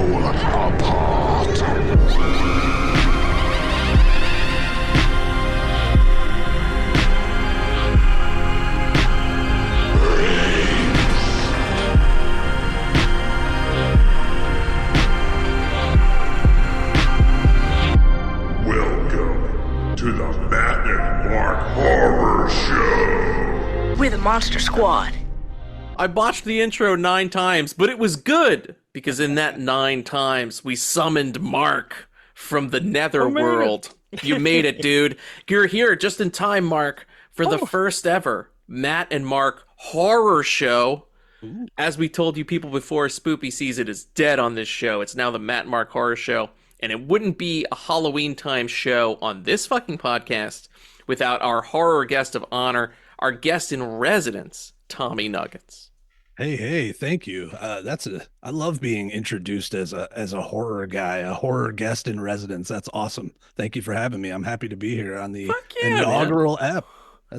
soul apart. Welcome to the Matt and Mark Horror Show. We're the Monster Squad. I botched the intro 9 times, but it was good, because in that 9 times, we summoned Mark from the netherworld. You made it, dude. You're here just in time, Mark, for the first ever Matt and Mark Horror Show. Ooh. As we told you people before, Spoopy season is dead on this show. It's now the Matt and Mark Horror Show, and it wouldn't be a Halloween time show on this fucking podcast without our horror guest of honor, our guest in residence, Tommy Nuggetz. Hey, thank you. I love being introduced as a horror guy, a horror guest in residence. That's awesome. Thank you for having me. I'm happy to be here on the inaugural app.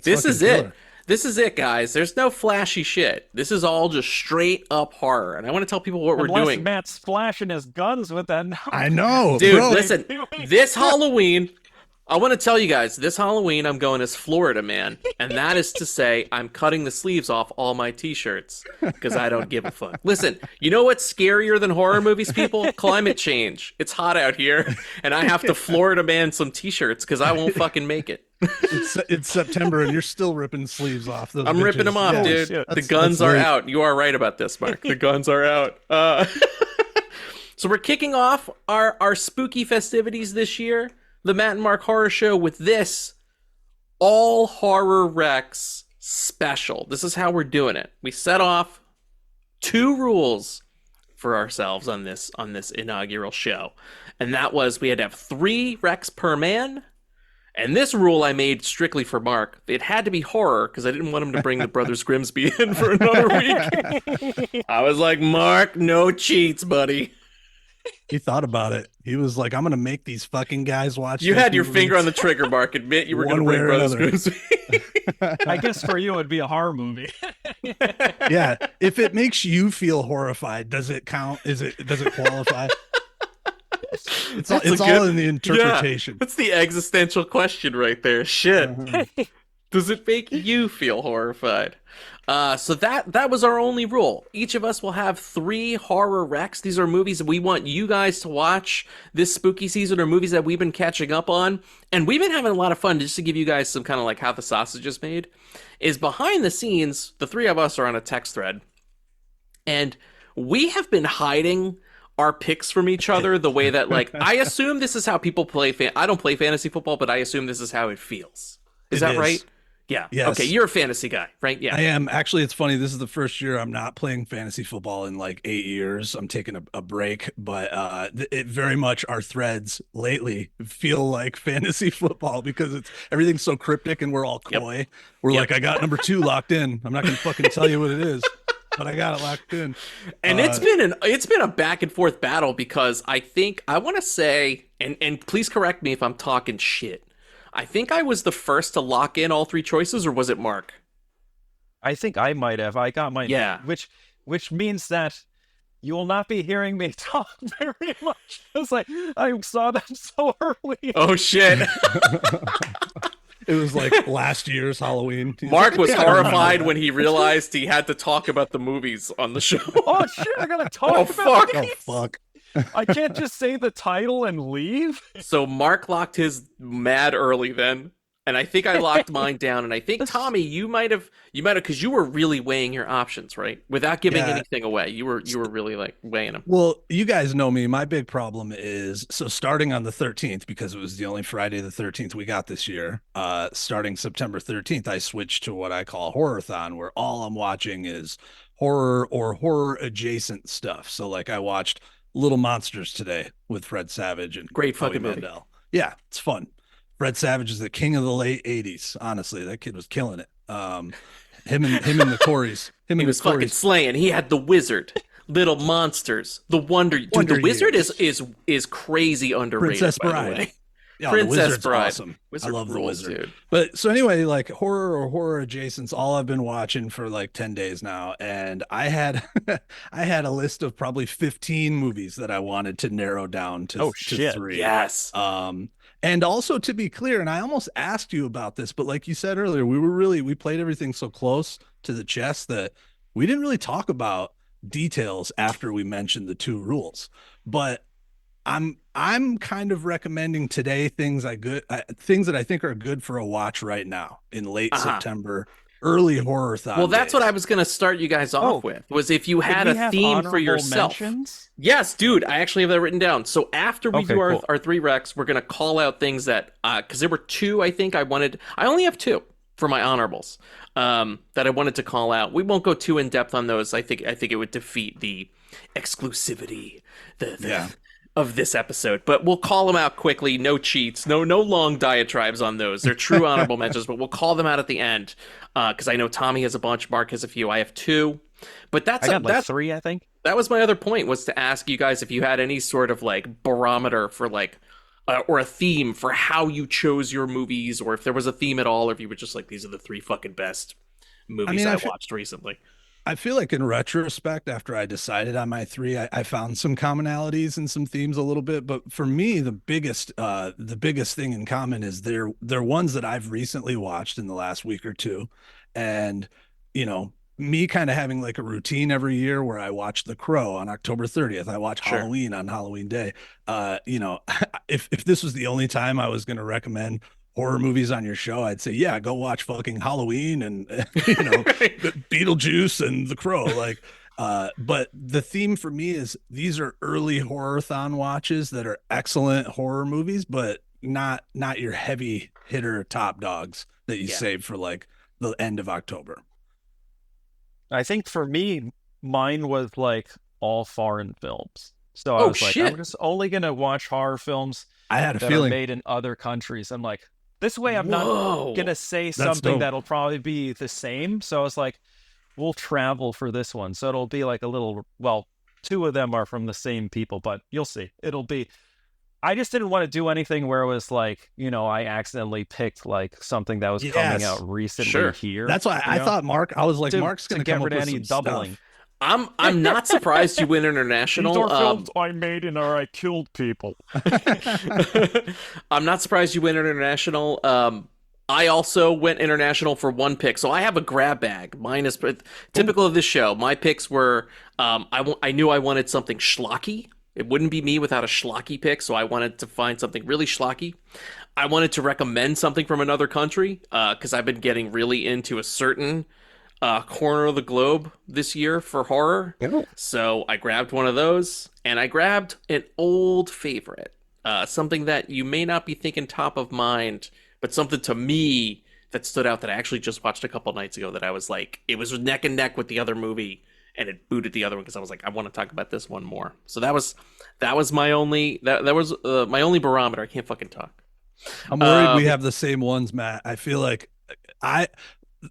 This is it. This is it, guys. There's no flashy shit. This is all just straight up horror. And I want to tell people what we're doing. Matt's flashing his guns with that. I know. Dude, bro. Listen, this Halloween, I want to tell you guys, this Halloween, I'm going as Florida Man. And that is to say, I'm cutting the sleeves off all my t-shirts because I don't give a fuck. Listen, you know what's scarier than horror movies, people? Climate change. It's hot out here, and I have to Florida Man some t-shirts because I won't fucking make it. It's September, and you're still ripping sleeves off. Those I'm bitches. ripping them off, dude. The guns are out. You are right about this, Mark. The guns are out. So we're kicking off our spooky festivities this year. The Matt and Mark Horror Show with this All Horror Rex special. This is how we're doing it. We set off 2 rules for ourselves on this inaugural show. And that was we had to have 3 Rex per man. And this rule I made strictly for Mark. It had to be horror because I didn't want him to bring the Brothers Grimsby in for another week. I was like, Mark, no cheats, buddy. He thought about it. He was like, I'm going to make these fucking guys watch. You had your finger on the trigger, Mark. Admit you were going to bring Brothers Grimsby. I guess for you, it'd be a horror movie. Yeah. If it makes you feel horrified, does it count? Does it qualify? It's all in the interpretation. Yeah, that's the existential question right there. Shit. Does it make you feel horrified? So that was our only rule. Each of us will have 3 horror recs. These are movies that we want you guys to watch this spooky season, or movies that we've been catching up on. And we've been having a lot of fun. Just to give you guys some kind of like how the sausage is made, is behind the scenes, the 3 of us are on a text thread. And we have been hiding our picks from each other the way that, like, I assume this is how people play. I don't play fantasy football, but I assume this is how it feels. Is that right? Yeah. Yes. Okay, you're a fantasy guy, right? Yeah. I am. Actually, it's funny. This is the first year I'm not playing fantasy football in like 8 years. I'm taking a break, but it very much, our threads lately feel like fantasy football because everything's so cryptic and we're all coy. Yep. We're like, I got number 2 locked in. I'm not going to fucking tell you what it is, but I got it locked in. And it's been a back and forth battle because I want to say, and please correct me if I'm talking shit, I think I was the first to lock in all 3 choices, or was it Mark? I think I might have. I got mine. Yeah. Which means that you will not be hearing me talk very much. It's like, I saw them so early. Oh, shit. It was like last year's Halloween. Mark was horrified when he realized he had to talk about the movies on the show. Oh, shit, I gotta talk about fuck. these. Oh, fuck. I can't just say the title and leave. So Mark locked his mad early then, and I think I locked mine down. And I think Tommy, you might have, because you were really weighing your options, right? Without giving anything away, you were really like weighing them. Well, you guys know me. My big problem is, so starting on the 13th, because it was the only Friday the 13th we got this year. Starting September 13th, I switched to what I call Horror-thon, where all I'm watching is horror or horror adjacent stuff. So like I watched Little Monsters today with Fred Savage and great fucking Howie movie. Mandel. Yeah, it's fun. Fred Savage is the king of the late 80s. Honestly, that kid was killing it. Him and the Corys. He was fucking slaying. He had The Wizard, Little Monsters, The Wonder. Dude, The Wizard is crazy underrated. Princess by Bride. the way. Yeah, the Princess Wizard's Bride. awesome. Wizard I love the rules, Wizard. dude. But so anyway, like horror or horror adjacents, all I've been watching for like 10 days now. And I had I had a list of probably 15 movies that I wanted to narrow down to, Oh, to shit. three. Yes. And also to be clear, and I almost asked you about this, but like you said earlier, we played everything so close to the chest that we didn't really talk about details after we mentioned the two rules. But I'm kind of recommending today things that I think are good for a watch right now in late September, early horror-thon. Well, that's days. what I was going to start you guys off with, was if you had a theme for yourself. Mentions? Yes, dude, I actually have that written down. So after we do our three recs, we're going to call out things that, because there were two, I think I only have two for my honorables that I wanted to call out. We won't go too in depth on those. I think it would defeat the exclusivity of this episode, but we'll call them out quickly. No cheats, no long diatribes on those. They're true honorable mentions, but we'll call them out at the end because I know Tommy has a bunch, Mark has a few, I have two. But that's three, I think. That was my other point, was to ask you guys if you had any sort of like barometer for like or a theme for how you chose your movies, or if there was a theme at all, or if you were just like, these are the three fucking best movies I watched recently. I feel like in retrospect, after I decided on my three, I found some commonalities and some themes a little bit. But for me, the biggest thing in common is they're ones that I've recently watched in the last week or two. And, you know, me kind of having like a routine every year where I watch The Crow on October 30th. I watch Halloween on Halloween Day. You know, if this was the only time I was going to recommend horror movies on your show, I'd say, yeah, go watch fucking Halloween and you know, Beetlejuice and The Crow. Like, but the theme for me is these are early horror-thon watches that are excellent horror movies, but not your heavy hitter top dogs that you save for like the end of October. I think for me, mine was like all foreign films. So I was like, I'm just only gonna watch horror films I had a that feeling are made in other countries. I'm like, this way I'm not gonna say something that'll probably be the same. So I was like, we'll travel for this one. So it'll be like a little, well, two of them are from the same people, but you'll see. I just didn't want to do anything where it was like, you know, I accidentally picked like something that was coming out recently here. That's why I thought I was like, Mark's going to come up with some doubling stuff. I'm not surprised you went international. These are films I made and I killed people. I'm not surprised you went international. I also went international for one pick, so I have a grab bag. Mine is typical of this show. My picks were, I knew I wanted something schlocky. It wouldn't be me without a schlocky pick, so I wanted to find something really schlocky. I wanted to recommend something from another country, because I've been getting really into a certain corner of the globe this year for horror. So I grabbed one of those, and I grabbed an old favorite, something that you may not be thinking top of mind, but something to me that stood out that I actually just watched a couple nights ago that I was like, it was neck and neck with the other movie, and it booted the other one because I was like, I want to talk about this one more. So that was my only my only barometer. I can't fucking talk. I'm worried we have the same ones, Matt. I feel like I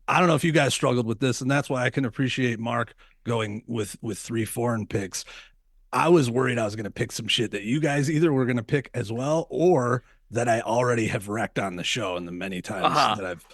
don't know if you guys struggled with this, and that's why I can appreciate Mark going with 3 foreign picks. I was worried I was going to pick some shit that you guys either were going to pick as well, or that I already have wrecked on the show and the many times that I've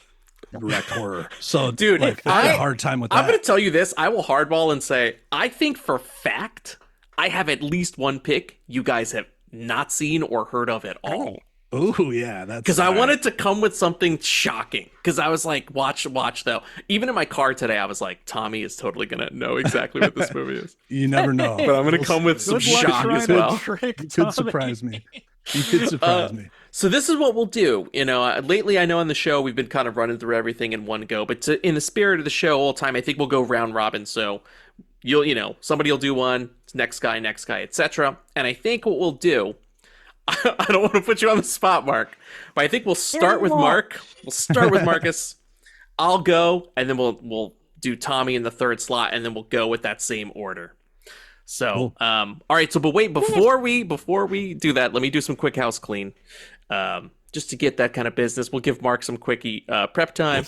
wrecked horror. So, dude, like, I had a hard time with that. I'm going to tell you this. I will hardball and say, I think for fact, I have at least one pick you guys have not seen or heard of at all. Oh yeah, that's because I wanted to come with something shocking. Because I was like, watch though. Even in my car today, I was like, Tommy is totally gonna know exactly what this movie is. You never know, but I'm gonna come with some shock as well. You could surprise me. You could surprise me. So this is what we'll do. You know, lately I know on the show we've been kind of running through everything in one go, but in the spirit of the show all the time, I think we'll go round robin. So somebody will do one, next guy, etc. And I think what we'll do. I don't want to put you on the spot, Mark, but I think we'll start with Mark. We'll start with Marcus. I'll go, and then we'll do Tommy in the third slot, and then we'll go with that same order. So, all right. So, but wait, before we do that, let me do some quick house clean, just to get that kind of business. We'll give Mark some quickie prep time.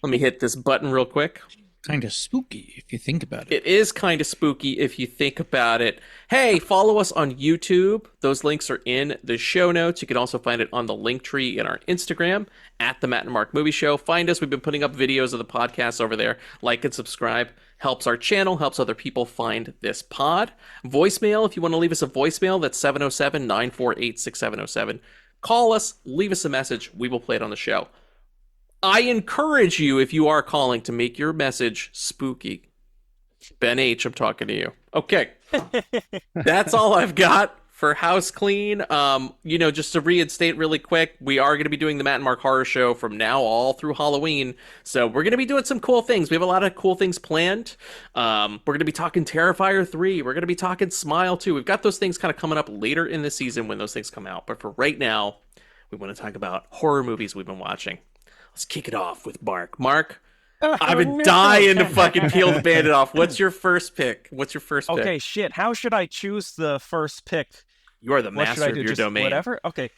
Let me hit this button real quick. Kind of spooky if you think about it. It is kind of spooky if you think about it. Hey, follow us on YouTube. Those links are in the show notes. You can also find it on the link tree in our Instagram at the Matt and Mark Movie Show. Find us. We've been putting up videos of the podcast over there. Like and subscribe. Helps our channel, helps other people find this pod. Voicemail, if you want to leave us a voicemail, that's 707-948-6707. Call us, leave us a message. We will play it on the show. I encourage you, if you are calling, to make your message spooky. Ben H., I'm talking to you. Okay. That's all I've got for House Clean. Just to reinstate really quick, we are going to be doing the Matt and Mark Horror Show from now all through Halloween. So we're going to be doing some cool things. We have a lot of cool things planned. We're going to be talking Terrifier 3. We're going to be talking Smile 2. We've got those things kind of coming up later in the season when those things come out. But for right now, we want to talk about horror movies we've been watching. Let's kick it off with Mark. Mark, I've been dying to fucking peel the bandit off. What's your first pick? pick? Okay, shit. How should I choose the first pick? You are the master of your domain. Whatever. Okay.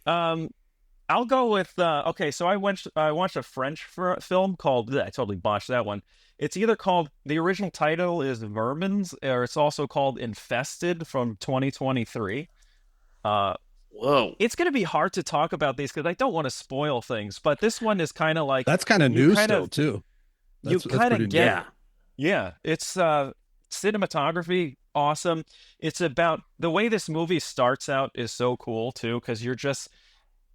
I'll go with. Okay, so I watched a French film called. I totally botched that one. It's either called, the original title is Vermines, or it's also called Infested from 2023. Whoa. It's going to be hard to talk about these because I don't want to spoil things, but this one is kind of like... That's kind of new still, too. You kind of get... Yeah, it's cinematography, awesome. It's about... The way this movie starts out is so cool, too, because you're just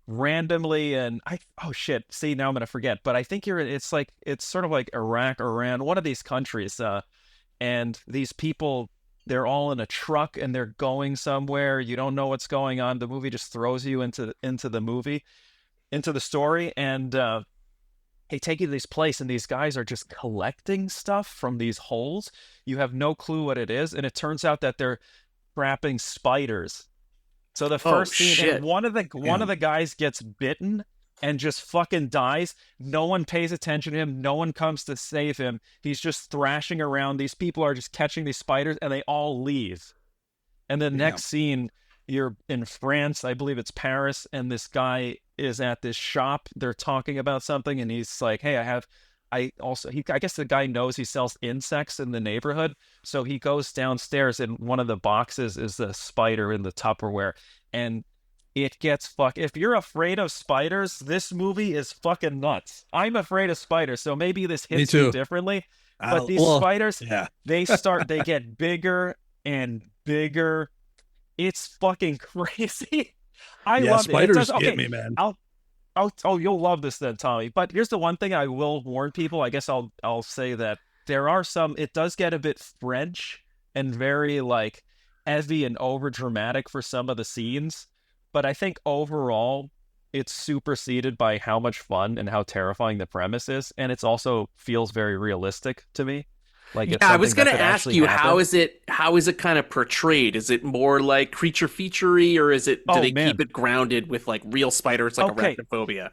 randomly oh, shit. See, now I'm going to forget. But I think it's sort of like Iraq, Iran, one of these countries. And these people... They're all in a truck and they're going somewhere. You don't know what's going on. The movie just throws you into the story, and they take you to this place, and these guys are just collecting stuff from these holes. You have no clue what it is, and it turns out that they're trapping spiders. So the first scene, and one of the guys gets bitten and just fucking dies. No one pays attention to him. No one comes to save him. He's just thrashing around. These people are just catching these spiders, and they all leave. And the next scene, you're in France. I believe it's Paris, and this guy is at this shop. They're talking about something, and he's like, hey, I guess the guy knows he sells insects in the neighborhood. So he goes downstairs, and one of the boxes is the spider in the Tupperware. And it gets if you're afraid of spiders, this movie is fucking nuts. I'm afraid of spiders, so maybe this hits me differently. But these spiders, they get bigger and bigger. It's fucking crazy. I love spiders it. Get me, man. You'll love this then, Tommy. But here's the one thing I will warn people. I guess I'll say that there are some. It does get a bit French and very like heavy and over dramatic for some of the scenes. But I think overall, it's superseded by how much fun and how terrifying the premise is, and it's also feels very realistic to me. Like, I was going to ask you, how is it kind of portrayed? Is it more like creature featurey, or do they keep it grounded with like real spiders, like arachnophobia?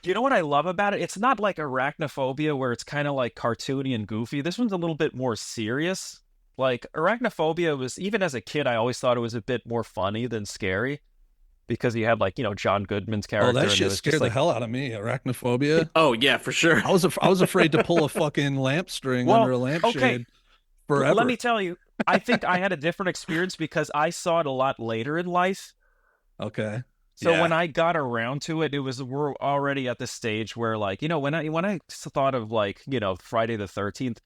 You know what I love about it? It's not like arachnophobia where it's kind of like cartoony and goofy. This one's a little bit more serious. Like arachnophobia was, even as a kid, I always thought it was a bit more funny than scary. Because you had John Goodman's character. Oh, that shit scared the hell out of me. Arachnophobia. Oh yeah, for sure. I was afraid to pull a fucking lamp string under a lampshade forever. Let me tell you, I think I had a different experience because I saw it a lot later in life. Okay. So when I got around to it, we're already at the stage where when I thought of Friday the 13th,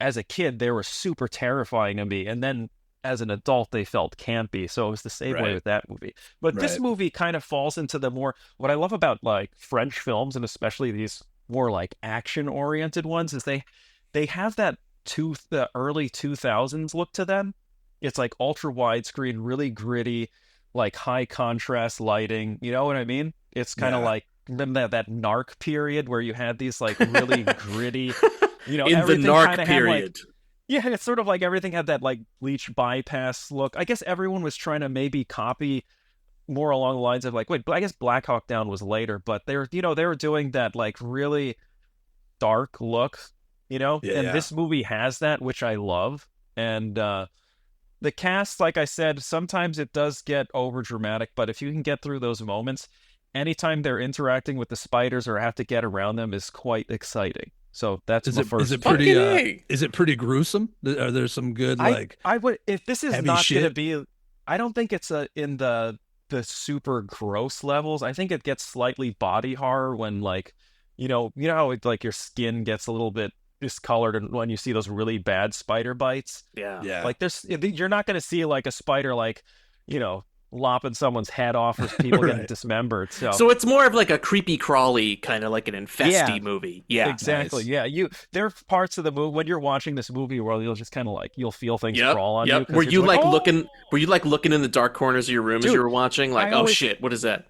as a kid, they were super terrifying to me, and then as an adult, they felt campy. So it was the same way with that movie. But this movie kind of falls into the more... What I love about French films, and especially these more action-oriented ones, is they have that the early 2000s look to them. It's ultra widescreen, really gritty, high contrast lighting. You know what I mean? It's kind of remember that narc period where you had these really gritty... in the narc period. Yeah, it's sort of everything had that bleach bypass look. I guess everyone was trying to maybe copy more along the lines of I guess Black Hawk Down was later, but they were doing that really dark look, and this movie has that, which I love. And the cast, like I said, sometimes it does get over dramatic, but if you can get through those moments, anytime they're interacting with the spiders or have to get around them is quite exciting. So that's Is my it first. is it pretty Fucking A. is it pretty gruesome? Are there some good like I would, if this is heavy not going to shit? be, I don't think it's in the super gross levels. I think it gets slightly body horror when like, you know how it, like your skin gets a little bit discolored and when you see those really bad spider bites. Yeah. Yeah. Like you're not going to see like a spider like, lopping someone's head off or people getting Right. dismembered. So it's more of like a creepy crawly kind of like an infesty movie. Yeah. Exactly. Nice. Yeah. There are parts of the movie when you're watching this movie where you'll just kind of like you'll feel things crawl on you. 'Cause Were you're you like, like "Oh!" looking in the dark corners of your room as Dude, you were watching? Like, I oh always- shit, what is that?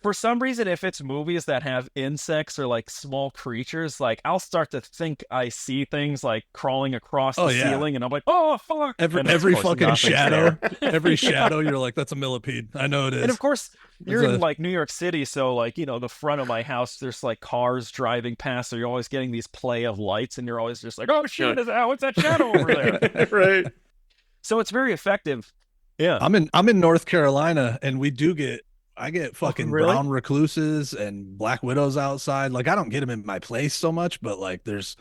For some reason, if it's movies that have insects or like small creatures, like I'll start to think I see things like crawling across the ceiling, and I'm like, oh fuck! And of Every course, fucking nothing's shadow, there. every shadow, you're like, that's a millipede. I know it is. And of course, you're It's in like New York City, so like the front of my house, there's like cars driving past, so you're always getting these play of lights, and you're always just like, oh shit, what's that shadow over there? Right. So it's very effective. Yeah. I'm in North Carolina, and I get fucking really? brown recluses and black widows outside. Like I don't get them in my place so much, but like there's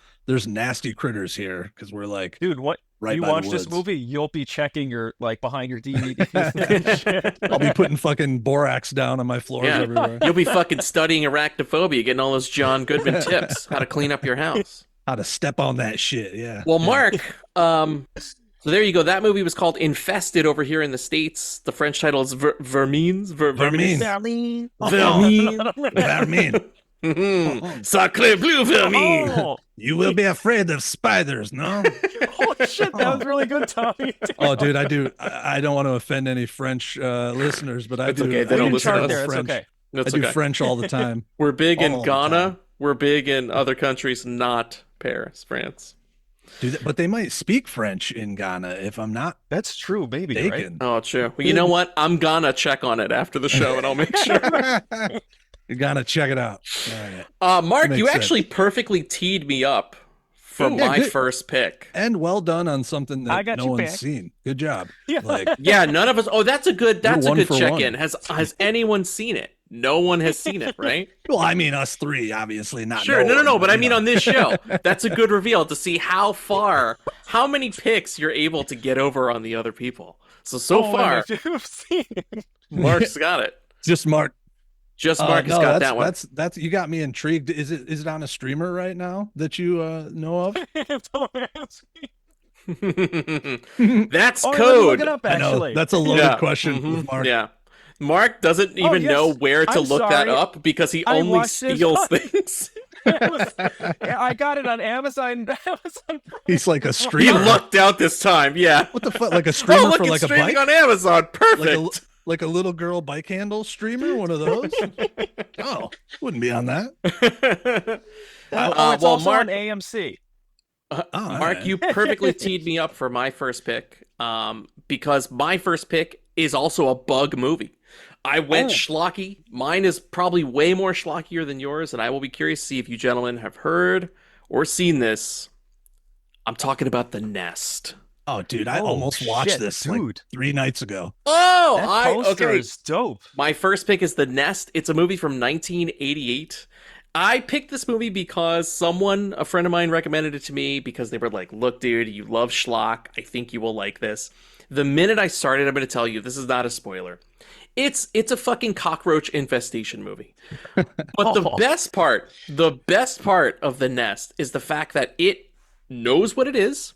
nasty critters here because we're like, Dude, what right you by the watch this woods. movie, you'll be checking your like behind your DVDs. I'll be putting fucking borax down on my floors Yeah. everywhere. You'll be fucking studying arachnophobia, getting all those John Goodman tips, how to clean up your house. How to step on that shit. Yeah. Well, Mark, so there you go. That movie was called Infested over here in the States. The French title is Vermines. Vermines. Vermines. Vermin. Sacre bleu, Vermines. Oh, You will be afraid of spiders, no? oh shit, that was really good, Tommy. Oh, dude, I don't want to offend any French listeners, but I It's do. okay, they I don't do listen to Chart us. there, it's French. okay. That's I do okay. French all the time. We're big in all the Ghana. time. We're big in other countries, not Paris, France. But they might speak French in Ghana if I'm not That's true, maybe, right? mistaken. Oh, true. Well, you know what? I'm gonna check on it after the show, and I'll make sure. You gotta check it out. All right. Mark, That you makes actually perfectly teed me up for Yeah, my good. first pick. And well done on something I that got no you one's back. seen. Good job. Yeah. Like Yeah, none of us. Oh, that's a good one for check-in. one. Has anyone seen it? No one has seen it, right? well, I mean us three, obviously not. Sure. No. one, But I you mean know. on this show, that's a good reveal to see how many picks you're able to get over on the other people. So Oh, far, I've seen it. Mark's got it. Just Mark. Just Mark has no, got that one. That's you got me intrigued. Is it on a streamer right now that you know of? Don't ask me. That's Oh, let me code. look it up, I know actually. that's a loaded Yeah. question Mhm. with Mark. Yeah. Mark doesn't even yes. know where to I'm look that sorry. up because he I only watched this steals on- things. Yeah, I got it on Amazon. He's like a He streamer. lucked out this time. Yeah. What the fuck? Like a streamer Oh, look, for it's like a streaming bike? on Amazon. Like a, Perfect. like a little girl bike handle streamer, one of those. Oh, wouldn't be on that. It's well, also Mark, on AMC. all Mark, right. you perfectly teed me up for my first pick, because my first pick is also a bug movie. I went schlocky. Mine is probably way more schlockier than yours, and I will be curious to see if you gentlemen have heard or seen this. I'm talking about The Nest. Oh, dude, I Oh, almost watched shit, this dude. like 3 nights ago. Oh, That poster okay. is dope. My first pick is The Nest. It's a movie from 1988. I picked this movie because a friend of mine recommended it to me because they were like, look, dude, you love schlock. I think you will like this. The minute I started, I'm going to tell you, this is not a spoiler. It's a fucking cockroach infestation movie. But the best part of The Nest is the fact that it knows what it is,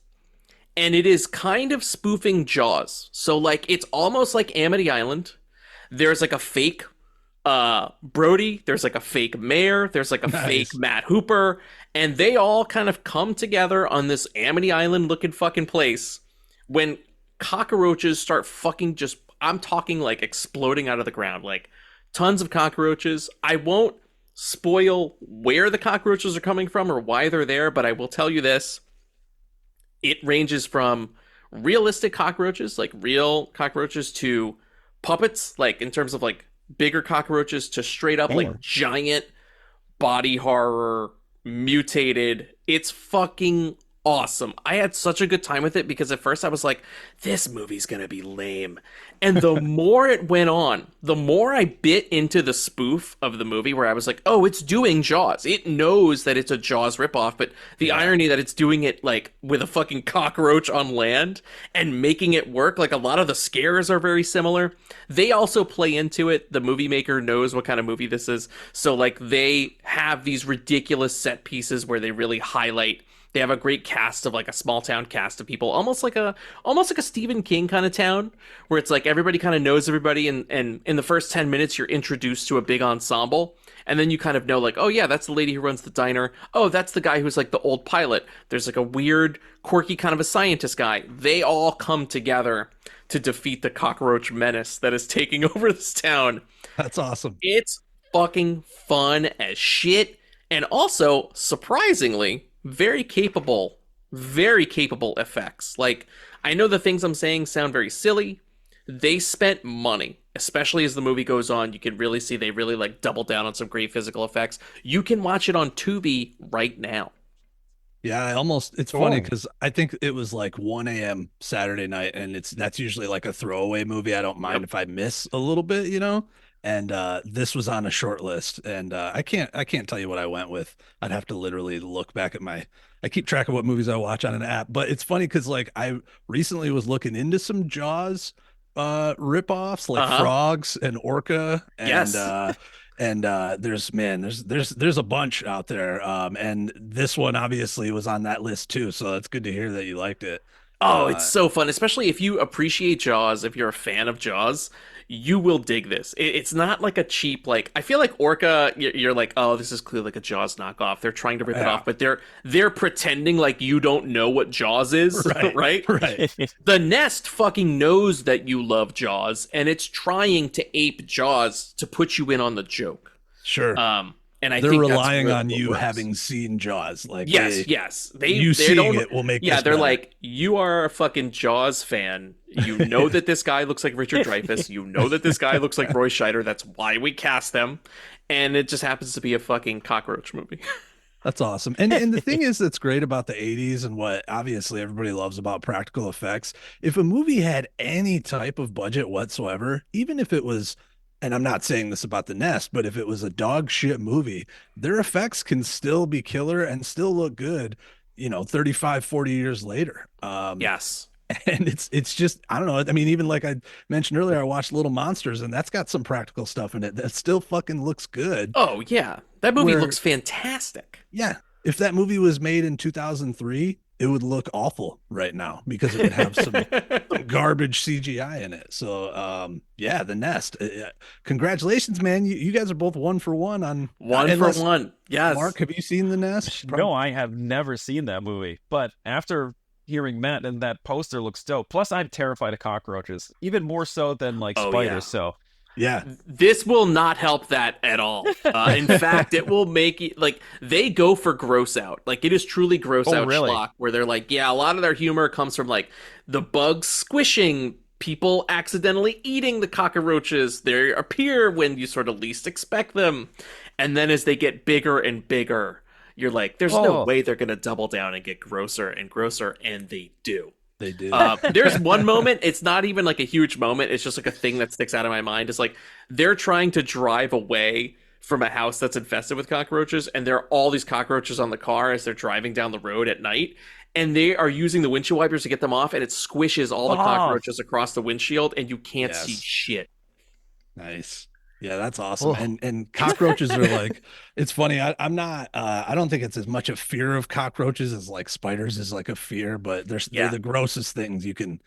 and it is kind of spoofing Jaws. So like it's almost like Amity Island. There's like a fake Brody, there's like a fake mayor, there's like a fake Matt Hooper, and they all kind of come together on this Amity Island looking fucking place when cockroaches start fucking just, I'm talking like exploding out of the ground, like tons of cockroaches. I won't spoil where the cockroaches are coming from or why they're there, but I will tell you this. It ranges from realistic cockroaches, like real cockroaches, to puppets, like in terms of like bigger cockroaches, to straight up like giant body horror, mutated. It's fucking awesome. I had such a good time with it because at first I was like, this movie's gonna be lame. And the more it went on, the more I bit into the spoof of the movie where I was like, oh, it's doing Jaws. It knows that it's a Jaws ripoff, but the irony that it's doing it like with a fucking cockroach on land and making it work, like a lot of the scares are very similar. They also play into it. The movie maker knows what kind of movie this is. So like they have these ridiculous set pieces where they really highlight. They have a great cast of like a small town cast of people, almost like a Stephen King kind of town, where it's like everybody kind of knows everybody, and in the first 10 minutes you're introduced to a big ensemble, and then you kind of know like, oh yeah, that's the lady who runs the diner. Oh, that's the guy who's like the old pilot. There's like a weird, quirky kind of a scientist guy. They all come together to defeat the cockroach menace that is taking over this town. That's awesome. It's fucking fun as shit, and also surprisingly very capable effects. Like, I know the things I'm saying sound very silly. They spent money, especially as the movie goes on. You can really see they really like double down on some great physical effects. You can watch it on Tubi right now. Yeah, it's funny because I think it was like 1 a.m. Saturday night, and that's usually like a throwaway movie. I don't mind if I miss a little bit, you know. And this was on a short list, and I can't tell you what I went with. I'd have to literally look back at I keep track of what movies I watch on an app. But it's funny because like I recently was looking into some Jaws ripoffs, like Frogs and Orca, and there's a bunch out there. And this one obviously was on that list too, so it's good to hear that you liked it. Oh, it's so fun, especially if you appreciate Jaws, if you're a fan of Jaws. You will dig this. It's not like a cheap, like, I feel like Orca, you're like, oh, this is clearly like a Jaws knockoff. They're trying to rip it off, but they're pretending like you don't know what Jaws is, right? The Nest fucking knows that you love Jaws, and it's trying to ape Jaws to put you in on the joke. Sure. And I they're think relying on you having seen Jaws. Like, yes. You seeing it will make. Yeah, they're better. Like, you are a fucking Jaws fan. You know that this guy looks like Richard Dreyfuss. You know that this guy looks like Roy Scheider. That's why we cast them. And it just happens to be a fucking cockroach movie. That's awesome. And the thing is that's great about the 80s and what obviously everybody loves about practical effects. If a movie had any type of budget whatsoever, even if it was, and I'm not saying this about The Nest, but if it was a dog shit movie, their effects can still be killer and still look good, 35, 40 years later. Yes. And it's just, I don't know. I mean, even like I mentioned earlier, I watched Little Monsters, and that's got some practical stuff in it that still fucking looks good. Oh, yeah. That movie looks fantastic. Yeah. If that movie was made in 2003, it would look awful right now because it would have some garbage CGI in it. So, yeah, The Nest. Congratulations, man. You guys are both 1 for 1 on one for one. Yes. Mark, have you seen The Nest? No, I have never seen that movie. But after hearing Matt, and that poster looks dope. Plus, I'm terrified of cockroaches, even more so than like spiders. Yeah. So. Yeah, this will not help that at all. In fact, it will make it like they go for gross out. Like it is truly gross out really? schlock where they're like, yeah, a lot of their humor comes from like the bugs squishing, people accidentally eating the cockroaches. They appear when you sort of least expect them. And then as they get bigger and bigger, you're like, there's no way they're going to double down and get grosser and grosser. And they do. They do. There's one moment, it's not even like a huge moment, it's just like a thing that sticks out of my mind. It's like they're trying to drive away from a house that's infested with cockroaches, and there are all these cockroaches on the car as they're driving down the road at night, and they are using the windshield wipers to get them off, and it squishes all the cockroaches across the windshield, and you can't see shit. Nice. Yeah, that's awesome. And cockroaches are like, it's funny. I'm not, I don't think it's as much a fear of cockroaches as like spiders is like a fear, but they're the grossest things you can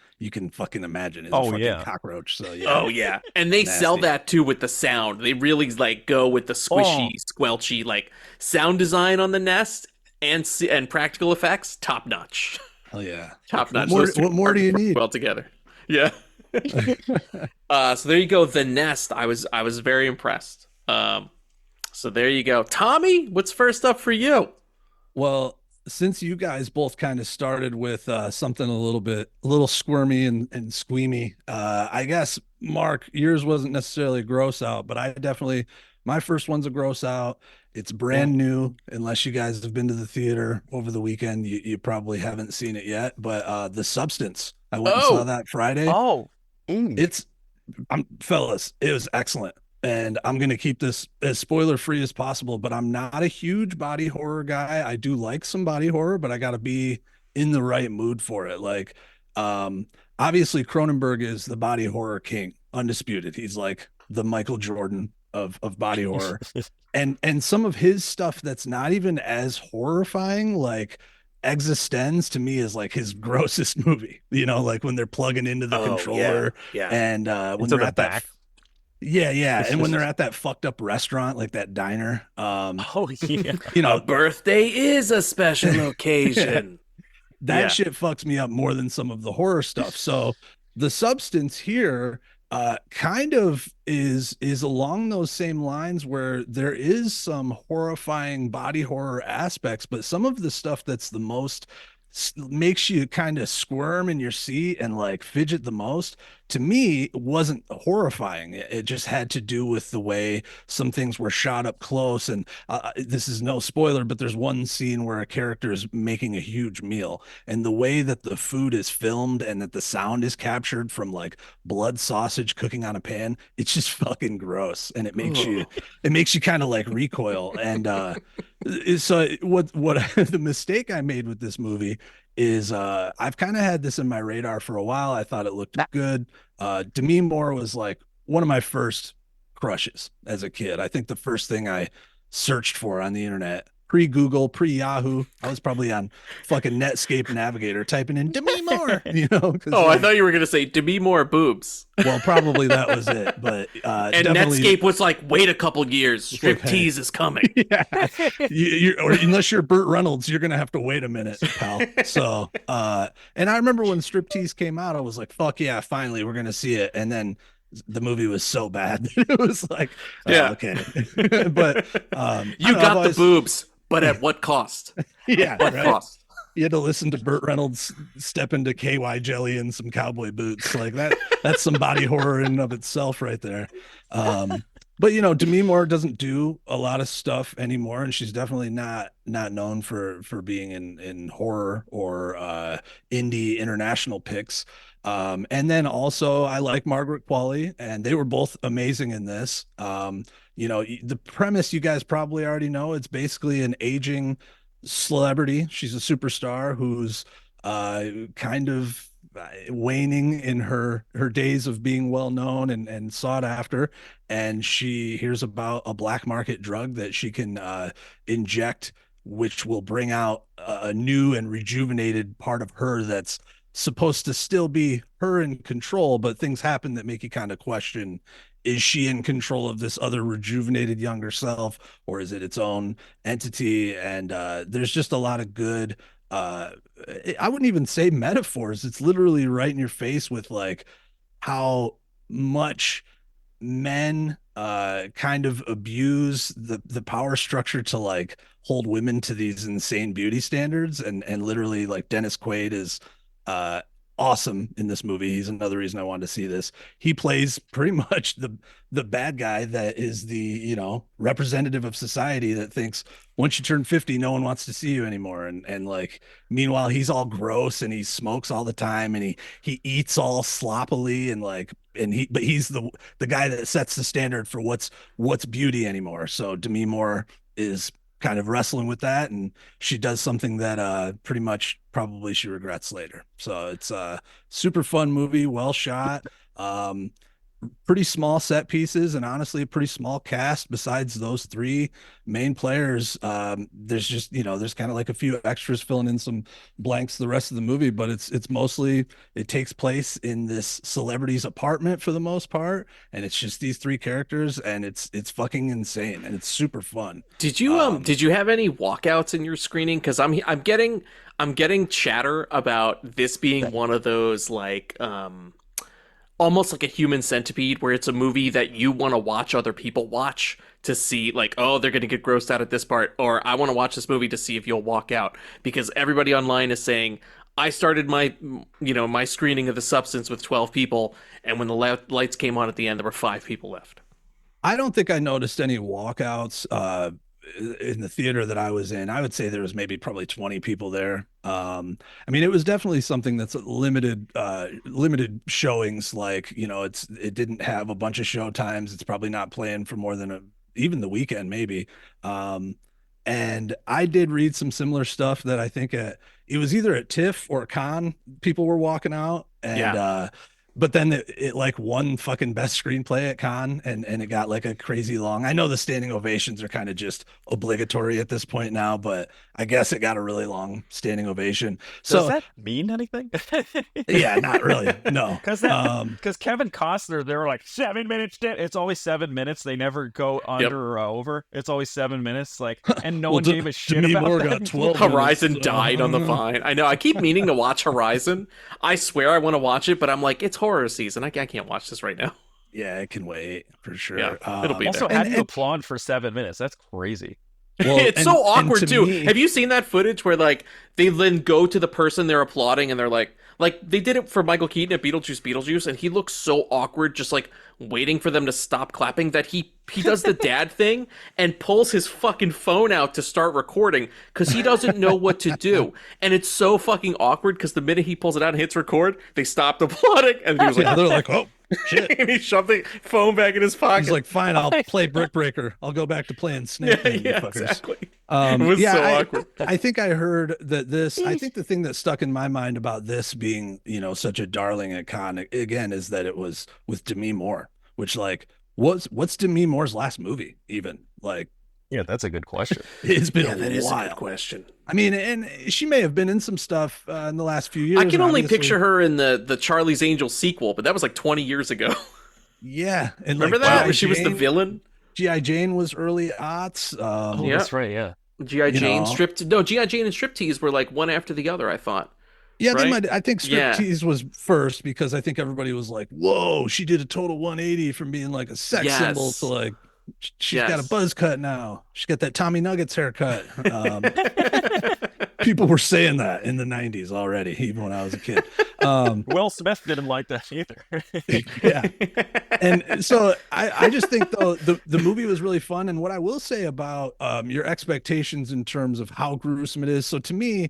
fucking imagine is a fucking cockroach. So yeah. Oh yeah. And they sell that too with the sound. They really like go with the squishy, squelchy, like sound design on the Nest and practical effects, top notch. Oh yeah. Top notch. What more do you need? Well together. Yeah. So there you go, The Nest. I was very impressed. So there you go. Tommy, what's first up for you? Well, since you guys both kind of started with something a little squirmy and squeamy, I guess Mark, yours wasn't necessarily gross out, but I definitely my first one's a gross out. It's brand new. Unless you guys have been to the theater over the weekend, you probably haven't seen it yet. But The Substance, I went and saw that Friday. Oh, Fellas, it was excellent. And I'm going to keep this as spoiler free as possible, but I'm not a huge body horror guy. I do like some body horror, but I got to be in the right mood for it. Like, obviously Cronenberg is the body horror king, undisputed. He's like the Michael Jordan of body horror. And some of his stuff that's not even as horrifying, like Existenz, to me is like his grossest movie, you know, like when they're plugging into the controller and when they're at that and when they're at that fucked up restaurant, like that diner, you know, a birthday is a special occasion. That shit fucks me up more than some of the horror stuff. So The Substance here kind of is along those same lines, where there is some horrifying body horror aspects, but some of the stuff that's the most makes you kind of squirm in your seat and like fidget the most, to me wasn't horrifying. It just had to do with the way some things were shot up close. And this is no spoiler, but there's one scene where a character is making a huge meal, and the way that the food is filmed and that the sound is captured from like blood sausage cooking on a pan, it's just fucking gross, and it makes you kind of like recoil. And so what the mistake I made with this movie is I've kind of had this in my radar for a while. I thought it looked good. Demi Moore was like one of my first crushes as a kid. I think the first thing I searched for on the internet, pre-Google, pre-Yahoo, I was probably on fucking Netscape Navigator typing in Demi Moore, you know. I thought you were going to say Demi Moore boobs. Well, probably that was it, but and Netscape was like, wait a couple years, striptease is coming. Or unless you're Burt Reynolds, you're gonna have to wait a minute, pal. So and I remember when striptease came out, I was like, fuck yeah, finally we're gonna see it. And then the movie was so bad that it was like, okay. But you got the boobs, but at what cost? What cost? You had to listen to Burt Reynolds step into KY jelly and some cowboy boots. Like that's some body horror in and of itself right there. But you know, Demi Moore doesn't do a lot of stuff anymore, and she's definitely not known for being in horror or indie international picks. And then also I like Margaret Qualley, and they were both amazing in this. You know, the premise you guys probably already know. It's basically an aging celebrity. She's a superstar who's kind of waning in her days of being well known and sought after, and she hears about a black market drug that she can inject, which will bring out a new and rejuvenated part of her that's supposed to still be her in control, but things happen that make you kind of question, is she in control of this other rejuvenated younger self, or is it its own entity? And there's just a lot of good I wouldn't even say metaphors. It's literally right in your face with like how much men kind of abuse the power structure to like hold women to these insane beauty standards. And literally, like, Dennis Quaid is awesome in this movie. He's another reason I wanted to see this. He plays pretty much the bad guy that is the, you know, representative of society that thinks once you turn 50, no one wants to see you anymore. And like, meanwhile, he's all gross and he smokes all the time and he eats all sloppily and like, but he's the guy that sets the standard for what's beauty anymore. So Demi Moore is kind of wrestling with that, and she does something that pretty much probably she regrets later. So it's a super fun movie, well shot, pretty small set pieces, and honestly a pretty small cast besides those three main players. There's just, you know, there's kind of like a few extras filling in some blanks the rest of the movie, but it's mostly, it takes place in this celebrity's apartment for the most part, and it's just these three characters, and it's fucking insane, and it's super fun. Did you have any walkouts in your screening? Because I'm getting chatter about this being one of those like almost like a Human Centipede, where it's a movie that you want to watch other people watch to see, like, oh, they're going to get grossed out at this part, or I want to watch this movie to see if you'll walk out, because everybody online is saying, I started my screening of The Substance with 12 people, and when the lights came on at the end, there were 5 people left. I don't think I noticed any walkouts in the theater that I was in. I would say there was maybe probably 20 people there. I mean, it was definitely something that's limited showings. Like, it didn't have a bunch of show times. It's probably not playing for more than even the weekend, maybe. And I did read some similar stuff that I think it was either at TIFF or Con, people were walking out, and but then it like won fucking best screenplay at Con, and it got like a crazy long. I know the standing ovations are kind of just obligatory at this point now, but I guess it got a really long standing ovation. Does that mean anything? Yeah, not really. No, because Kevin Costner, they were like 7 minutes. It's always 7 minutes. They never go under or over. It's always 7 minutes. Like, and no one gave a shit about Moore that. Got 12 Horizon minutes, died on the vine. I know. I keep meaning to watch Horizon. I swear I want to watch it, but I'm like, it's horror season. I can't watch this right now. Yeah, it can wait for sure. Yeah, it'll be also, there. how do you applaud for 7 minutes? That's crazy. Well, it's so awkward too. Have you seen that footage where like they then go to the person they're applauding and they're like they did it for Michael Keaton at Beetlejuice, and he looks so awkward just like waiting for them to stop clapping that he does the dad thing and pulls his fucking phone out to start recording because he doesn't know what to do. And it's so fucking awkward because the minute he pulls it out and hits record, they stopped applauding, and he was like, they're like, oh shit. And he shoved the phone back in his pocket. He's like, fine, I'll play Brick Breaker. I'll go back to playing Snake. Yeah, exactly. It was so awkward. I think I heard that I think the thing that stuck in my mind about this being, such a darling at Con, again, is that it was with Demi Moore, which like, what's Demi Moore's last movie even? Like, yeah, that's a good question. It's been that a is while. a good question. I mean, and she may have been in some stuff in the last few years. I can only picture her in the Charlie's Angels sequel, but that was like 20 years ago. Yeah. And remember that? Where she was the villain? G.I. Jane was early aughts. Yeah. That's right, yeah. G.I. Jane G.I. Jane and Striptease were like one after the other, I thought. Yeah, right? they might. I think Striptease was first because I think everybody was like, whoa, she did a total 180 from being like a sex symbol to like, she's got a buzz cut now. She's got that Tommy Nuggetz haircut. People were saying that in the 90s already, even when I was a kid. Will Smith didn't like that either. Yeah. And so I just think, though, the movie was really fun. And what I will say about your expectations in terms of how gruesome it is. So to me,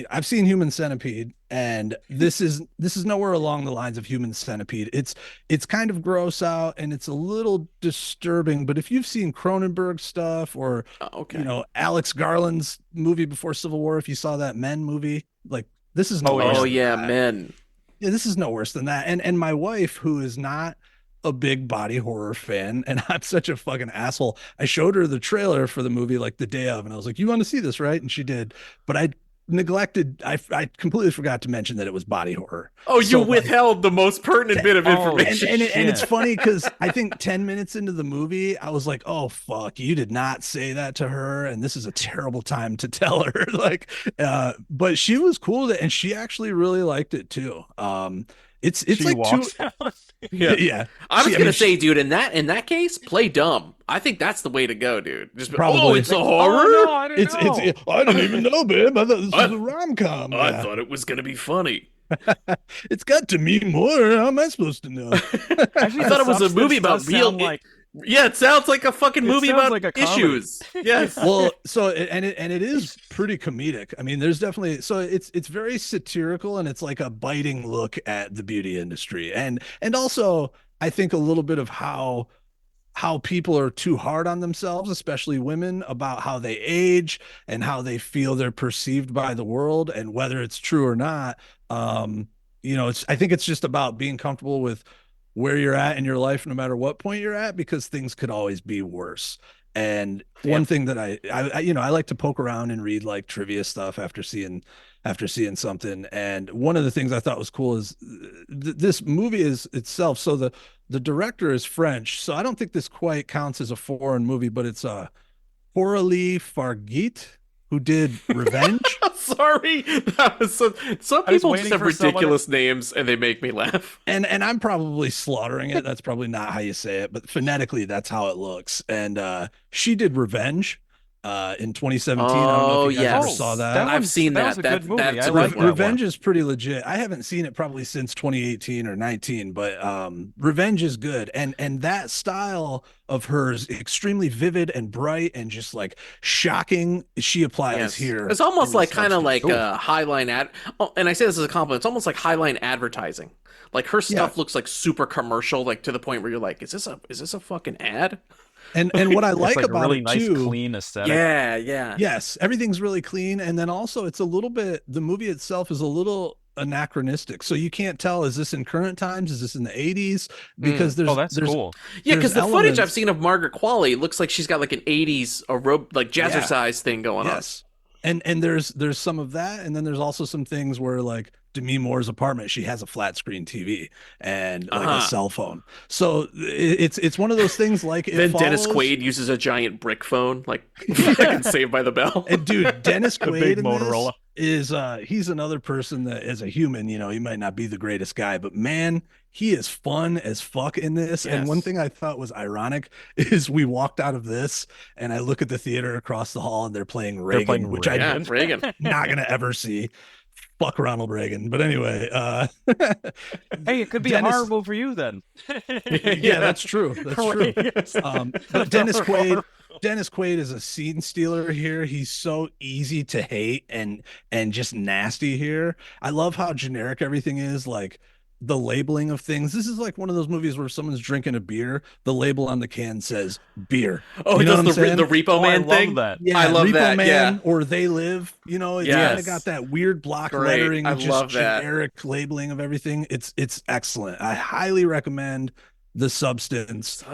I've seen Human Centipede, and this is nowhere along the lines of Human Centipede. It's kind of gross out and it's a little disturbing. But if you've seen Cronenberg stuff or Alex Garland's movie before Civil War, if you saw that Men movie, like this is no worse than that. Men. Yeah, this is no worse than that. And my wife, who is not a big body horror fan, and I'm such a fucking asshole, I showed her the trailer for the movie like the day of, and I was like, you want to see this, right? And she did. But I completely forgot to mention that it was body horror. Oh, you withheld the most pertinent bit of information. And it's funny because I think 10 minutes into the movie, I was like, oh, fuck, you did not say that to her. And this is a terrible time to tell her. Like, but she was cool with it, and she actually really liked it too. It's like yeah. I was gonna say, dude, in that case, play dumb. I think that's the way to go, dude. Just probably. It's a horror. Oh, no, I didn't know. I didn't even know, babe. I thought this was a rom-com. I thought it was gonna be funny. It's got Demi Moore. How am I supposed to know? I thought it was a movie about real. Yeah, it sounds like a fucking movie about like issues. Yes. Well, so it is pretty comedic. I mean, there's definitely it's very satirical, and it's like a biting look at the beauty industry, and also I think a little bit of how people are too hard on themselves, especially women, about how they age and how they feel they're perceived by the world, and whether it's true or not. I think it's just about being comfortable with where you're at in your life, no matter what point you're at, because things could always be worse. And one thing that I like to poke around and read like trivia stuff after seeing something. And one of the things I thought was cool is this movie is itself. So the director is French. So I don't think this quite counts as a foreign movie, but it's Coralie Fargit, who did Revenge. Sorry, that was some people just have ridiculous names and they make me laugh. And I'm probably slaughtering it. That's probably not how you say it, but phonetically, that's how it looks. And she did Revenge. in 2017. I don't know if you guys ever saw that. I've seen that. That was a good movie. That's I like that Revenge one. is pretty legit. I haven't seen it probably since 2018 or 19, but Revenge is good. And that style of hers, extremely vivid and bright and just like shocking, she applies here. It's almost like kind of like a Highline ad. Oh, and I say this as a compliment. It's almost like Highline advertising. Like her stuff looks like super commercial, like to the point where you're like, is this a fucking ad? And what I like like about a really it nice, too, clean aesthetic. Yeah. yes, everything's really clean, and then also it's a little bit. The movie itself is a little anachronistic, so you can't tell, is this in current times, is this in the 80s, because there's cool. Yeah, because the elements... footage I've seen of Margaret Qualley looks like she's got like an 80s like jazzercise thing going on. And there's some of that, and then there's also some things where like Demi Moore's apartment, she has a flat screen TV and like a cell phone. So it's one of those things like then Dennis Quaid uses a giant brick phone, like fucking Saved by the Bell. And dude, Dennis Quaid big Motorola is he's another person that as a human, you know, he might not be the greatest guy, but man, he is fun as fuck in this. And one thing I thought was ironic is we walked out of this and I look at the theater across the hall and they're playing Reagan, which I'm not gonna ever see. Fuck Ronald Reagan. But anyway, hey, it could be a horrible for you then. Yeah, that's true. That's true. But Dennis Quaid is a scene stealer here. He's so easy to hate and just nasty here. I love how generic everything is, like the labeling of things. This is like one of those movies where someone's drinking a beer, the label on the can says beer. Oh, you know does the Repo Man thing? Yeah, I love Repo that. Man, or They Live. You know, it's kind of got that weird block lettering, just generic labeling of everything. It's excellent. I highly recommend The Substance.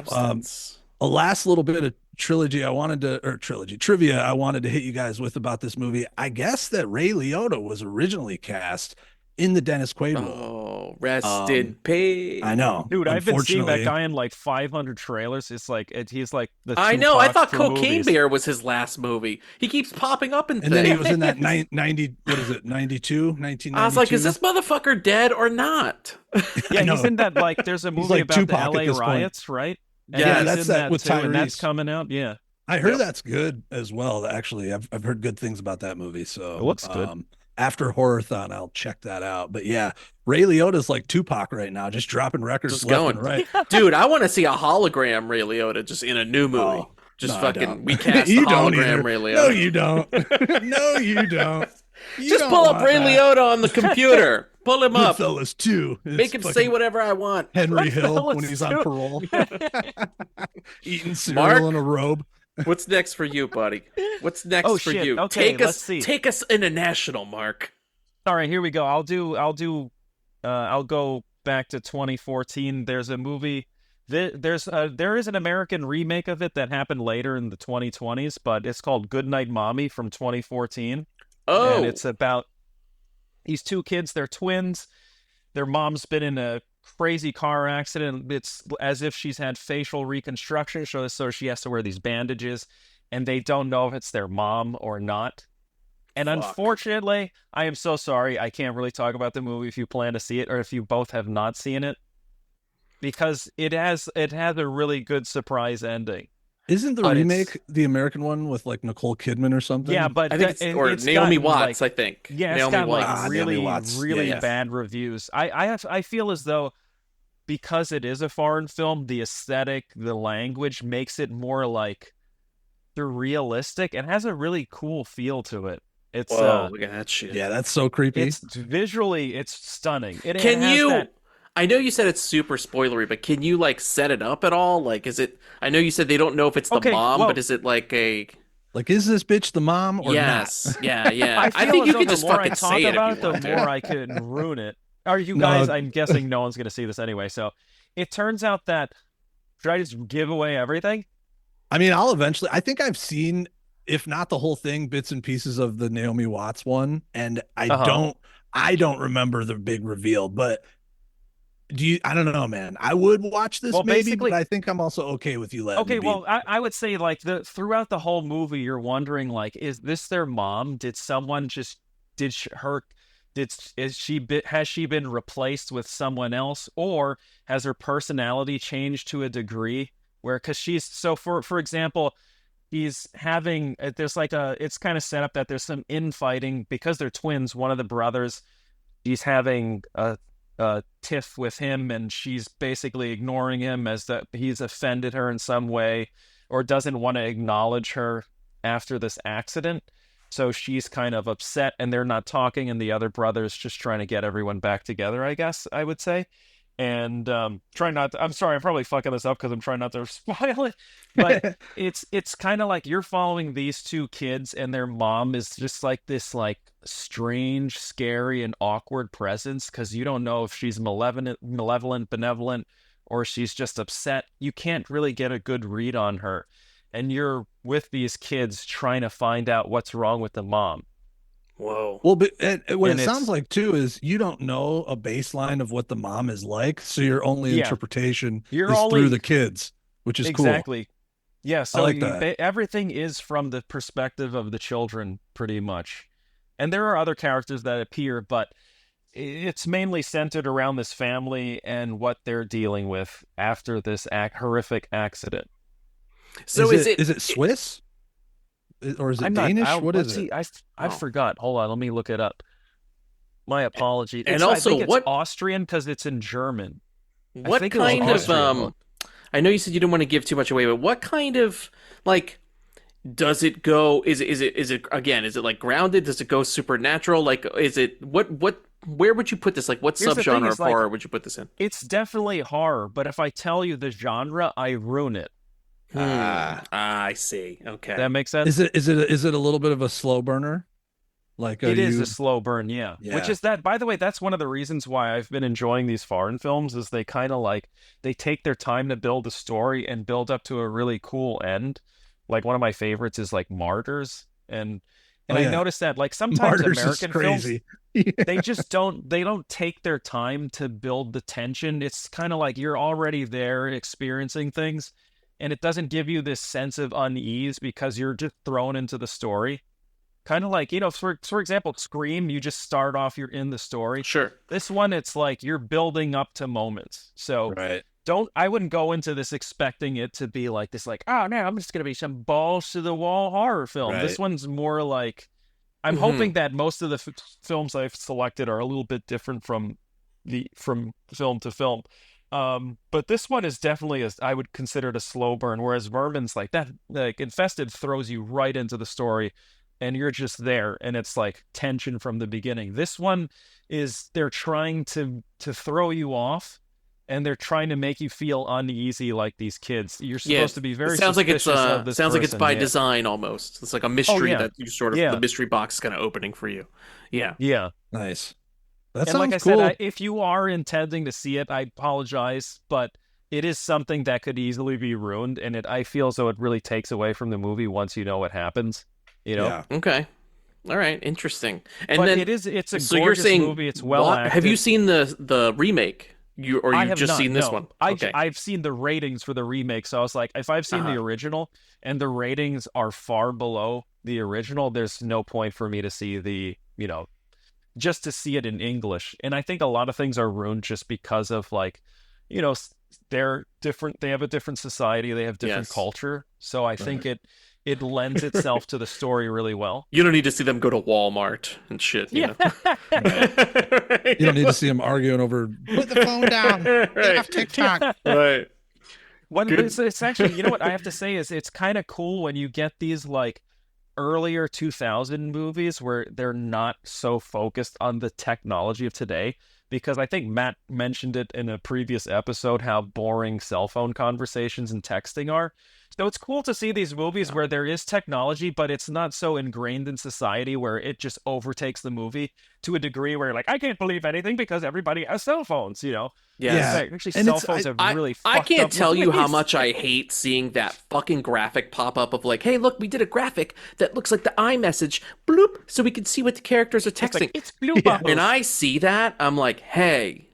A last little bit of trivia I wanted to hit you guys with about this movie. I guess that Ray Liotta was originally cast in the Dennis Quaid role. Oh, rest in peace. I know, dude. I've been seeing that guy in like 500 trailers. It's like he's like the. I know. I thought Cocaine movies. Bear was his last movie. He keeps popping up in things. Then he was in that 90. What is it? 1992. I was like, is this motherfucker dead or not? Yeah, he's in that. Like, there's a movie about Tupac the LA riots, right? And yeah, that's that with Tyrese. And that's coming out. Yeah, I heard that's good as well. Actually, I've heard good things about that movie. So it looks good. After Horrorthon, I'll check that out. But yeah, Ray Liotta's like Tupac right now, just dropping records, just left going and right. Dude, I want to see a hologram Ray Liotta just in a new movie. We cast the hologram Ray Liotta. No, you don't. No, you don't. Just pull up Ray Liotta on the computer. Pull him up. Goodfellas 2. Make him say whatever I want. Henry Hill when he's on parole. Eating cereal in a robe. What's next for you, buddy? What's next for you? Okay, take us international, Mark. All right, here we go. I'll go back to 2014. There's a movie. There is an American remake of it that happened later in the 2020s, but it's called Goodnight Mommy from 2014. Oh, and it's about these two kids. They're twins. Their mom's been in a crazy car accident. It's as if she's had facial reconstruction, so she has to wear these bandages, and they don't know if it's their mom or not. And unfortunately, I am so sorry, I can't really talk about the movie if you plan to see it or if you both have not seen it, because it has a really good surprise ending. Isn't the remake the American one with like Nicole Kidman or something? Yeah, but I think it's Naomi Watts. I think. Yeah, Naomi it's got Watts. like really bad reviews. I feel as though because it is a foreign film, the aesthetic, the language makes it more like surrealistic and has a really cool feel to it. It's look at that shit. Yeah, that's so creepy. It's visually stunning. I know you said it's super spoilery, but can you like set it up at all? Like, is it? I know you said they don't know if it's the mom, but is it like a? Like, is this bitch the mom or not? Yeah. I think you could just fucking say it. The more I could ruin it. Are you guys? I'm guessing no one's gonna see this anyway. So it turns out that should I just give away everything? I mean, I'll eventually. I think I've seen, if not the whole thing, bits and pieces of the Naomi Watts one, and I don't remember the big reveal, but. I don't know, man. I would watch this maybe, but I think I'm also okay with you letting me be. I would say like throughout the whole movie, you're wondering like, is this their mom? Did someone has she been replaced with someone else, or has her personality changed to a degree where, because she's so for example, he's having there's like it's kind of set up that there's some infighting because they're twins. One of the brothers, he's having a tiff with him, and she's basically ignoring him as that he's offended her in some way or doesn't want to acknowledge her after this accident. So she's kind of upset, and they're not talking, and the other brother's just trying to get everyone back together, I guess I would say. And try not to, I'm sorry, I'm probably fucking this up because I'm trying not to spoil it, but it's kind of like you're following these two kids, and their mom is just like this like strange, scary, and awkward presence because you don't know if she's malevolent, benevolent, or she's just upset. You can't really get a good read on her, and you're with these kids trying to find out what's wrong with the mom. Whoa. Well, but what it sounds like too is you don't know a baseline of what the mom is like, so your only interpretation is through the kids, which is cool. Exactly. Yeah, so I like that. Everything is from the perspective of the children, pretty much. And there are other characters that appear, but it's mainly centered around this family and what they're dealing with after this horrific accident. So is it Swiss? Or is it Danish? What is it? I forgot. Hold on, let me look it up. My apologies. And also, I think it's Austrian because it's in German. What kind of I know you said you didn't want to give too much away, but what kind of like does it go? Is it again? Is it like grounded? Does it go supernatural? Like, is it what? Where would you put this? Like, what subgenre of horror would you put this in? It's definitely horror, but if I tell you the genre, I ruin it. I see. Okay, that makes sense. Is it a little bit of a slow burner? Like it is a slow burn, yeah. Which is that. By the way, that's one of the reasons why I've been enjoying these foreign films. Is they kind of like they take their time to build a story and build up to a really cool end. Like one of my favorites is like Martyrs, and I noticed that like sometimes Martyrs American films, they just don't take their time to build the tension. It's kind of like you're already there experiencing things. And it doesn't give you this sense of unease because you're just thrown into the story. Kind of like, for example, Scream, you just start off, you're in the story. Sure. This one, it's like you're building up to moments. So I wouldn't go into this expecting it to be like this, like, oh, no, I'm just going to be some balls to the wall horror film. Right. This one's more like, I'm hoping that most of the films I've selected are a little bit different from film to film. But this one is definitely I would consider it a slow burn, whereas Vermines like that, like Infested throws you right into the story and you're just there and it's like tension from the beginning. This one is they're trying to throw you off and they're trying to make you feel uneasy like these kids. You're supposed to be very suspicious of this sounds like it's by person. Design almost. It's like a mystery that you sort of the mystery box kind of opening for you. Yeah. Nice. That and sounds like I cool. said, if you are intending to see it, I apologize, but it is something that could easily be ruined, and I feel as though it really takes away from the movie once you know what happens. Yeah. Okay. All right. Interesting. And but then it's a so gorgeous you're saying, movie. It's well acted. Have you seen the remake? You've just seen this one? Okay. I've seen the ratings for the remake, so I was like, if I've seen the original and the ratings are far below the original, there's no point for me to see the just to see it in English. And I think a lot of things are ruined just because of like, they're different. They have a different society. They have different culture. So I think it lends itself to the story really well. You don't need to see them go to Walmart and shit. You know? You don't need to see them arguing over, put the phone down, get off TikTok. Right. It's actually, what I have to say is it's kind of cool when you get these like earlier 2000 movies where they're not so focused on the technology of today, because I think Matt mentioned it in a previous episode how boring cell phone conversations and texting are. So it's cool to see these movies where there is technology, but it's not so ingrained in society where it just overtakes the movie to a degree where you're like, I can't believe anything because everybody has cell phones, Yeah. Actually, cell phones have really fucked I can't up tell you movies. how much I hate seeing that fucking graphic pop up of like, hey, look, we did a graphic that looks like the iMessage, bloop, so we can see what the characters are texting. It's bloop. And I see that, I'm like, hey,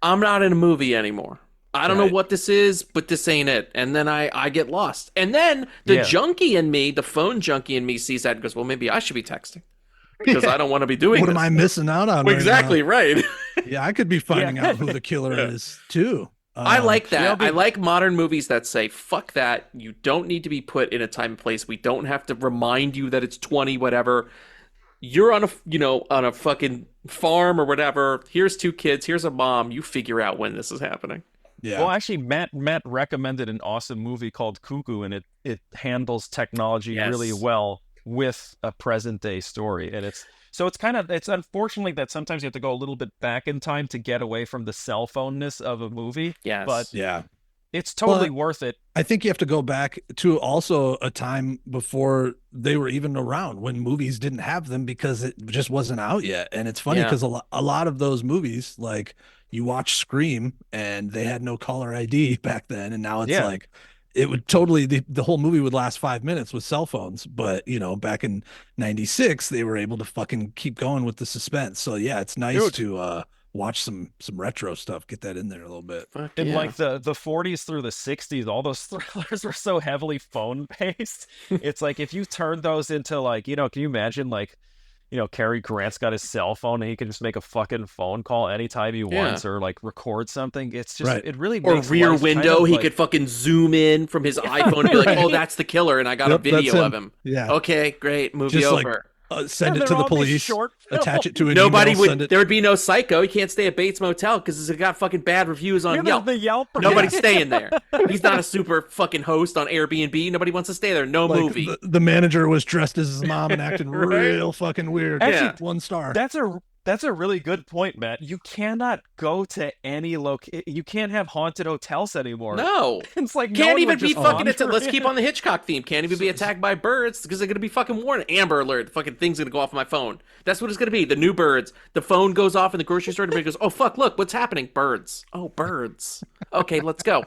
I'm not in a movie anymore. I don't know what this is, but this ain't it. And then I get lost. And then the junkie in me, the phone junkie in me sees that and goes, well, maybe I should be texting. Because I don't want to be doing what this. am I missing out on? Exactly, right. Yeah, I could be finding out who the killer is too. I like that. I like modern movies that say, fuck that. You don't need to be put in a time and place. We don't have to remind you that it's 20, whatever. You're on a fucking farm or whatever. Here's 2 kids. Here's a mom. You figure out when this is happening. Yeah. Well, actually, Matt recommended an awesome movie called Cuckoo, and it handles technology really well with a present day story. And it's unfortunately that sometimes you have to go a little bit back in time to get away from the cell phone-ness of a movie. Yes. But yeah. It's totally worth it. I think you have to go back to also a time before they were even around, when movies didn't have them because it just wasn't out yet. And it's funny because a lot of those movies, like you watch Scream, and they had no caller ID back then, and now it's like it would totally the whole movie would last 5 minutes with cell phones. But back in '96, they were able to fucking keep going with the suspense. So yeah, it's nice to watch some retro stuff, get that in there a little bit. In like the 40s through the 60s, all those thrillers were so heavily phone based. It's like if you turn those into like, can you imagine like, Cary Grant's got his cell phone and he can just make a fucking phone call anytime he wants, or like record something. It's just it really makes Rear Window, he could fucking zoom in from his iPhone and be like, oh, that's the killer, and I got a video of him. Yeah. Okay, great, movie just over. Send it to the police, attach it to an Nobody email, there would be no Psycho. He can't stay at Bates Motel because it's got fucking bad reviews on Yelp. The Yelp. Nobody's staying there. He's not a super fucking host on Airbnb. Nobody wants to stay there. No movie. The manager was dressed as his mom and acting real fucking weird. Actually, 1 star. That's a really good point, Matt. You cannot go to any you can't have haunted hotels anymore. No. It's like can't even be fucking let's keep on the Hitchcock theme. Can't even be attacked by birds because they're going to be fucking warned. Amber alert. The fucking thing's going to go off on my phone. That's what it's going to be. The new birds. The phone goes off in the grocery store and everybody goes, oh, fuck, look, what's happening? Birds. Oh, birds. Okay, let's go.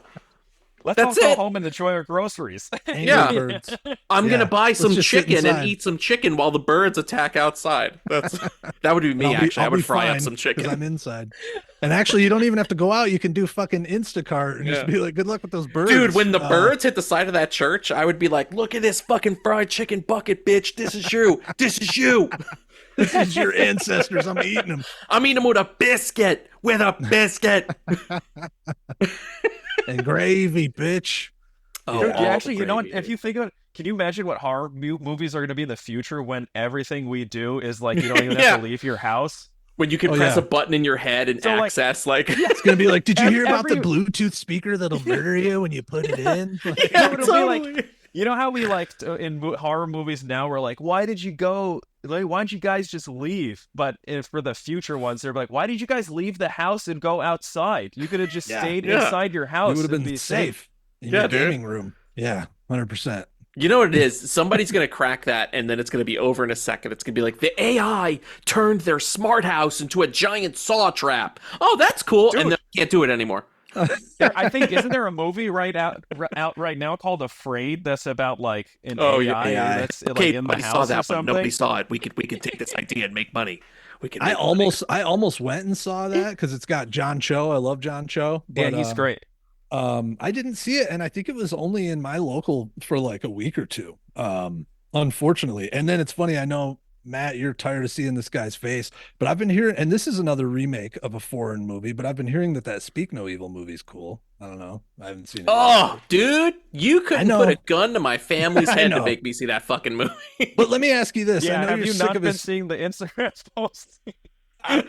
Let's all go home and enjoy our groceries. Birds. I'm going to buy some chicken and eat some chicken while the birds attack outside. That would be me, actually. I would fry up some chicken. I'm inside. And actually, you don't even have to go out. You can do fucking Instacart and just be like, good luck with those birds. Dude, when the birds hit the side of that church, I would be like, look at this fucking fried chicken bucket, bitch. This is you. This is you. This is your ancestors. I'm eating them. I'm eating them with a biscuit. With a biscuit. And gravy, bitch. Oh, actually, you know what? If you think of it, can you imagine what horror movies are going to be in the future when everything we do is like you don't even have to leave your house? When you can press a button in your head and access, it's going to be like, did you hear about the Bluetooth speaker that'll murder you when you put it in? It'll be like, you know how we like in horror movies now, we're like, why did you go? Like, why don't you guys just leave? But for the future ones, they're like, why did you guys leave the house and go outside? You could have just stayed inside your house. You would have been safe in your gaming room. Yeah, 100%. You know what it is? Somebody's going to crack that, and then it's going to be over in a second. It's going to be like, the AI turned their smart house into a giant saw trap. Oh, that's cool. Dude. And then can't do it anymore. I think, isn't there a movie out right now called Afraid that's about like an AI that's like in the house or something? Nobody saw it. We could take this idea and make money. I almost went and saw that because it's got John Cho. I love John Cho. But, he's great. I didn't see it, and I think it was only in my local for like a week or two. Unfortunately, and then it's funny. I know, Matt, you're tired of seeing this guy's face, but I've been hearing, and this is another remake of a foreign movie, but I've been hearing that Speak No Evil movie's cool. I don't know. I haven't seen it. Oh, dude, you couldn't put a gun to my family's head to make me see that fucking movie. But let me ask you this. Yeah, I know have you're you sick not of been seeing the Instagram posts?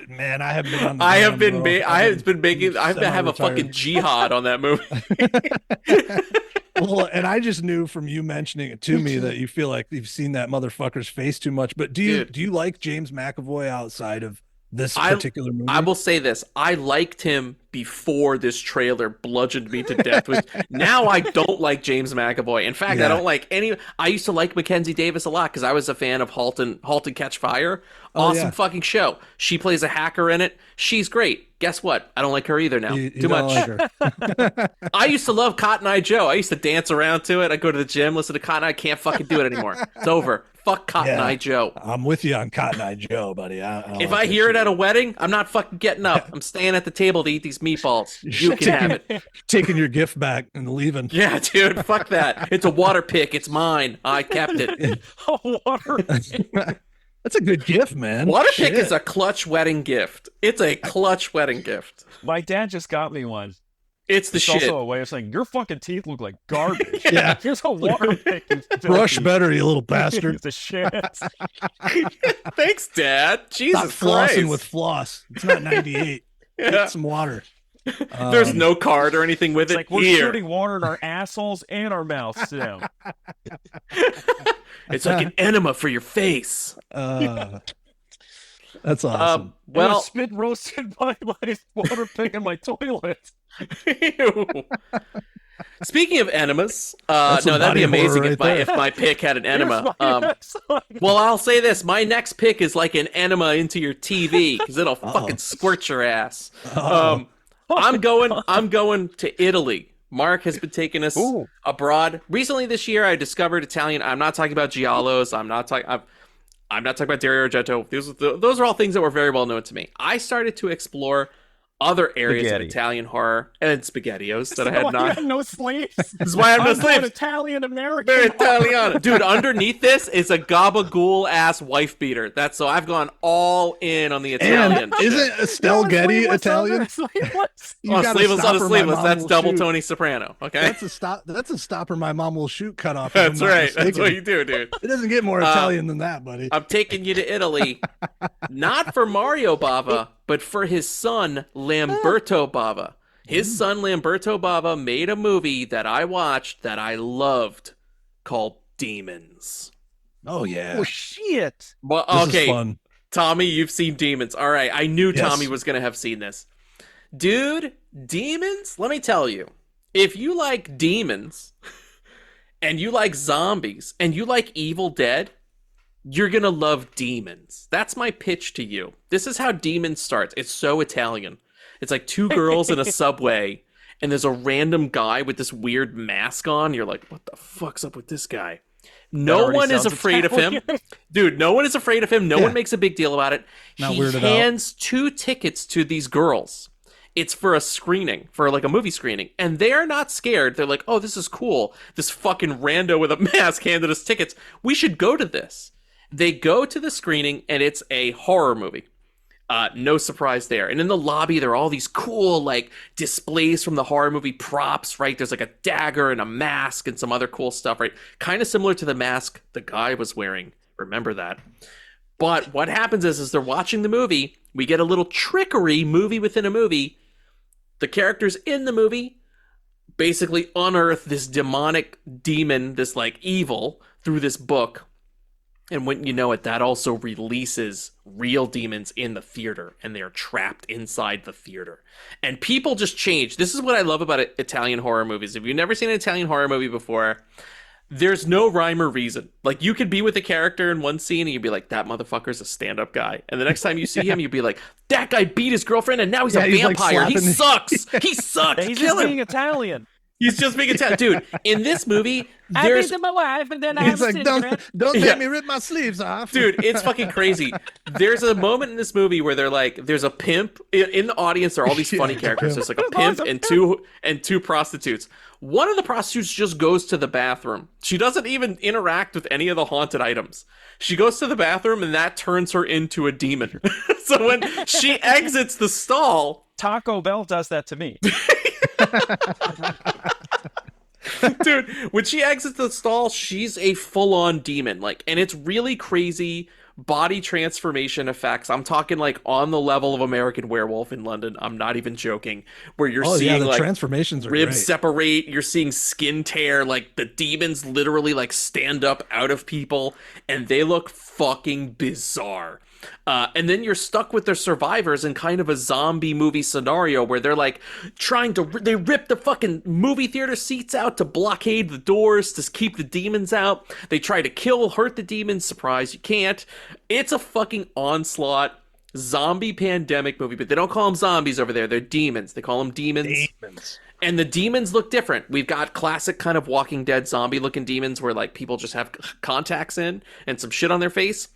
Man, I have been on the I have a fucking jihad on that movie. Well, and I just knew from you mentioning it to me that you feel like you've seen that motherfucker's face too much. But do you like James McAvoy outside of this particular movie? I will say this. I liked him before this trailer bludgeoned me to death. Now I don't like James McAvoy. In fact, I don't like any. I used to like Mackenzie Davis a lot because I was a fan of Halt and Catch Fire. Awesome fucking show. She plays a hacker in it. She's great. Guess what? I don't like her either now. Too much. Like her. I used to love Cotton Eye Joe. I used to dance around to it. I go to the gym, listen to Cotton Eye. Can't fucking do it anymore. It's over. Fuck Cotton Eye Joe. I'm with you on Cotton Eye Joe, buddy. If I hear it at a wedding, I'm not fucking getting up. I'm staying at the table to eat these meatballs. You can have it. Taking your gift back and leaving. Yeah, dude. Fuck that. It's a water pick. It's mine. I kept it. A water pick. That's a good gift, man. Water pick is a clutch wedding gift. It's a clutch wedding gift. My dad just got me one. It's the shit. also a way of saying your fucking teeth look like garbage. Yeah. Here's a water pick. Brush better, you little bastard. The shit. Thanks, Dad. Jesus Stop flossing Christ. with floss. It's not 98. Yeah. Get some water. There's no card or anything with It's it. like we're Here. shooting water in our assholes and our mouths now. It's like an enema for your face. That's awesome. Well, spit roasted by my water pick in my toilet. ew. Speaking of enemas, That's no, some that'd be body horror amazing right there. if my pick had an enema. Here's my- Well, I'll say this: my next pick is like an enema into your TV because it'll fucking squirt your ass. I'm going to Italy. Mark has been taking us abroad recently this year. I discovered Italian. I'm not talking about giallos. I'm not talking about Dario Argento. Those are all things that were very well known to me. I started to explore other areas of Italian horror and SpaghettiOs that I had not. You have no sleeves. This is why I have no sleeves. Italian American. They're Italiano. Dude, underneath this is a gabagool ass wife beater. So I've gone all in on the Italian. And isn't Estelle Getty Italian? Sleeveless. You gotta sleeveless stop on a her, my sleeveless. mom That's will double shoot. Tony Soprano. Okay, That's a stopper my mom will shoot cut off. that's right. That's what you do, dude. It doesn't get more Italian than that, buddy. I'm taking you to Italy, not for Mario Bava, but for his son Lamberto Bava. His son Lamberto Bava made a movie that I watched that I loved called Demons. Oh yeah. Oh shit. Well, This okay, is fun. Tommy, you've seen Demons. All right, I knew Yes. Tommy was gonna have seen this. Dude, Demons. Let me tell you, if you like demons, and you like zombies, and you like Evil Dead, you're gonna love Demons. That's my pitch to you. This is how Demons starts. It's so Italian. It's like two girls in a subway, and there's a random guy with this weird mask on. You're like, what the fuck's up with this guy? No already one is sounds afraid of him. Italian. Dude, no one is afraid of him. No Yeah. one makes a big deal about it. Not He weirded out. hands 2 tickets to these girls. It's for a screening, for like a movie screening. And they're not scared. They're like, oh, this is cool. This fucking rando with a mask handed us tickets. We should go to this. They go to the screening, and it's a horror movie. No surprise there. And in the lobby, there are all these cool, like, displays from the horror movie props, right? There's like a dagger and a mask and some other cool stuff, right? Kind of similar to the mask the guy was wearing. Remember that. But what happens is they're watching the movie. We get a little trickery movie within a movie. The characters in the movie basically unearth this demonic demon, this, like, evil through this book. And wouldn't you know it, that also releases real demons in the theater, and they're trapped inside the theater. And people just change. This is what I love about Italian horror movies. If you've never seen an Italian horror movie before, there's no rhyme or reason. Like, you could be with a character in one scene, and you'd be like, that motherfucker's a stand-up guy. And the next time you see him, you'd be like, that guy beat his girlfriend, and now he's a he's, like, vampire. He slapping- sucks. He sucks. He's Kill just him. being Italian. He's just being Italian. Dude, in this movie, I there's... beat my wife, and then I He's have like, a don't cigarette. Yeah. make me rip my sleeves off. Dude, it's fucking crazy. There's a moment in this movie where they're like, there's a pimp in the audience. There are all these funny characters. There's like a pimp and two prostitutes. One of the prostitutes just goes to the bathroom. She doesn't even interact with any of the haunted items. She goes to the bathroom, and that turns her into a demon. So when she exits the stall, Taco Bell does that to me. dude, when she exits the stall, she's a full-on demon. Like, and it's really crazy body transformation effects. I'm talking like on the level of American Werewolf in London. I'm not even joking. Where you're seeing the like transformations are ribs great. separate, you're seeing skin tear, like the demons literally like stand up out of people, and they look fucking bizarre. And then you're stuck with their survivors in kind of a zombie movie scenario where they're like they rip the fucking movie theater seats out to blockade the doors to keep the demons out. They try to hurt the demons. Surprise, you can't. It's a fucking onslaught zombie pandemic movie, but they don't call them zombies over there. They're demons. They call them demons. And the demons look different. We've got classic kind of Walking Dead zombie looking demons where like people just have contacts in and some shit on their face.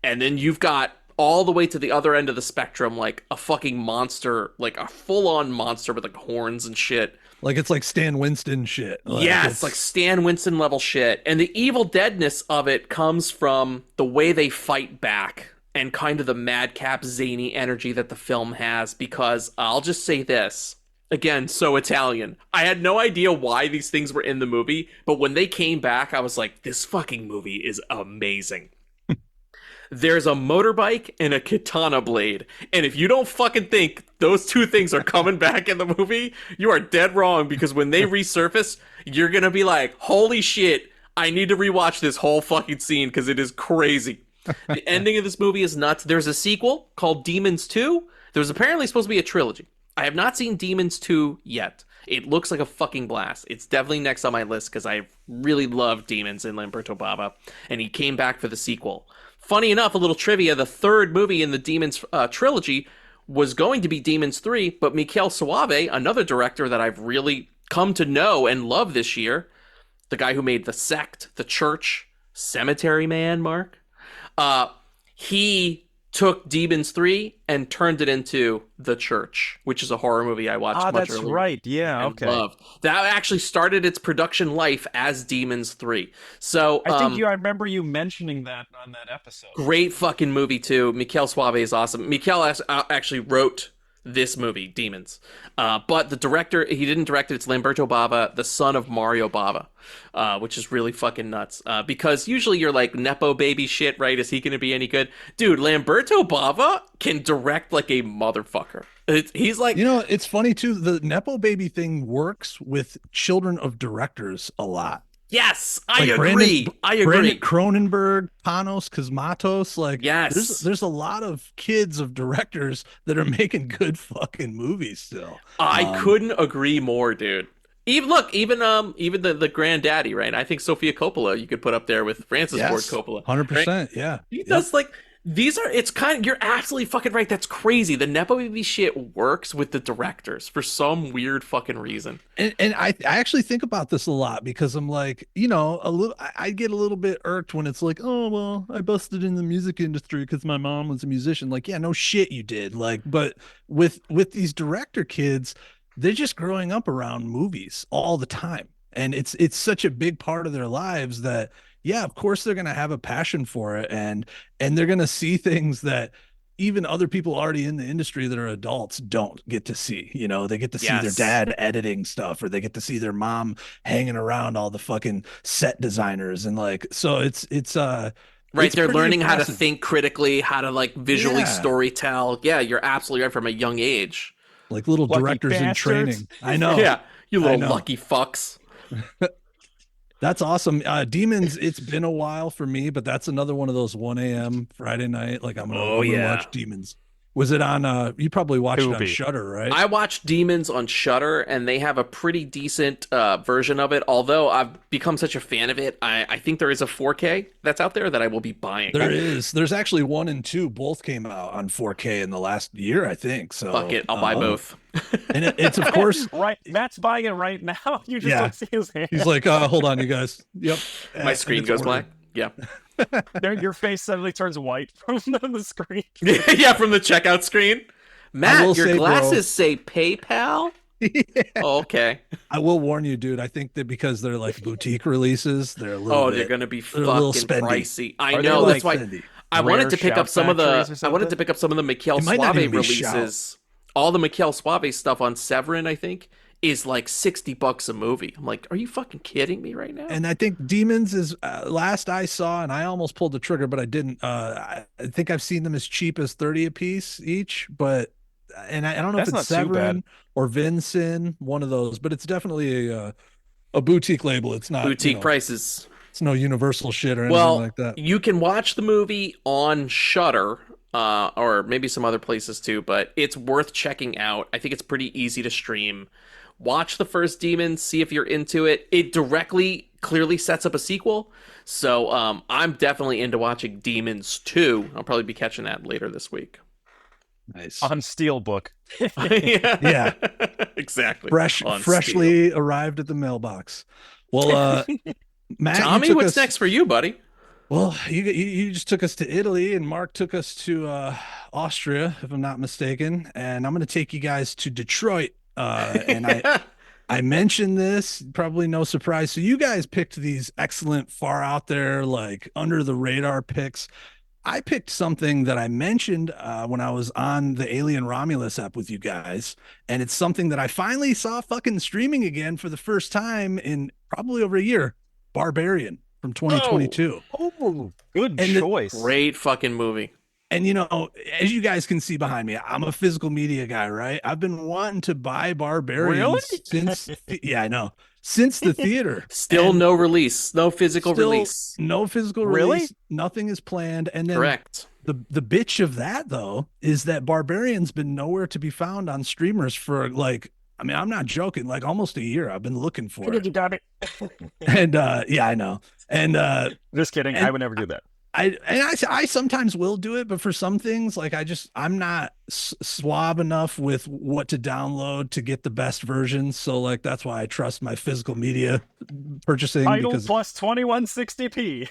And then you've got all the way to the other end of the spectrum, like a fucking monster, like a full-on monster with like horns and shit. Like it's like Stan Winston shit. It's like Stan Winston level shit. And the evil deadness of it comes from the way they fight back and kind of the madcap zany energy that the film has. Because I'll just say this, Again, so Italian. I had no idea why these things were in the movie, but when they came back, I was like, this fucking movie is amazing. There's a motorbike and a katana blade. And if you don't fucking think those two things are coming back in the movie, you are dead wrong, because when they resurface, you're going to be like, holy shit, I need to rewatch this whole fucking scene because it is crazy. The ending of this movie is nuts. There's a sequel called Demons 2. There was apparently supposed to be a trilogy. I have not seen Demons 2 yet. It looks like a fucking blast. It's definitely next on my list because I really love Demons and Lamberto Bava, and he came back for the sequel. Funny enough, a little trivia, the third movie in the Demons trilogy was going to be Demons 3, but Michele Soavi, another director that I've really come to know and love this year, the guy who made The Sect, The Church, Cemetery Man, Mark, he took Demons 3 and turned it into The Church, which is a horror movie I watched much that's earlier. right. Yeah, okay. Loved. That actually started its production life as Demons 3. So I think I remember you mentioning that on that episode. Great fucking movie too. Michele Soavi is awesome. Michele actually wrote this movie, Demons. But the director, he didn't direct it. It's Lamberto Bava, the son of Mario Bava, which is really fucking nuts. Because usually you're like, Nepo baby shit, right? Is he going to be any good? Dude, Lamberto Bava can direct like a motherfucker. He's like... You know, it's funny too. The Nepo baby thing works with children of directors a lot. Yes, I Like agree. Brandon Cronenberg, Panos Cosmatos, like yes, there's a lot of kids of directors that are making good fucking movies still. I couldn't agree more, dude. Even the granddaddy, right? I think Sofia Coppola you could put up there with Francis Ford Coppola. 100%, right? yeah. He does like it's kind of, you're absolutely fucking right. That's crazy. The Nepo baby shit works with the directors for some weird fucking reason. And I actually think about this a lot because I'm like, you know, I get a little bit irked when it's like, oh, well, I busted in the music industry because my mom was a musician. Like, yeah, no shit you did. Like, but with these director kids, they're just growing up around movies all the time. And it's such a big part of their lives that, yeah, of course they're going to have a passion for it. And they're going to see things that even other people already in the industry that are adults don't get to see. You know, they get to see their dad editing stuff, or they get to see their mom hanging around all the fucking set designers. And like, so it's right. They're learning how to think critically, how to like visually storytell. Yeah, you're absolutely right from a young age. Like little directors in training. I know. Yeah. You little lucky fucks. That's awesome. Demons, it's been a while for me, but that's another one of those 1 a.m. Friday night. Like I'm gonna watch Demons. Was it on you probably watched it on Shudder, right? I watched Demons on Shudder, and they have a pretty decent version of it. Although I've become such a fan of it, I think there is a 4K that's out there that I will be buying. There is. There's actually 1 and 2. Both came out on 4K in the last year, I think. So fuck it, I'll buy both. And it's of course right. Matt's buying it right now. You just don't see his hand. He's like, hold on, you guys. Yep. My screen goes black. Yeah. Your face suddenly turns white from the screen. Yeah, from the checkout screen. Matt, your glasses say PayPal? Yeah. Oh, okay. I will warn you, dude. I think that because they're like boutique releases, they're a little they're going to be fucking pricey. I know. That's why I wanted to pick up some of the Michele Soavi releases. All the Michele Soavi stuff on Severin, I think, is like $60 a movie. I'm like, are you fucking kidding me right now? And I think Demons is last I saw, and I almost pulled the trigger, but I didn't. I think I've seen them as cheap as 30 a piece each, but I don't know if it's Severin or Vincent, one of those, but it's definitely a boutique label. It's not boutique prices. It's no Universal shit or anything like that. You can watch the movie on Shudder. Or maybe some other places too, but it's worth checking out. I think it's pretty easy to stream. Watch the first Demons, see if you're into it. It clearly sets up a sequel, so I'm definitely into watching Demons 2. I'll probably be catching that later this week. Nice. On Steelbook. Yeah. Exactly. Freshly arrived at the mailbox. Well, Matt, Tommy, what's next for you, buddy? Well, you just took us to Italy, and Mark took us to Austria, if I'm not mistaken. And I'm going to take you guys to Detroit. And I mentioned this, probably no surprise. So you guys picked these excellent, far out there, like under the radar picks. I picked something that I mentioned when I was on the Alien Romulus app with you guys, and it's something that I finally saw fucking streaming again for the first time in probably over a year. Barbarian from 2022. Oh, good And choice. Great fucking movie. And you know, as you guys can see behind me, I'm a physical media guy, right? I've been wanting to buy Barbarian since yeah, I know. Since the theater. Still no release, no physical Still release. no physical release. Nothing is planned. And then Correct. the bitch of that though is that Barbarian's been nowhere to be found on streamers for like, I mean, I'm not joking, like almost a year. I've been looking for it. You got it. And yeah, I know. And just kidding. I would never do that. I sometimes will do it, but for some things, like I'm not suave enough with what to download to get the best version. So like that's why I trust my physical media purchasing. Title because... plus 2160p.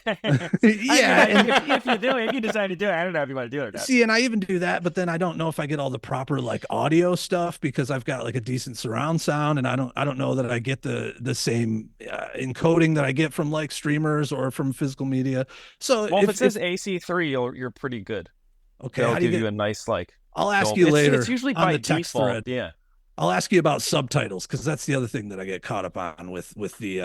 Yeah, I mean, if you decide to do it, I don't know if you want to do it or not. See, and I even do that, but then I don't know if I get all the proper like audio stuff because I've got like a decent surround sound, and I don't know that I get the same encoding that I get from like streamers or from physical media. So well, if it says AC3, you're pretty good. Okay, they'll give you a nice like. I'll ask you later. It's usually by default. Yeah. I'll ask you about subtitles because that's the other thing that I get caught up on with the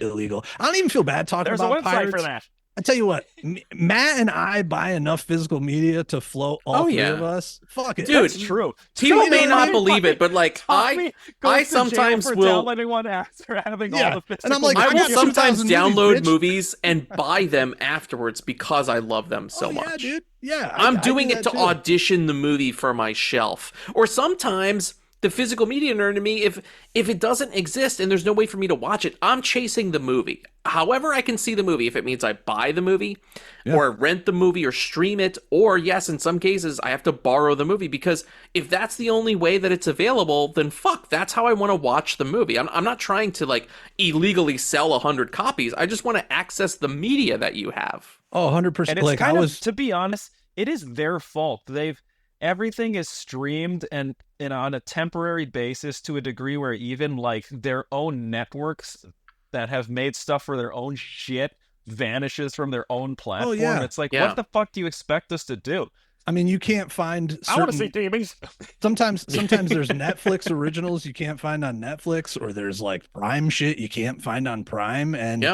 illegal. I don't even feel bad talking about There's a website pirates. for that. I tell you what, Matt and I buy enough physical media to float all three of us. Fuck it, dude. That's true. People may not believe it, but like I sometimes will downloading one after having all the physical. And I'm like, I will sometimes download movies, movies and buy them afterwards because I love them so much. Yeah, dude. Yeah, I'm doing it to audition the movie for my shelf, or sometimes. The physical media nerd in me, if it doesn't exist and there's no way for me to watch it, I'm chasing the movie. However I can see the movie, if it means I buy the movie or rent the movie or stream it, or yes, in some cases I have to borrow the movie, because if that's the only way that it's available, then fuck, that's how I want to watch the movie. I'm not trying to like illegally sell 100 copies. I just want to access the media that you have. Oh, 100%. And it's like, kind of, to be honest, it is their fault. Everything is streamed and on a temporary basis to a degree where even like their own networks that have made stuff for their own shit vanishes from their own platform. Oh, yeah. It's like, what the fuck do you expect us to do? I mean, you can't find I want to see TVs. Sometimes there's Netflix originals you can't find on Netflix, or there's like Prime shit you can't find on Prime, and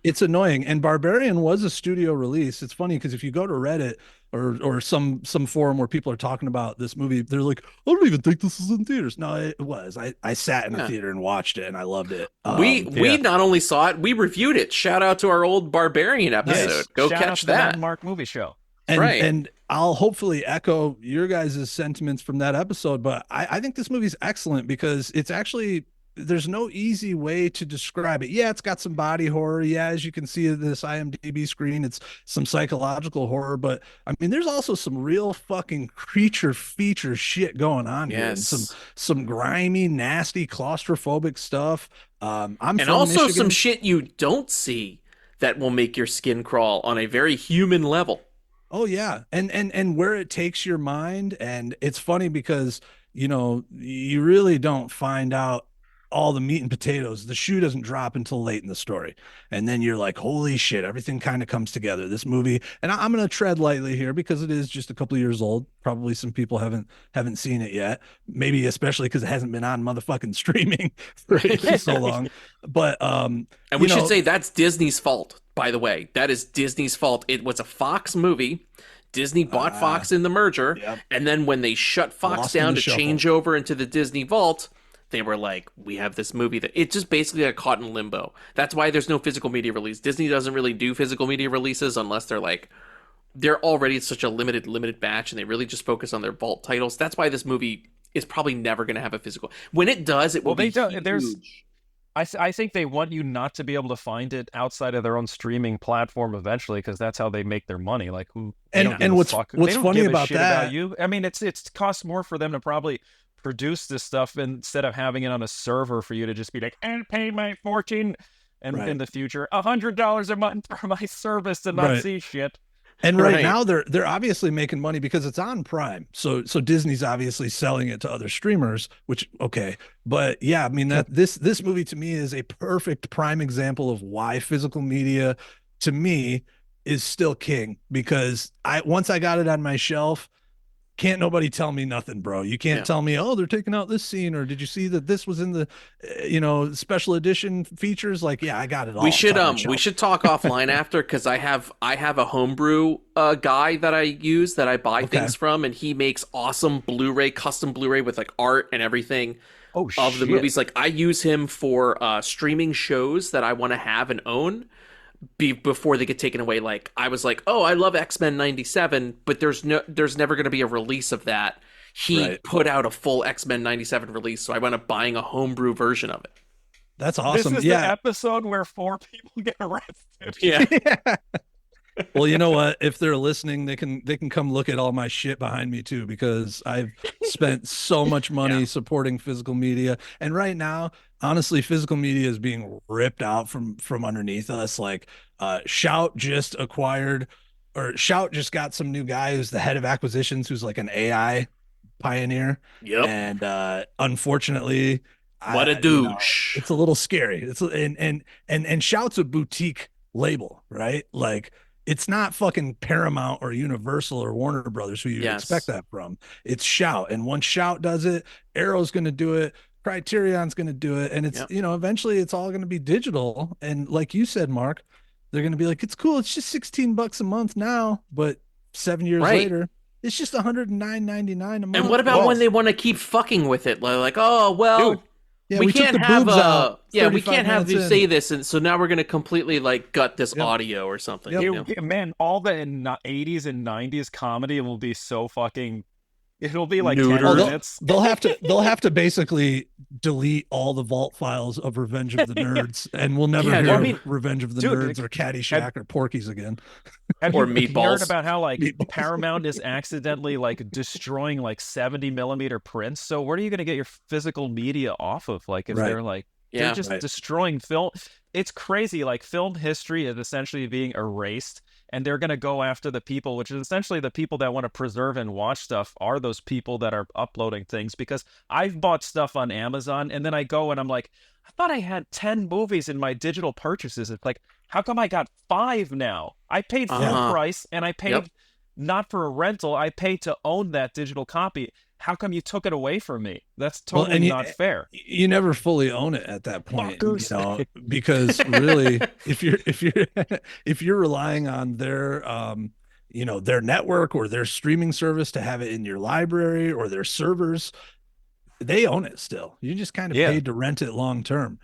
it's annoying. And Barbarian was a studio release. It's funny because if you go to Reddit or some forum where people are talking about this movie, they're like, I don't even think this is in theaters. No, it was. I sat in a theater and watched it, and I loved it. We not only saw it, we reviewed it. Shout out to our old Barbarian episode. Yes. Go Shout catch out to that. the Mark movie show. And I'll hopefully echo your guys' sentiments from that episode, but I think this movie's excellent because it's actually, there's no easy way to describe it. Yeah, it's got some body horror. Yeah, as you can see in this IMDb screen, it's some psychological horror, but I mean, there's also some real fucking creature feature shit going on here. And some grimy, nasty, claustrophobic stuff. I'm and from also Michigan. Some shit you don't see that will make your skin crawl on a very human level. Oh yeah. And where it takes your mind. And it's funny because, you know, you really don't find out all the meat and potatoes. The shoe doesn't drop until late in the story. And then you're like, holy shit, everything kind of comes together. This movie, and I'm going to tread lightly here because it is just a couple of years old. Probably some people haven't seen it yet. Maybe especially because it hasn't been on motherfucking streaming for so long. But and we should say that's Disney's fault, by the way. That is Disney's fault. It was a Fox movie. Disney bought Fox in the merger. And then when they shut Fox down to change over into the Disney vault, they were like, we have this movie that it just basically got caught in limbo. That's why there's no physical media release. Disney doesn't really do physical media releases unless they're already such a limited batch, and they really just focus on their vault titles. That's why this movie is probably never going to have a physical. When it does, it will be huge. I think they want you not to be able to find it outside of their own streaming platform eventually, because that's how they make their money. Like who? And what's funny about that? About you. I mean, it costs more for them to probably produce this stuff instead of having it on a server for you to just be like, and pay my fortune, and in the future $100 a month for my service to not see shit. And right now they're obviously making money because it's on Prime. So Disney's obviously selling it to other streamers, which okay. But yeah, I mean that this movie to me is a perfect prime example of why physical media to me is still king, because once I got it on my shelf, can't nobody tell me nothing, bro. You can't tell me, oh, they're taking out this scene, or did you see that this was in the special edition features? Like, yeah, I got it all. We should talk offline after, because I have a homebrew guy that I use, that I buy things from, and he makes awesome custom Blu-ray with like art and everything of the movies. Like, I use him for streaming shows that I want to have and own before they get taken away. Like, I was like, oh, I love X-Men 97, but there's never going to be a release of that. He put out a full X-Men 97 release, so I wound up buying a homebrew version of it. That's awesome. This is the episode where 4 people get arrested. Yeah. Well, you know what? If they're listening, they can come look at all my shit behind me too, because I've spent so much money supporting physical media. And right now, honestly, physical media is being ripped out from underneath us. Like, Shout just got some new guy who's the head of acquisitions, who's like an AI pioneer. Yep. And unfortunately, what a douche. It's a little scary. And Shout's a boutique label, right? Like, it's not fucking Paramount or Universal or Warner Brothers who you expect that from. It's Shout. And once Shout does it, Arrow's going to do it, Criterion's going to do it. And it's, eventually it's all going to be digital. And like you said, Mark, they're going to be like, it's cool. It's just $16 a month now, but 7 years later, it's just $109.99 a month. And what about when they want to keep fucking with it? Like, oh, well... Dude. Yeah, we can't have we can't have you say this, and so now we're going to completely like gut this audio or something. Man, all the 80s and 90s comedy will be so fucking. It'll be like 10 minutes. They'll have to basically delete all the vault files of Revenge of the Nerds, and we'll never hear Revenge of the Nerds or Caddyshack or Porky's again. Or Meatballs. You heard about how like Paramount is accidentally like destroying like 70mm prints? So where are you going to get your physical media off of? Like, if they're like they're just destroying film. It's crazy. Like, film history is essentially being erased. And they're going to go after the people, which is essentially the people that want to preserve and watch stuff are those people that are uploading things. Because I've bought stuff on Amazon, and then I go and I'm like, I thought I had 10 movies in my digital purchases. It's like, how come I got 5 now? I paid full price, and I paid not for a rental. I paid to own that digital copy. How come you took it away from me? That's totally not fair. You never fully own it at that point, because really, if you're relying on their their network or their streaming service to have it in your library or their servers, they own it still. You just kind of paid to rent it long term.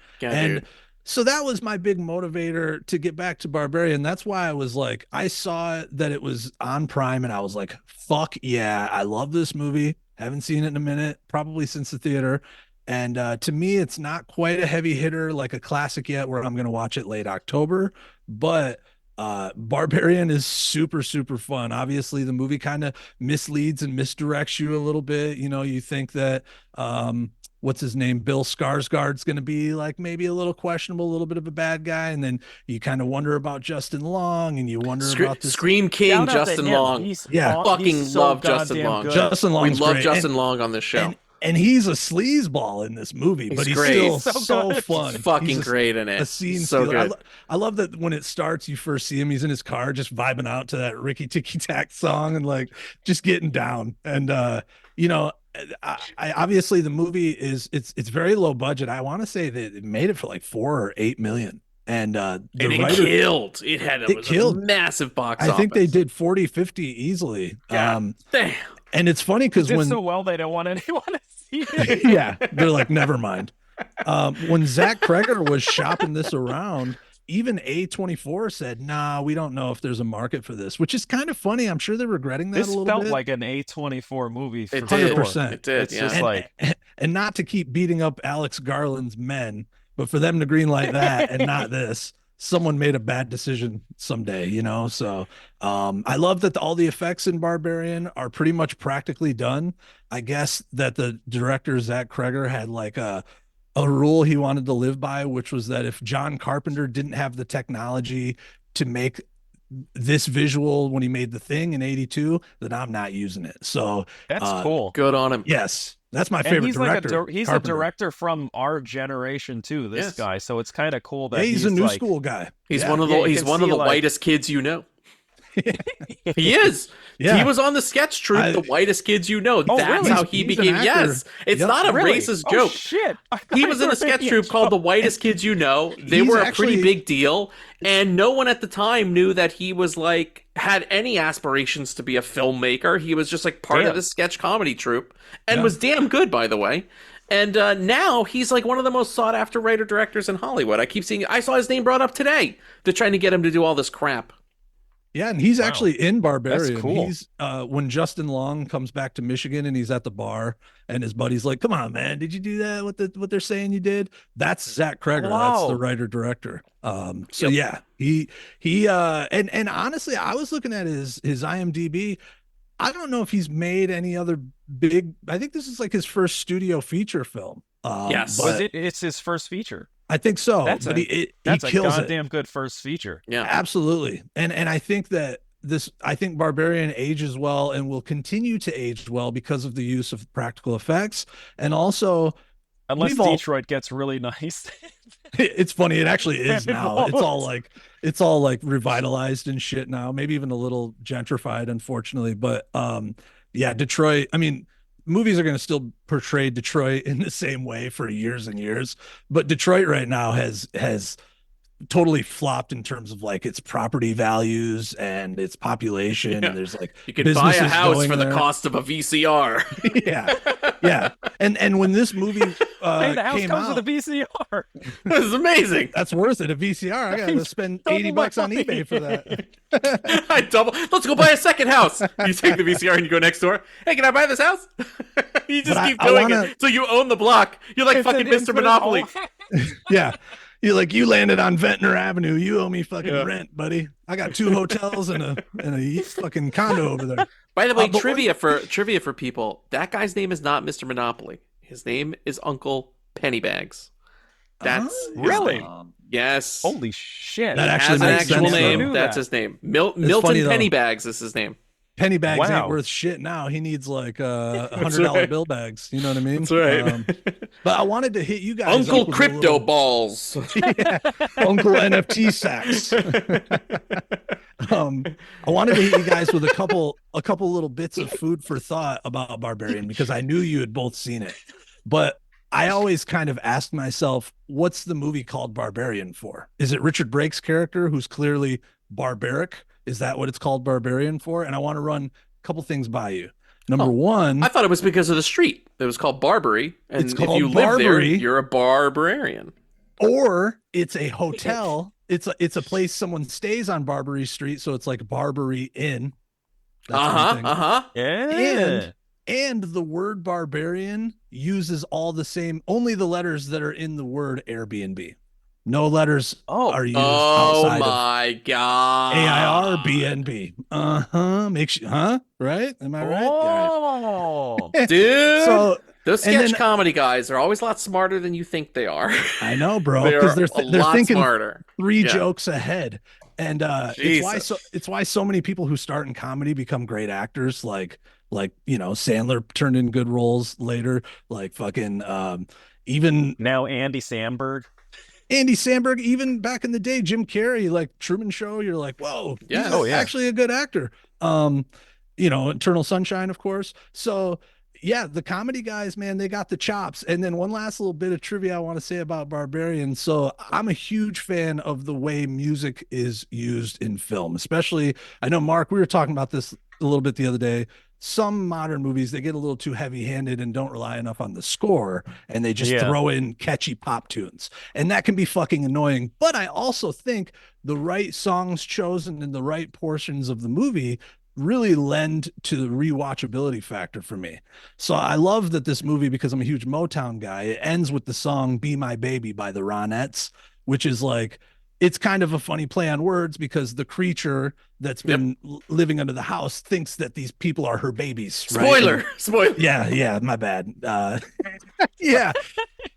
So that was my big motivator to get back to Barbarian. That's why I was like, I saw that it was on Prime, and I was like, fuck yeah, I love this movie. Haven't seen it in a minute, probably since the theater. And to me, it's not quite a heavy hitter like a classic yet, where I'm going to watch it late October. But Barbarian is super, super fun. Obviously, the movie kind of misleads and misdirects you a little bit. You think that what's his name, Bill Skarsgård's going to be like maybe a little questionable, a little bit of a bad guy, and then you kind of wonder about Justin Long, and you wonder about this Scream King Justin Long. Fucking love Justin Long. Justin Long, we love Justin Long on this show. And he's a sleazeball in this movie, but he's still so fun. He's fucking great in it. A scene so stealer. Good. I love that when it starts, you first see him, he's in his car just vibing out to that Ricky Ticky Tack song and like just getting down. And I obviously the movie it's very low budget. I want to say that it made it for like 4 or 8 million. And it killed. It killed. A massive box office. I think they did 40, 50 easily. Damn. And it's funny because when so well they don't want anyone to see it. Yeah, they're like, never mind. When Zach Kreger was shopping this around, even A24 said, nah, we don't know if there's a market for this, which is kind of funny. I'm sure they're regretting that a little bit. This felt like an A24 movie. It did. 100%. It did. It's just and not to keep beating up Alex Garland's men, but for them to greenlight that and not this, someone made a bad decision someday, So I love that all the effects in Barbarian are pretty much practically done. I guess that the director, Zach Kreger, had like a rule he wanted to live by, which was that if John Carpenter didn't have the technology to make this visual when he made The Thing in 82, then I'm not using it. So that's cool. Good on him. Yes. That's my favorite director. He's a director from our generation too, this guy. So it's kind of cool that he's a new school guy. He's one of the whitest kids you know. He is. Yeah. He was on the sketch troupe, The Whitest Kids You Know. Oh, That's really? how he became. Yes, it's not a racist joke. Shit. He was in a sketch troupe called The Whitest Kids You Know. They were a pretty big deal, and no one at the time knew that he was like had any aspirations to be a filmmaker. He was just like part of the sketch comedy troupe, and was damn good, by the way. And now he's like one of the most sought after writer directors in Hollywood. I saw his name brought up today. They're trying to get him to do all this crap. Yeah, and he's actually in Barbarian. That's cool. He's when Justin Long comes back to Michigan and he's at the bar and his buddy's like, "Come on, man, did you do that? What they're saying you did?" That's Zach Kreger. Wow. That's the writer director. So yeah, he and honestly, I was looking at his IMDb. I don't know if he's made any other big. I think this is like his first studio feature film. Yes, it's his first feature. I think so. That's he a kills goddamn good first feature. Yeah, absolutely. And I think that I think Barbarian ages well and will continue to age well because of the use of practical effects, and also unless Detroit gets really nice. It's funny. It actually is now. It's all like revitalized and shit now. Maybe even a little gentrified, unfortunately. But yeah, Detroit. I mean, movies are going to still portray Detroit in the same way for years and years, but Detroit right now has totally flopped in terms of like its property values and its population. And there's like you can buy a house for the cost of a VCR. yeah. And when this movie hey, the house came comes out, with a VCR. This is amazing. That's worth it. A VCR. I got to spend $80 on eBay for that. Let's go buy a second house. You take the VCR and you go next door. Hey, can I buy this house? You just keep doing it. So you own the block. You're like fucking Mr. Monopoly. Yeah. You landed on Ventnor Avenue. You owe me fucking rent, buddy. I got 2 hotels and a fucking condo over there. By the way, trivia for people. That guy's name is not Mr. Monopoly. His name is Uncle Pennybags. That's really? Yes. Holy shit! That actually has an makes actual sense, name. That's his name. Milton Pennybags is his name. Pennybags ain't worth shit now. He needs like $100 bill bags. You know what I mean? That's right. But I wanted to hit you guys. Uncle Crypto Balls. Yeah, Uncle NFT Sacks. I wanted to hit you guys with a couple little bits of food for thought about Barbarian because I knew you had both seen it, but I always kind of asked myself, what's the movie called Barbarian for? Is it Richard Brake's character who's clearly barbaric? Is that what it's called Barbarian for? And I want to run a couple things by you. Number one, I thought it was because of the street. It was called Barbary, and it's if called you live there, Barbary, you're a barbarian. Or it's a hotel. It's a place someone stays on Barbary Street, so it's like Barbary Inn. Yeah. And the word barbarian uses only the letters that are in the word Airbnb. No letters are used outside my God. AIRBNB. Makes you, right? Am I right? Oh, yeah. Dude. So those sketch comedy guys are always a lot smarter than you think they are. I know, bro. Because they're thinking smarter. 3 jokes ahead. And it's why so many people who start in comedy become great actors. Like Sandler turned in good roles later. Like fucking even now Andy Samberg, even back in the day, Jim Carrey, like Truman Show. You're like, whoa, he's actually a good actor. Eternal Sunshine, of course. So yeah, the comedy guys, man, they got the chops. And then one last little bit of trivia I want to say about Barbarian. So I'm a huge fan of the way music is used in film, especially, I know, Mark, we were talking about this a little bit the other day. Some modern movies, they get a little too heavy-handed and don't rely enough on the score, and they just throw in catchy pop tunes. And that can be fucking annoying. But I also think the right songs chosen in the right portions of the movie really lend to the rewatchability factor for me. So I love that this movie, because I'm a huge Motown guy, it ends with the song Be My Baby by the Ronettes, which is like, it's kind of a funny play on words because the creature that's been living under the house thinks that these people are her babies. Right? Spoiler. Yeah, my bad. Yeah,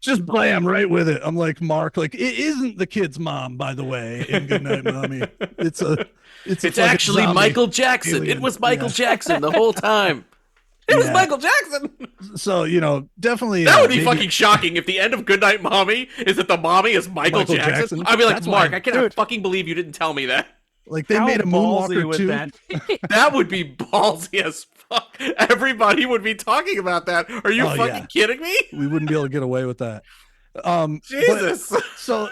just blam right with it. I'm like, Mark, like, it isn't the kid's mom, by the way, in Goodnight Mommy. It's actually Michael Jackson. Alien. It was Michael Jackson the whole time. It was Michael Jackson. So, definitely. That would be fucking shocking if the end of Goodnight Mommy is that the mommy is Michael Jackson. I'd be like, Mark, I cannot fucking believe you didn't tell me that. Like they How made a ballsy Moonwalker would 2. that be? That would be ballsy as fuck. Everybody would be talking about that. Are you Oh, fucking yeah. kidding me? We wouldn't be able to get away with that. Jesus. So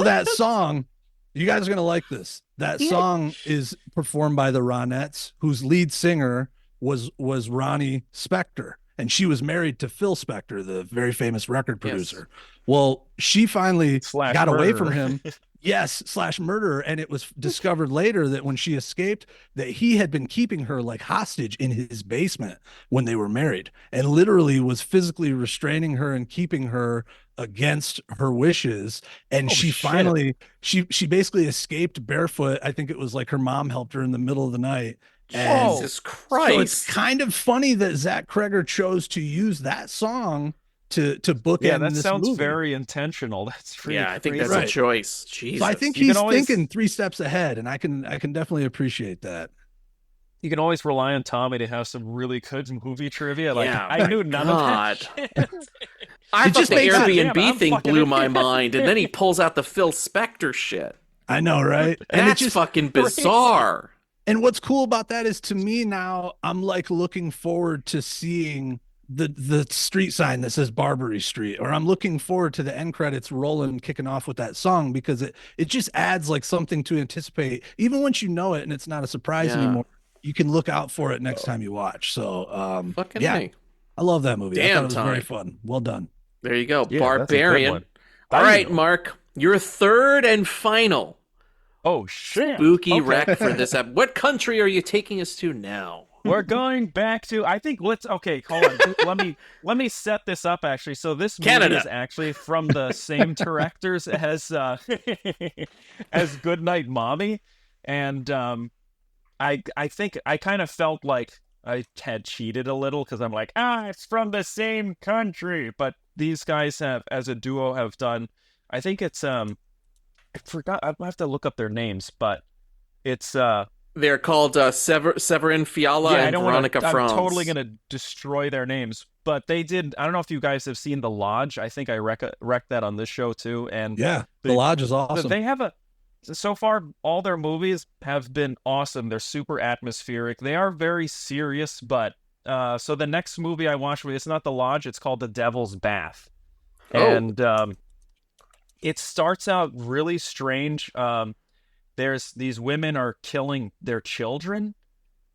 that song, you guys are gonna like this. That song is performed by the Ronettes, whose lead singer was Ronnie Spector, and she was married to Phil Spector, the very famous record producer. Yes. Well, she finally Slash got away murderer. from him. Yes, slash murderer. And it was discovered later that when she escaped, that he had been keeping her like hostage in his basement when they were married, and literally was physically restraining her and keeping her against her wishes. And she finally, she basically escaped barefoot. I think it was like her mom helped her in the middle of the night. And Jesus Christ. so it's kind of funny that Zach Kreger chose to use that song to bookend Yeah, that this sounds movie. very intentional. That's really I think crazy. that's a choice. Jesus. So I think You he's can always- thinking 3 steps ahead, and I can definitely appreciate that. You can always rely on Tommy to have some really good movie trivia. Like Yeah, I knew none of that. Shit. I It thought just the makes sense. Airbnb Damn, I'm thing fucking blew in. my mind, and then he pulls out the Phil Spector shit. I know, right? And That's fucking bizarre. And what's cool about that is, to me now, I'm like looking forward to seeing the street sign that says Barbary Street, or I'm looking forward to the end credits rolling, kicking off with that song, because it just adds like something to anticipate. Even once you know it and it's not a surprise anymore, you can look out for it next time you watch. So Fucking yeah, A. I love that movie. I Damn, thought it was very Tommy. fun. Well done. There you go. Yeah, that's a good Barbarian. one. All right, Dino. Mark, your third and final Oh shit! spooky Okay. rec for this episode. What country are you taking us to now? We're going back to. I think okay. Hold on. let me set this up. Actually, so this movie Canada. is actually from the same directors as as Goodnight Mommy, and I think I kind of felt like I had cheated a little because I'm like, it's from the same country, but these guys have, as a duo, have done. I think it's I forgot. I have to look up their names, but it's They're called Severin Fiala and Veronica Franz. I'm totally gonna destroy their names, but they did. I don't know if you guys have seen The Lodge. I think I wrecked that on this show too. And Yeah, The Lodge is awesome. they have so far all their movies have been awesome. They're super atmospheric. They are very serious, but so the next movie I watched, it's not The Lodge. It's called The Devil's Bath, and it starts out really strange. There's these women are killing their children,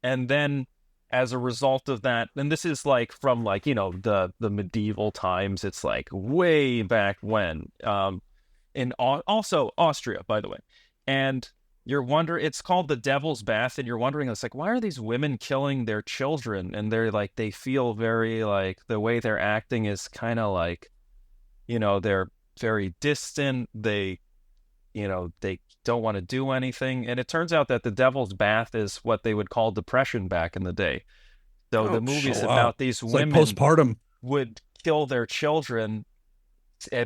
and then as a result of that, and this is like from like, you know, the medieval times. It's like way back when, in also Austria, by the way. And it's called The Devil's Bath, and you're wondering, it's like, why are these women killing their children? And they're like, they feel very like, the way they're acting is kind of like, you know, they're very distant. They don't want to do anything. And it turns out that the Devil's Bath is what they would call depression back in the day. So the movie's about these women like postpartum would kill their children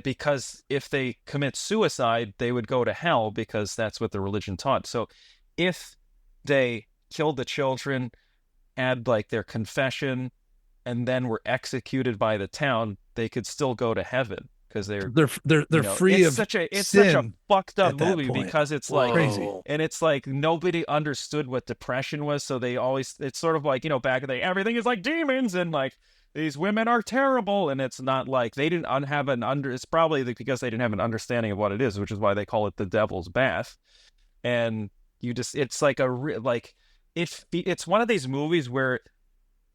because if they commit suicide, they would go to hell, because that's what the religion taught. So if they killed the children, had like their confession, and then were executed by the town, they could still go to heaven. Because they're free of such a sin fucked up at that movie, point. because it's like Crazy. and it's like nobody understood what depression was, so it's sort of like, you know, back in the day, everything is like demons and like these women are terrible, and it's not like they didn't have it's probably because they didn't have an understanding of what it is, which is why they call it the Devil's Bath. And it's like it's one of these movies where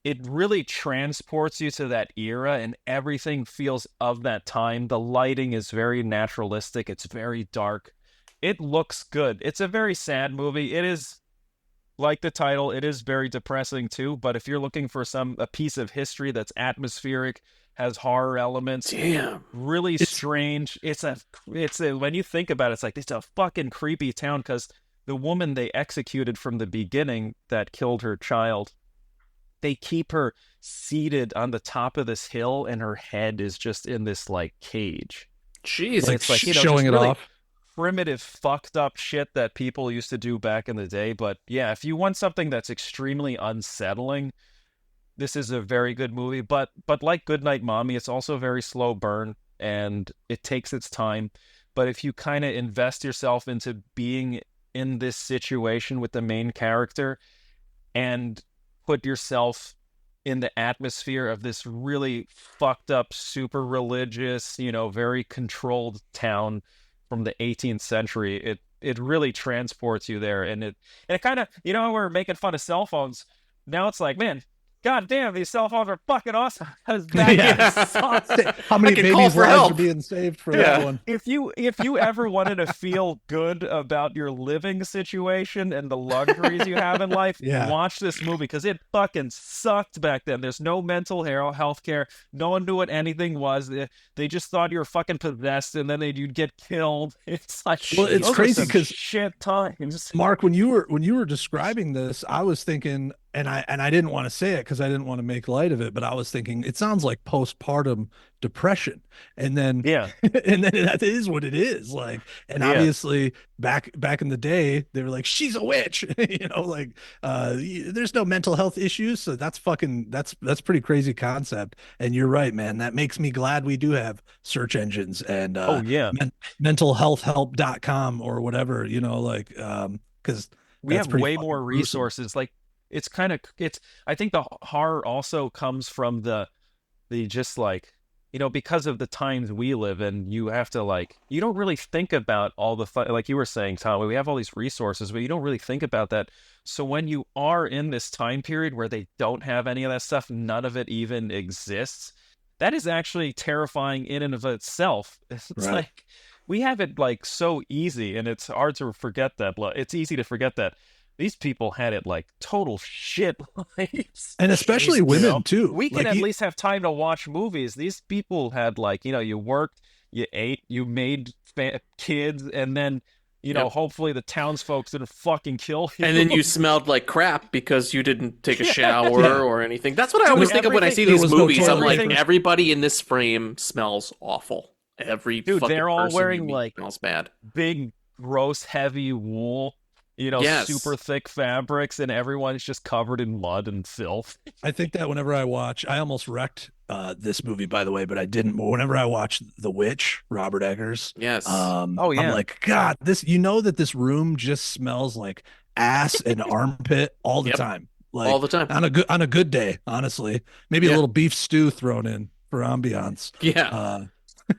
it really transports you to that era, and everything feels of that time. The lighting is very naturalistic. It's very dark. It looks good. It's a very sad movie. It is, like the title, it is very depressing too. But if you're looking for a piece of history that's atmospheric, has horror elements, really strange. It's when you think about it, it's like, it's a fucking creepy town, because the woman they executed from the beginning that killed her child, they keep her seated on the top of this hill, and her head is just in this like cage. Jesus. like, It's like, you know, showing just it really off. primitive, fucked up shit that people used to do back in the day. But yeah, if you want something that's extremely unsettling, this is a very good movie. But like Goodnight Mommy, it's also very slow burn, and it takes its time. But if you kind of invest yourself into being in this situation with the main character and put yourself in the atmosphere of this really fucked up, super religious, very controlled town from the 18th century, it really transports you there. And it kind of, we're making fun of cell phones. Now it's like, man, God damn, these cell phones are fucking awesome. How many babies' lives are being saved for that one? If you ever wanted to feel good about your living situation and the luxuries you have in life, watch this movie, because it fucking sucked back then. There's no mental health care. No one knew what anything was. They just thought you were fucking possessed, and then you'd get killed. It's like, well, it's crazy because shit times. Mark, when you were describing this, I was thinking. And I didn't want to say it because I didn't want to make light of it, but I was thinking it sounds like postpartum depression. And then and then that is what it is. Like, and obviously back in the day, they were like, she's a witch, there's no mental health issues. So that's pretty crazy concept. And you're right, man. That makes me glad we do have search engines and mentalhealthhelp.com or whatever, because we have way more resources. Like, I think the horror also comes from the just like, because of the times we live in, you have to you don't really think about all the like you were saying, Tom, we have all these resources, but you don't really think about that. So when you are in this time period where they don't have any of that stuff, none of it even exists, that is actually terrifying in and of itself. It's like, we have it so easy, and it's hard to forget that. It's easy to forget that these people had it total shit lives. And especially women too. We can at least have time to watch movies. These people had you worked, you ate, you made kids, and then hopefully the townsfolk didn't fucking kill you. And then you smelled like crap because you didn't take a shower or anything. That's what I always think of when I see these movies. I'm like, everybody in this frame smells awful. They're all wearing smells bad. Big, gross, heavy wool. Super thick fabrics, and everyone's just covered in mud and filth. I think that whenever I almost wrecked this movie, by the way, but I didn't. But whenever I watch The Witch, Robert Eggers, I'm like, God, that this room just smells like ass and armpit all the time. All the time. On a good day, honestly. Maybe a little beef stew thrown in for ambiance. Yeah.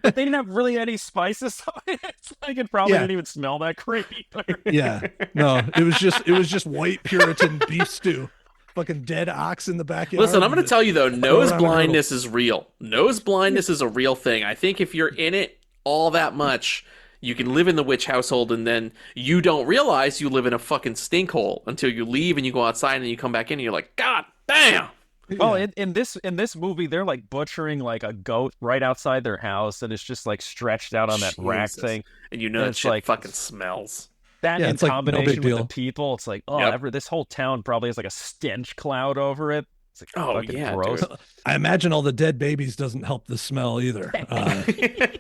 But they didn't have really any spices on it. It probably didn't even smell that great either. No, it was just white Puritan beef stew. Fucking dead ox in the backyard. Listen, I'm going to tell you though, nose blindness is real. Nose blindness is a real thing. I think if you're in it all that much, you can live in the witch household, and then you don't realize you live in a fucking stink hole until you leave and you go outside and you come back in and you're like, God damn. Well, in this movie, they're butchering a goat right outside their house, and it's just stretched out on that rack thing, and that shit fucking smells. That in combination with the people, it's this whole town probably has a stench cloud over it. It's gross. Dude. I imagine all the dead babies doesn't help the smell either.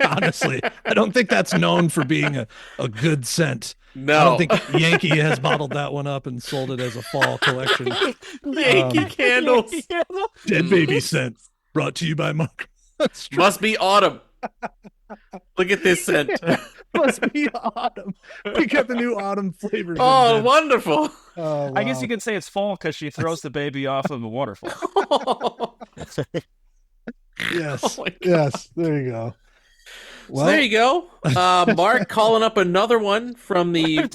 Honestly, I don't think that's known for being a good scent. No, I don't think Yankee has bottled that one up and sold it as a fall collection. Yankee candles, dead baby scent, brought to you by Mark. Must be autumn. Look at this scent. Must be autumn. We got the new autumn flavors. Oh, wonderful. Oh, wow. I guess you can say it's fall because she throws the baby off of the waterfall. Yes. Yes. There you go. Well, so there you go. Mark calling up another one from the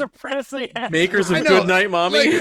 makers of Goodnight Mommy.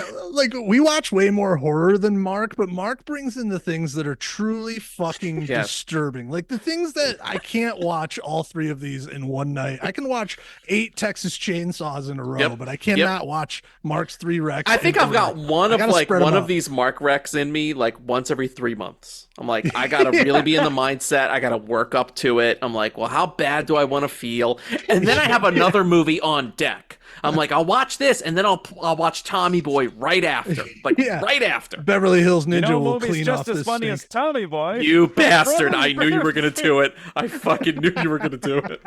We watch way more horror than Mark, but Mark brings in the things that are truly fucking disturbing. Like the things that I can't watch all three of these in one night. I can watch 8 Texas Chainsaws in a row, but I cannot watch Mark's 3 Rex. I think I've got one of these Mark Rex in me once every 3 months. I'm like, I gotta really be in the mindset. I gotta work up to it. I'm like, well, how bad do I want to feel? And then I have another movie on deck. I'm like, I'll watch this, and then I'll watch Tommy Boy right after. Right after. Beverly Hills Ninja will clean just off as this funny stink. as Tommy Boy. You bastard! I knew you were gonna do it. I fucking knew you were gonna do it.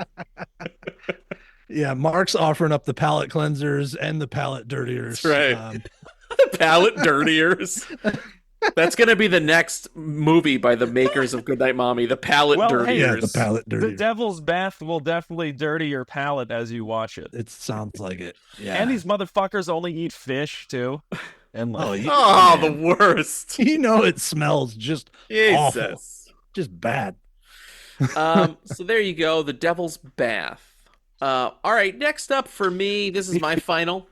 Yeah, Mark's offering up the palate cleansers and the palate dirtiers. That's right. The palate dirtiers. That's going to be the next movie by the makers of Goodnight Mommy, the palate dirtiers. Hey, Yeah, the palate dirtier. The Devil's Bath will definitely dirty your palate as you watch it. It sounds like it. Yeah. And these motherfuckers only eat fish too. And like, the worst. You know, it smells just awful, Jesus. just bad. So there you go, the Devil's Bath. All right, next up for me, this is my final.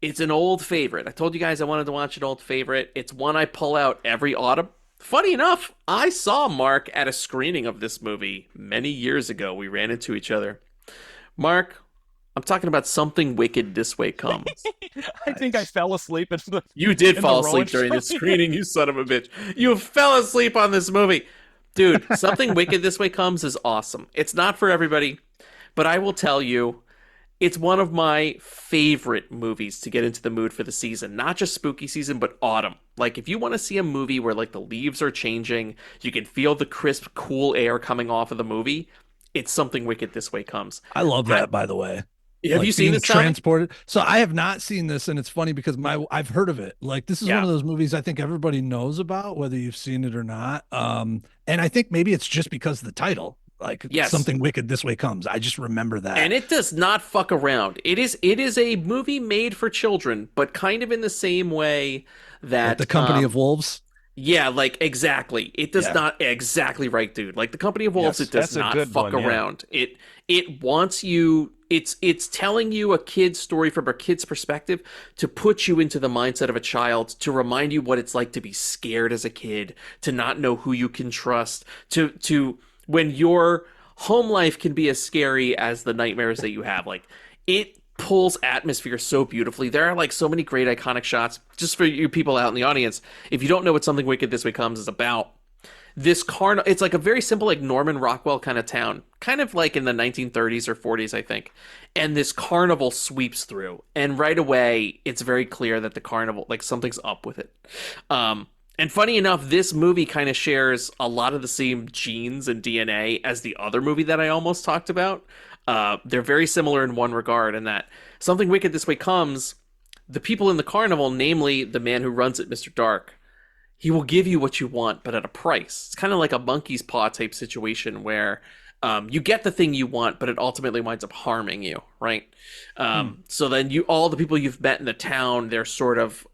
It's an old favorite. I told you guys I wanted to watch an old favorite. It's one I pull out every autumn. Funny enough, I saw Mark at a screening of this movie many years ago. We ran into each other. Mark, I'm talking about Something Wicked This Way Comes. I think I fell asleep. You did fall asleep during the screening, you son of a bitch. You fell asleep on this movie. Dude, Something Wicked This Way Comes is awesome. It's not for everybody, but I will tell you, it's one of my favorite movies to get into the mood for the season. Not just spooky season, but autumn. Like, if you want to see a movie where, like, the leaves are changing, you can feel the crisp, cool air coming off of the movie, it's Something Wicked This Way Comes. I love that, by the way. Have you seen this, Tommy? Transported? So I have not seen this, and it's funny because I've heard of it. Like, this is one of those movies I think everybody knows about, whether you've seen it or not. And I think maybe it's just because of the title. Like, Something Wicked This Way Comes. I just remember that. And it does not fuck around. It is a movie made for children, but kind of in the same way that like The Company of Wolves. Yeah, like, exactly. It does not exactly right, dude. Like The Company of Wolves, it does not fuck around. It wants you. It's telling you a kid's story from a kid's perspective to put you into the mindset of a child, to remind you what it's like to be scared as a kid, to not know who you can trust, to when your home life can be as scary as the nightmares that you have. Like, it pulls atmosphere so beautifully. There are, like, so many great iconic shots. Just for you people out in the audience, if you don't know what Something Wicked This Way Comes is about, this carnival, it's like a very simple, like, Norman Rockwell kind of town, kind of like in the 1930s or 40s, I think. And this carnival sweeps through, and right away it's very clear that the carnival, like, something's up with it. And funny enough, this movie kind of shares a lot of the same genes and DNA as the other movie that I almost talked about. They're very similar in one regard, in that Something Wicked This Way Comes, the people in the carnival, namely the man who runs it, Mr. Dark, he will give you what you want, but at a price. It's kind of like a monkey's paw type situation where you get the thing you want, but it ultimately winds up harming you, right? So then all the people you've met in the town, they're sort of...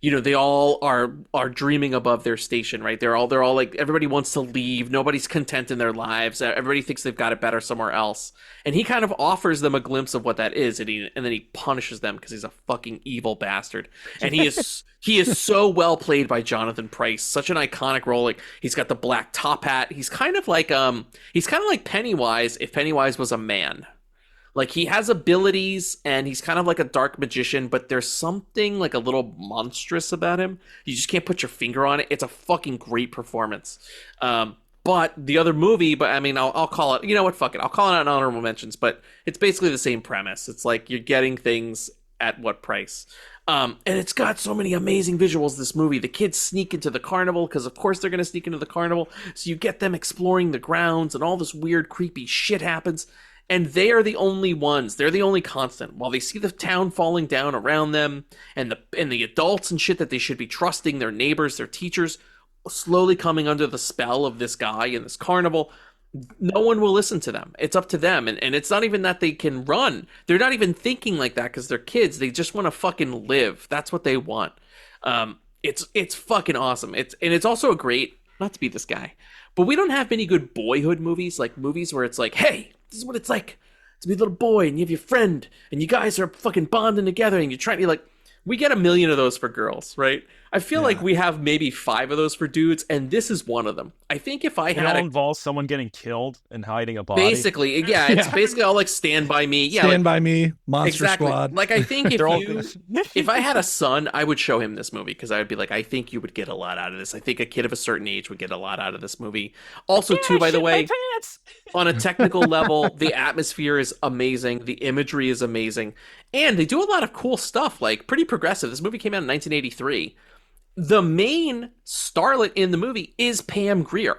they all are dreaming above their station, right? They're all like, everybody wants to leave. Nobody's content in their lives. Everybody thinks they've got it better somewhere else. And he kind of offers them a glimpse of what that is, and then he punishes them because he's a fucking evil bastard. And he is so well played by Jonathan Pryce, such an iconic role. Like, he's got the black top hat. He's kind of like Pennywise if Pennywise was a man. Like, he has abilities, and he's kind of like a dark magician, but there's something, like, a little monstrous about him. You just can't put your finger on it. It's a fucking great performance. But the other movie, but I mean, I'll call it, you know what, fuck it. I'll call it an honorable mentions, but it's basically the same premise. It's like, you're getting things at what price? And it's got so many amazing visuals, this movie. The kids sneak into the carnival, because of course they're going to sneak into the carnival. So you get them exploring the grounds, and all this weird, creepy shit happens. And they are the only ones. They're the only constant. While they see the town falling down around them, and the adults and shit that they should be trusting, their neighbors, their teachers, slowly coming under the spell of this guy in this carnival, no one will listen to them. It's up to them. And it's not even that they can run. They're not even thinking like that because they're kids. They just want to fucking live. That's what they want. It's fucking awesome. It's also a great, not to be this guy, but we don't have many good boyhood movies, like movies where it's like, hey, this is what it's like to be a little boy, and you have your friend, and you guys are fucking bonding together, and you're trying to, like, we get a million of those for girls, right? I feel like we have maybe 5 of those for dudes, and this is one of them. I think if I had involves someone getting killed and hiding a body. Basically, it's basically all like Stand By Me. Yeah, Stand By Me, Monster Squad. Like, I think if I had a son, I would show him this movie, because I would be like, I think you would get a lot out of this. I think a kid of a certain age would get a lot out of this movie. Also, too, by the way, on a technical level, the atmosphere is amazing. The imagery is amazing. And they do a lot of cool stuff, like pretty progressive. This movie came out in 1983. The main starlet in the movie is Pam Grier.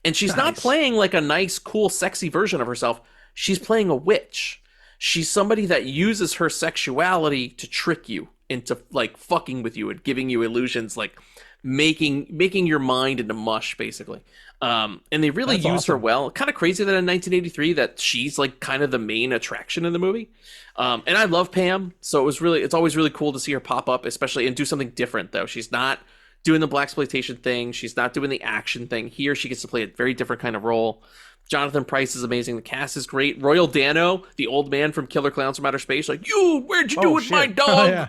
And she's not playing like a nice, cool, sexy version of herself. She's playing a witch. She's somebody that uses her sexuality to trick you into like fucking with you and giving you illusions, like making your mind into mush, basically. And they really use her well. Kind of crazy that in 1983 that she's like kind of the main attraction in the movie. And I love Pam, so it's always really cool to see her pop up, especially and do something different though. She's not doing the blaxploitation thing. She's not doing the action thing. Here she gets to play a very different kind of role. Jonathan Pryce is amazing. The cast is great. Royal Dano, the old man from Killer Clowns from Outer Space, like, where'd you do with my dog? Oh, yeah.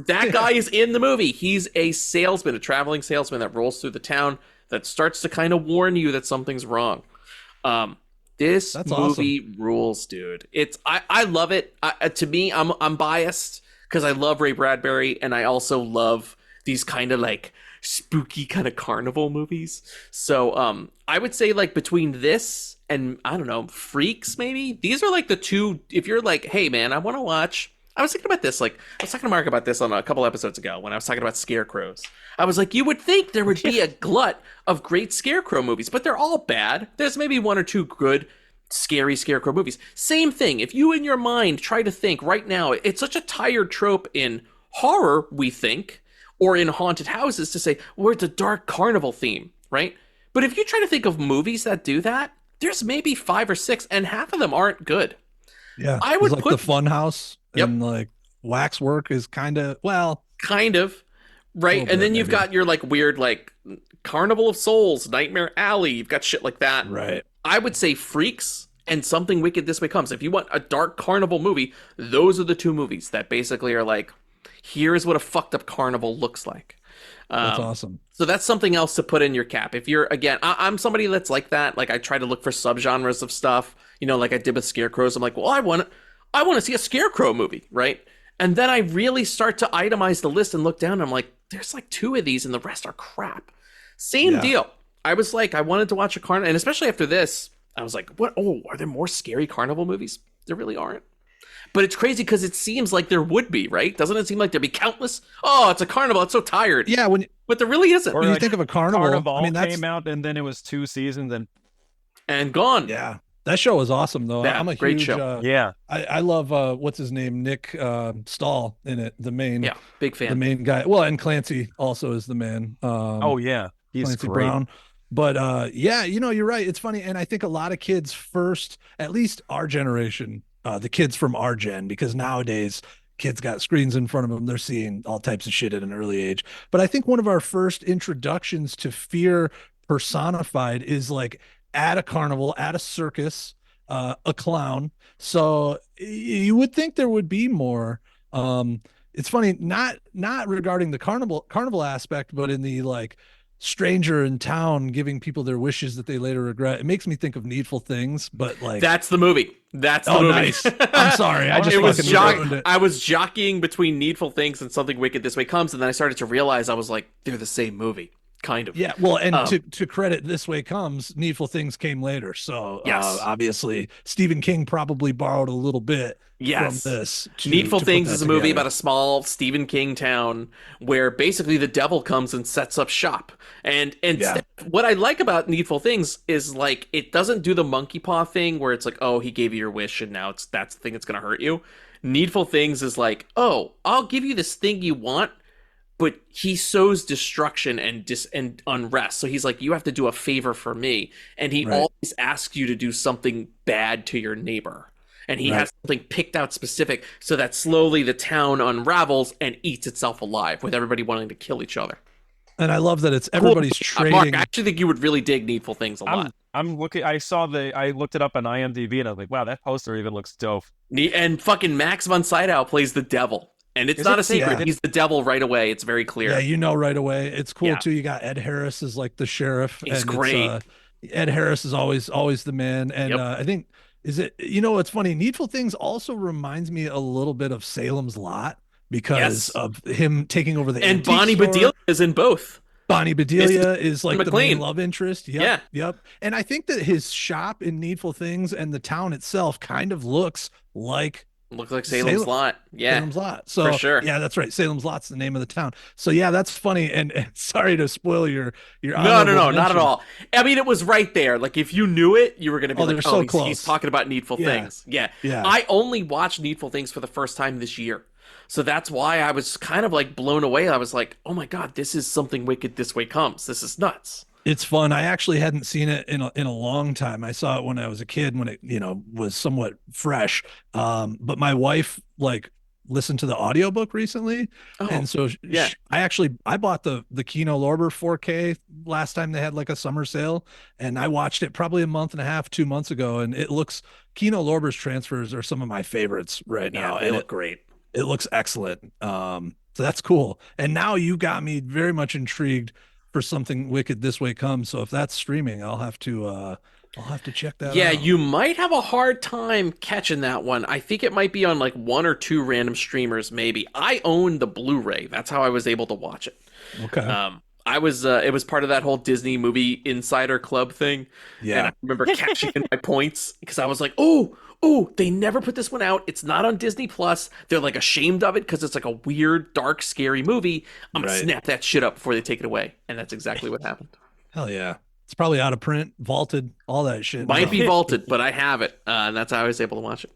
That guy is in the movie. He's a salesman, a traveling salesman that rolls through the town that starts to kind of warn you that something's wrong. This movie rules, dude. I love it. To me, I'm biased because I love Ray Bradbury and I also love these kind of like spooky kind of carnival movies. So I would say like between this and I don't know, Freaks maybe. These are like the two. If you're like, hey man, I want to watch. I was thinking about this. Like I was talking to Mark about this on a couple episodes ago when I was talking about scarecrows. I was like, you would think there would be a glut of great scarecrow movies, but they're all bad. There's maybe one or two good scary scarecrow movies. Same thing. If you in your mind try to think right now, it's such a tired trope in horror, we think, or in haunted houses to say, well, it's a dark carnival theme, right? But if you try to think of movies that do that, there's maybe 5 or 6, and half of them aren't good. Yeah, I would like put the Funhouse and like Waxwork is kind of right. And then you've got your like weird like Carnival of Souls, Nightmare Alley. You've got shit like that. Right. I would say Freaks and Something Wicked This Way Comes. If you want a dark carnival movie, those are the two movies that basically are like, here's what a fucked up carnival looks like. That's awesome. So that's something else to put in your cap. If you're, again, I'm somebody that's like that. Like I try to look for subgenres of stuff, you know, like I did with Scarecrows. I'm like, well, I want to see a Scarecrow movie, right? And then I really start to itemize the list and look down and I'm like, there's like 2 of these and the rest are crap. Same deal. I was like, I wanted to watch a carnival, and especially after this, I was like, what? Oh, are there more scary carnival movies? There really aren't. But it's crazy because it seems like there would be, right? Doesn't it seem like there'd be countless? Oh, it's a carnival. It's so tired. Yeah, but there really isn't. When you think of a carnival, I mean, that came out and then it was 2 seasons and gone. Yeah, that show was awesome though. Yeah, I'm a great huge, show. I love what's his name, Nick Stahl in it, the main. Yeah, big fan. The main guy. Well, and Clancy also is the man. He's Clancy great. Brown. But yeah, you know, you're right. It's funny, and I think a lot of kids first, at least our generation, the kids from our gen, because nowadays kids got screens in front of them, they're seeing all types of shit at an early age. But I think one of our first introductions to fear personified is like at a carnival, at a circus, a clown. So you would think there would be more. It's funny, not regarding the carnival aspect, but in the like stranger in town giving people their wishes that they later regret. It makes me think of Needful Things, but like that's the movie. That's the movie. Nice. I'm sorry. I was jockeying between Needful Things and Something Wicked This Way Comes, and then I started to realize I was like, they're the same movie. Kind of. Yeah, well, and to credit This Way Comes, Needful Things came later. So obviously Stephen King probably borrowed a little bit from this. Needful Things is a movie about a small Stephen King town where basically the devil comes and sets up shop. And what I like about Needful Things is like it doesn't do the monkey paw thing where it's like, oh, he gave you your wish and now that's the thing that's going to hurt you. Needful Things is like, oh, I'll give you this thing you want, but he sows destruction and unrest. So he's like, you have to do a favor for me. And he always asks you to do something bad to your neighbor. And he has something picked out specific so that slowly the town unravels and eats itself alive with everybody wanting to kill each other. And I love that it's everybody's trading. Mark, I actually think you would really dig Needful Things a lot. I'm looking. I looked it up on IMDb and I was like, wow, that poster even looks dope. And fucking Max von Sydow plays the devil. And it's not a secret. He's the devil right away. It's very clear. Yeah, you know right away. It's cool too. You got Ed Harris as like the sheriff. He's great. Ed Harris is always the man. And I think it's funny. Needful Things also reminds me a little bit of Salem's Lot because of him taking over the and Bonnie Bedelia is in both. Bonnie Bedelia is like the main love interest. Yep. And I think that his shop in Needful Things and the town itself kind of looks like Salem's Lot. Yeah. Salem's Lot. So for sure. Yeah, that's right. Salem's Lot's the name of the town. So yeah, that's funny. And sorry to spoil your No, not at all. I mean, it was right there. Like if you knew it, you were going to be like, so close. He's talking about Needful Things. Yeah. I only watched Needful Things for the first time this year. So that's why I was kind of like blown away. I was like, oh my God, this is something wicked. This way comes. This is nuts. It's fun. I actually hadn't seen it in a long time. I saw it when I was a kid, when it, was somewhat fresh. But my wife like listened to the audiobook recently. Oh, And so yeah. I bought the Kino Lorber 4K last time they had like a summer sale, and I watched it probably a month and a half, 2 months ago. And Kino Lorber's transfers are some of my favorites right now. They look great. It looks excellent. So that's cool. And now you got me very much intrigued for something wicked this way comes. So if that's streaming, I'll have to check that out. Yeah, you might have a hard time catching that one. I think it might be on like one or two random streamers, maybe. I own the Blu-ray. That's how I was able to watch it. Okay. It was part of that whole Disney movie insider club thing. Yeah. And I remember cashing in my points because I was like, they never put this one out. It's not on Disney Plus. They're like ashamed of it because it's like a weird, dark, scary movie. I'm gonna snap that shit up before they take it away. And that's exactly what happened. Hell yeah. It's probably out of print, vaulted, all that shit. Might be vaulted, but I have it. And that's how I was able to watch it.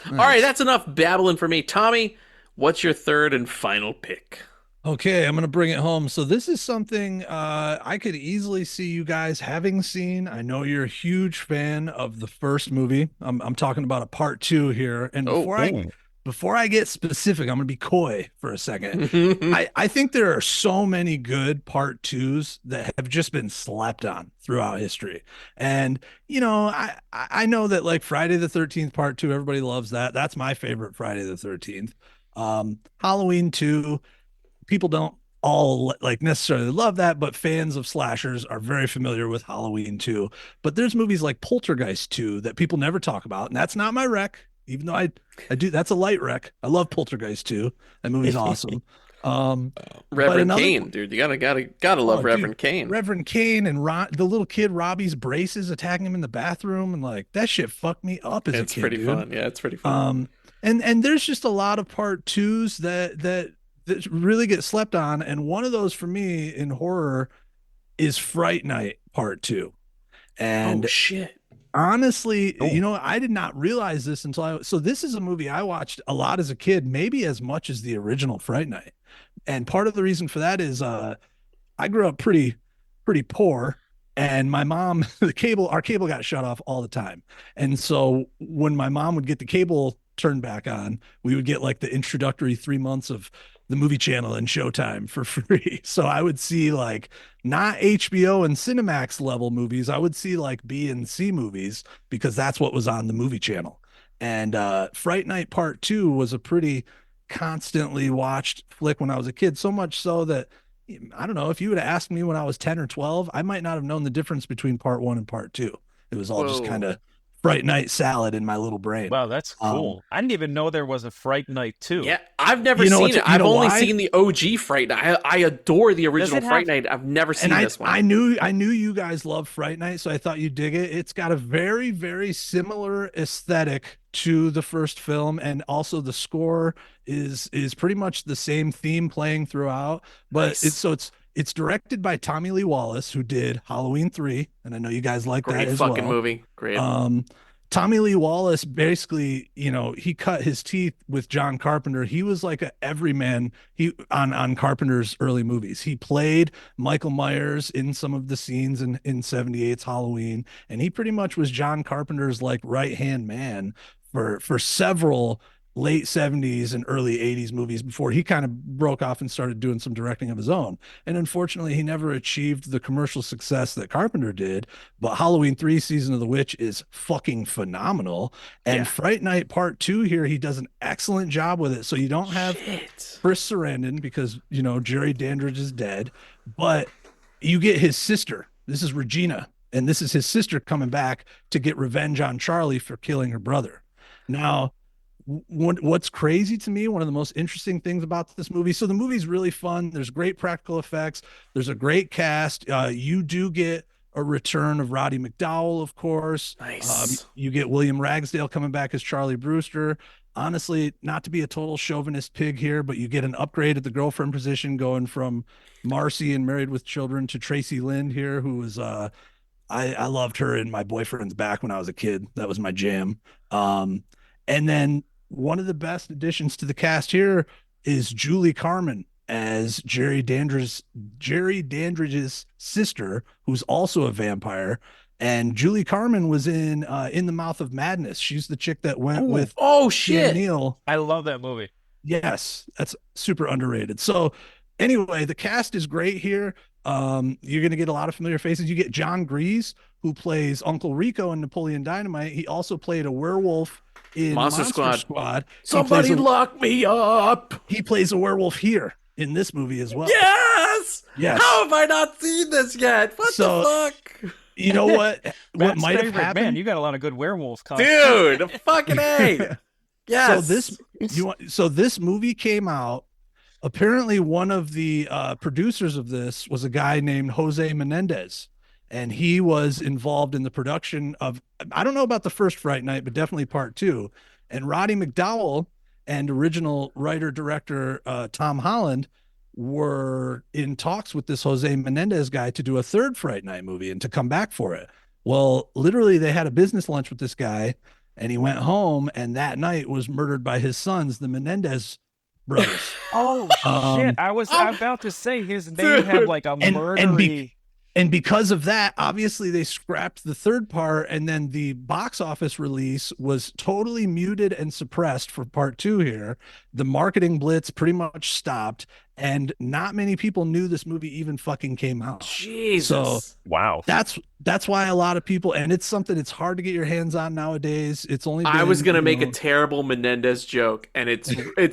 Nice. All right, that's enough babbling for me. Tommy, what's your third and final pick? Okay, I'm going to bring it home. So this is something I could easily see you guys having seen. I know you're a huge fan of the first movie. I'm talking about a part 2 here. And before I get specific, I'm going to be coy for a second. I think there are so many good part 2s that have just been slept on throughout history. And, I know that like Friday the 13th part 2, everybody loves that. That's my favorite Friday the 13th. Halloween 2, people don't all like necessarily love that, but fans of slashers are very familiar with Halloween 2. But there's movies like Poltergeist 2 that people never talk about, and that's not my rec, even though I do. That's a light rec. I love Poltergeist 2. That movie's awesome. Reverend Kane, dude, you gotta love Reverend Kane. Reverend Kane and the little kid Robbie's braces attacking him in the bathroom, and like that shit fucked me up as a kid. It's pretty dude. fun. Yeah, it's pretty fun. And there's just a lot of part 2s that really get slept on, and one of those for me in horror is Fright Night Part 2. And shit, honestly, I did not realize this until so this is a movie I watched a lot as a kid, maybe as much as the original Fright Night. And part of the reason for that is I grew up pretty poor, and my mom, our cable got shut off all the time. And so when my mom would get the cable turned back on, we would get like the introductory 3 months of the movie channel and Showtime for free. So I would see like not HBO and Cinemax level movies. I would see like B and C movies because that's what was on the movie channel. And Fright Night Part 2 was a pretty constantly watched flick when I was a kid. So much so that, I don't know, if you would have asked me when I was 10 or 12, I might not have known the difference between Part 1 and Part 2. It was all just kind of Fright Night salad in my little brain. Wow, that's cool. I didn't even know there was a Fright Night 2. Yeah, I've never seen it. I've only seen the OG Fright Night. I adore the original Fright Night. I've never seen this one. I knew you guys love Fright Night, so I thought you'd dig it. It's got a very, very similar aesthetic to the first film, and also the score is pretty much the same theme playing throughout. But it's directed by Tommy Lee Wallace, who did Halloween 3, and I know you guys like that as well. Great fucking movie. Great. Tommy Lee Wallace basically, he cut his teeth with John Carpenter. He was like a everyman on Carpenter's early movies. He played Michael Myers in some of the scenes in 78's Halloween, and he pretty much was John Carpenter's like right-hand man for several late 70s and early 80s movies before he kind of broke off and started doing some directing of his own. And unfortunately, he never achieved the commercial success that Carpenter did. But Halloween 3 Season of the Witch is fucking phenomenal. And Fright Night Part 2 here, he does an excellent job with it. So you don't have Chris Sarandon because, Jerry Dandridge is dead, but you get his sister. This is Regina. And this is his sister coming back to get revenge on Charlie for killing her brother. Now, what's crazy to me, one of the most interesting things about this movie, so the movie's really fun. There's great practical effects. There's a great cast. You do get a return of Roddy McDowall, of course. Nice. You get William Ragsdale coming back as Charlie Brewster. Honestly, not to be a total chauvinist pig here, but you get an upgrade at the girlfriend position, going from Marcy and Married with Children to Tracy Lind here, who was I loved her in My Boyfriend's Back when I was a kid. That was my jam. And then one of the best additions to the cast here is Julie Carmen as Jerry Dandridge's sister, who's also a vampire. And Julie Carmen was in the Mouth of Madness. She's the chick that went with shit Neil. I love that movie. Yes, that's super underrated. So anyway, the cast is great here. You're going to get a lot of familiar faces. You get John Grease, who plays Uncle Rico in Napoleon Dynamite. He also played a werewolf in Monster Squad. Somebody lock me up. He plays a werewolf here in this movie as well. Yes. How have I not seen this yet? What the fuck? You know what? What might have happened? Man, you got a lot of good werewolf content. Dude, fucking A. Yes. So this movie came out. Apparently, one of the producers of this was a guy named Jose Menendez, and he was involved in the production of, I don't know about the first Fright Night, but definitely part 2. And Roddy McDowall and original writer-director Tom Holland were in talks with this Jose Menendez guy to do a third Fright Night movie and to come back for it. Well, literally, they had a business lunch with this guy, and he went home, and that night was murdered by his sons, the Menendez brothers. Oh shit! I was about to say his name had like a murdery. And because of that, obviously they scrapped the third part, and then the box office release was totally muted and suppressed for part 2 here. The marketing blitz pretty much stopped, and not many people knew this movie even fucking came out. Jesus. So wow. That's why a lot of people, and it's something it's hard to get your hands on nowadays. It's only I was gonna make a terrible Menendez joke, and it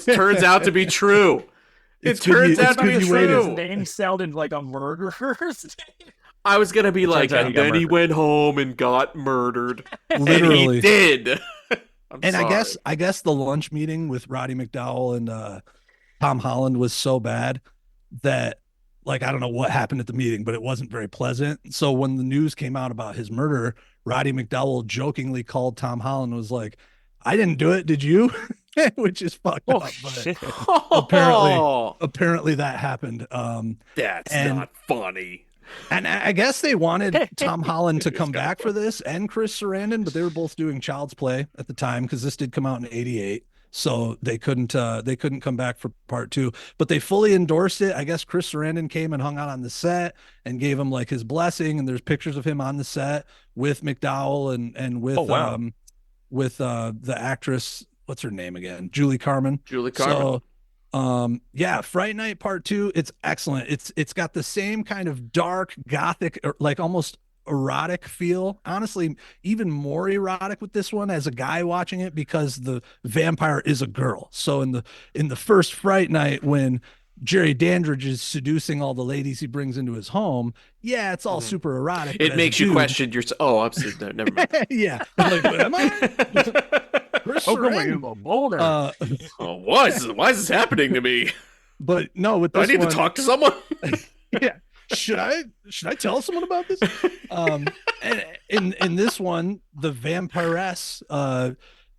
turns out to be true. It turns out to be true. His name sounded like a murderer's name. I was gonna be like, and then he went home and got murdered. Literally, and he did. And sorry. I guess the lunch meeting with Roddy McDowall and Tom Holland was so bad that, like, I don't know what happened at the meeting, but it wasn't very pleasant. So when the news came out about his murder, Roddy McDowall jokingly called Tom Holland and was like, "I didn't do it, did you?" Which is fucked up. Shit. Apparently that happened. That's not funny. And I guess they wanted Tom Holland to come back for this and Chris Sarandon, but they were both doing Child's Play at the time because this did come out in '88. So they couldn't come back for part 2, but they fully endorsed it. I guess Chris Sarandon came and hung out on the set and gave him like his blessing. And there's pictures of him on the set with McDowell and with the actress, what's her name again? Julie Carmen. So, Fright Night Part 2, it's excellent. It's got the same kind of dark gothic, like almost erotic feel. Honestly, even more erotic with this one as a guy watching it because the vampire is a girl. So in the first Fright Night, when Jerry Dandridge is seducing all the ladies he brings into his home, it's all super erotic. It makes you question your. Oh, I'm no, never mind. Yeah, I'm like, what am I? Why is this happening to me? But no, with this I need to talk to someone. Yeah. Should I tell someone about this? And in this one, the vampiress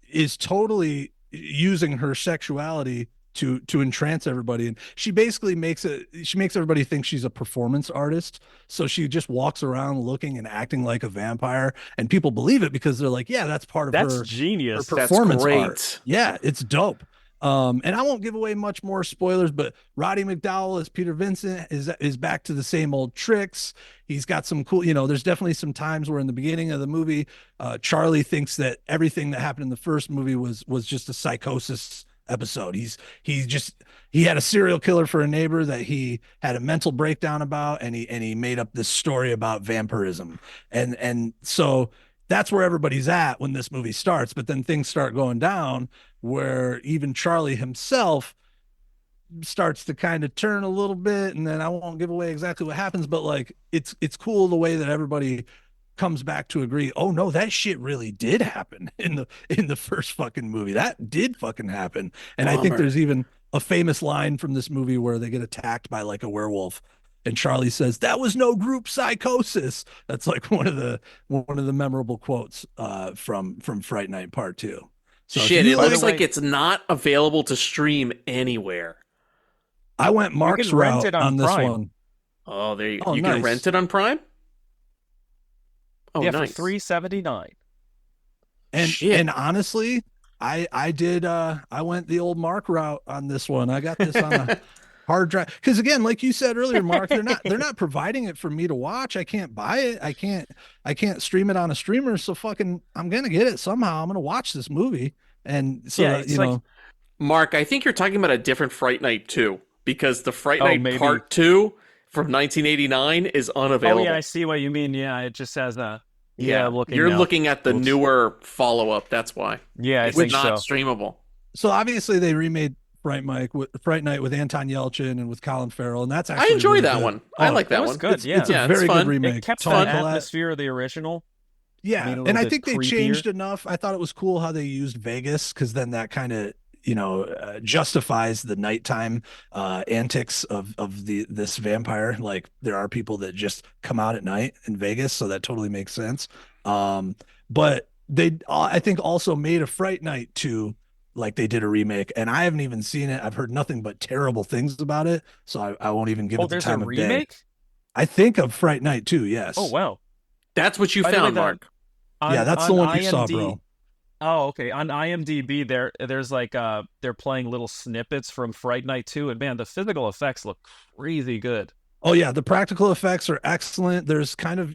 is totally using her sexuality to entrance everybody, and she basically makes everybody think she's a performance artist. So she just walks around looking and acting like a vampire, and people believe it because they're like, yeah, that's part of her genius. Her performance that's great. Art. Yeah, it's dope. And I won't give away much more spoilers, but Roddy McDowall as Peter Vincent is back to the same old tricks. He's got some cool, there's definitely some times where in the beginning of the movie, Charlie thinks that everything that happened in the first movie was just a psychosis episode. He had a serial killer for a neighbor that he had a mental breakdown about, and he made up this story about vampirism. And so that's where everybody's at when this movie starts, but then things start going down where even Charlie himself starts to kind of turn a little bit, and then I won't give away exactly what happens, but like it's cool the way that everybody comes back to agree, oh no, that shit really did happen in the first fucking movie. That did fucking happen. And I think there's even a famous line from this movie where they get attacked by like a werewolf, and Charlie says, "That was no group psychosis." That's like one of the memorable quotes from Fright Night Part 2. So shit, it looks like it's not available to stream anywhere. I went Mark's route on this one. Oh, there you go. You can rent it on Prime? Oh, yeah, nice. for $3.79. And honestly, I did I went the old Mark route on this one. I got this on a hard drive because again, like you said earlier, Mark, they're not providing it for me to watch. I can't buy it. I can't stream it on a streamer. So fucking I'm gonna get it somehow. I'm gonna watch this movie. And so Yeah, that, it's like- Mark, I think you're talking about a different Fright Night 2 because the Fright Night maybe. Part 2 from 1989 is unavailable. Oh yeah, I see what you mean. Yeah, it just has a You're now. looking at the Oops. newer follow-up. That's why. Yeah, I It's think not so. streamable. so obviously they remade Fright Night with Anton Yelchin and with Colin Farrell, and that's I actually enjoy really that good. one. I like that was one. good. It's, Yeah, it's a Yeah, it's very fun. good remake. It kept Tony the Collette. atmosphere of the original. Yeah, made it a and little I bit think they creepier. changed enough. I thought it was cool how they used Vegas because then that kind of justifies the nighttime antics of this vampire. Like there are people that just come out at night in Vegas, so that totally makes sense. But they I think also made a Fright Night 2, like they did a remake, and I haven't even seen it. I've heard nothing but terrible things about it, so I won't even give it the There's time a of day. remake. I think of Fright Night 2, yes. Oh wow. That's what you By the way, found, the- Mark. Yeah, that's the one you saw, bro. Oh, okay. On IMDb, there's like they're playing little snippets from Fright Night 2, and man, the physical effects look crazy good. Oh yeah, the practical effects are excellent. There's kind of,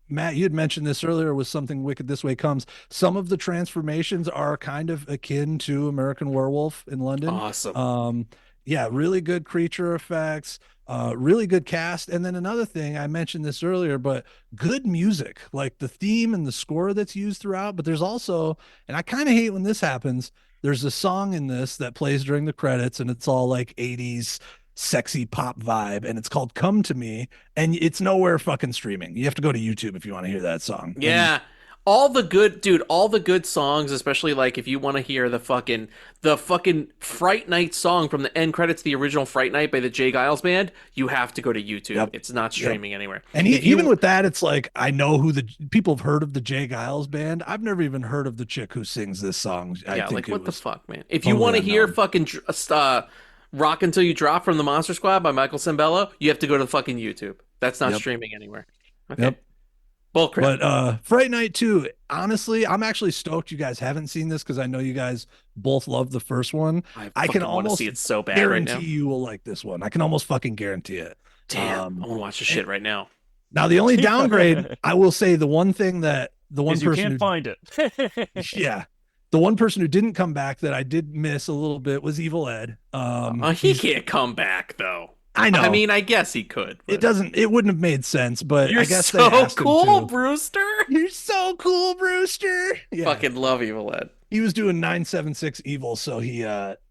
Matt, you had mentioned this earlier with Something Wicked This Way Comes. Some of the transformations are kind of akin to American Werewolf in London. Awesome. Yeah, really good creature effects, really good cast. And then another thing, I mentioned this earlier, but good music, like the theme and the score that's used throughout. But there's also, and I kind of hate when this happens, there's a song in this that plays during the credits, and it's all like 80s sexy pop vibe, and it's called Come to Me, and it's nowhere fucking streaming. You have to go to YouTube if you want to hear that song. Yeah. All the good songs, especially like if you want to hear the fucking Fright Night song from the end credits, the original Fright Night by the Jay Giles Band, you have to go to YouTube. Yep. It's not streaming anywhere. And even with that, it's like, I know who the people have heard of the Jay Giles Band. I've never even heard of the chick who sings this song. I think what the fuck, man? If totally you want to hear unknown. fucking Rock Until You Drop from the Monster Squad by Michael Sembello, you have to go to fucking YouTube. That's not streaming anywhere. Okay. Yep. Bullcrap. But Fright Night 2, honestly, I'm actually stoked you guys haven't seen this because I know you guys both love the first one. I can want to almost see it so bad right now. guarantee you will like this one. I can almost fucking guarantee it. Damn, I want to watch this shit right now. Now, the only downgrade, I will say, the one thing that the one Because you person can't who, find it. yeah, the one person who didn't come back that I did miss a little bit was Evil Ed. He can't come back though. I know. I mean, I guess he could. It wouldn't have made sense, but You're I guess so they asked him cool, to. Brewster. You're so cool, Brewster. Yeah. Fucking love Evil Ed. He was doing 976 Evil, so he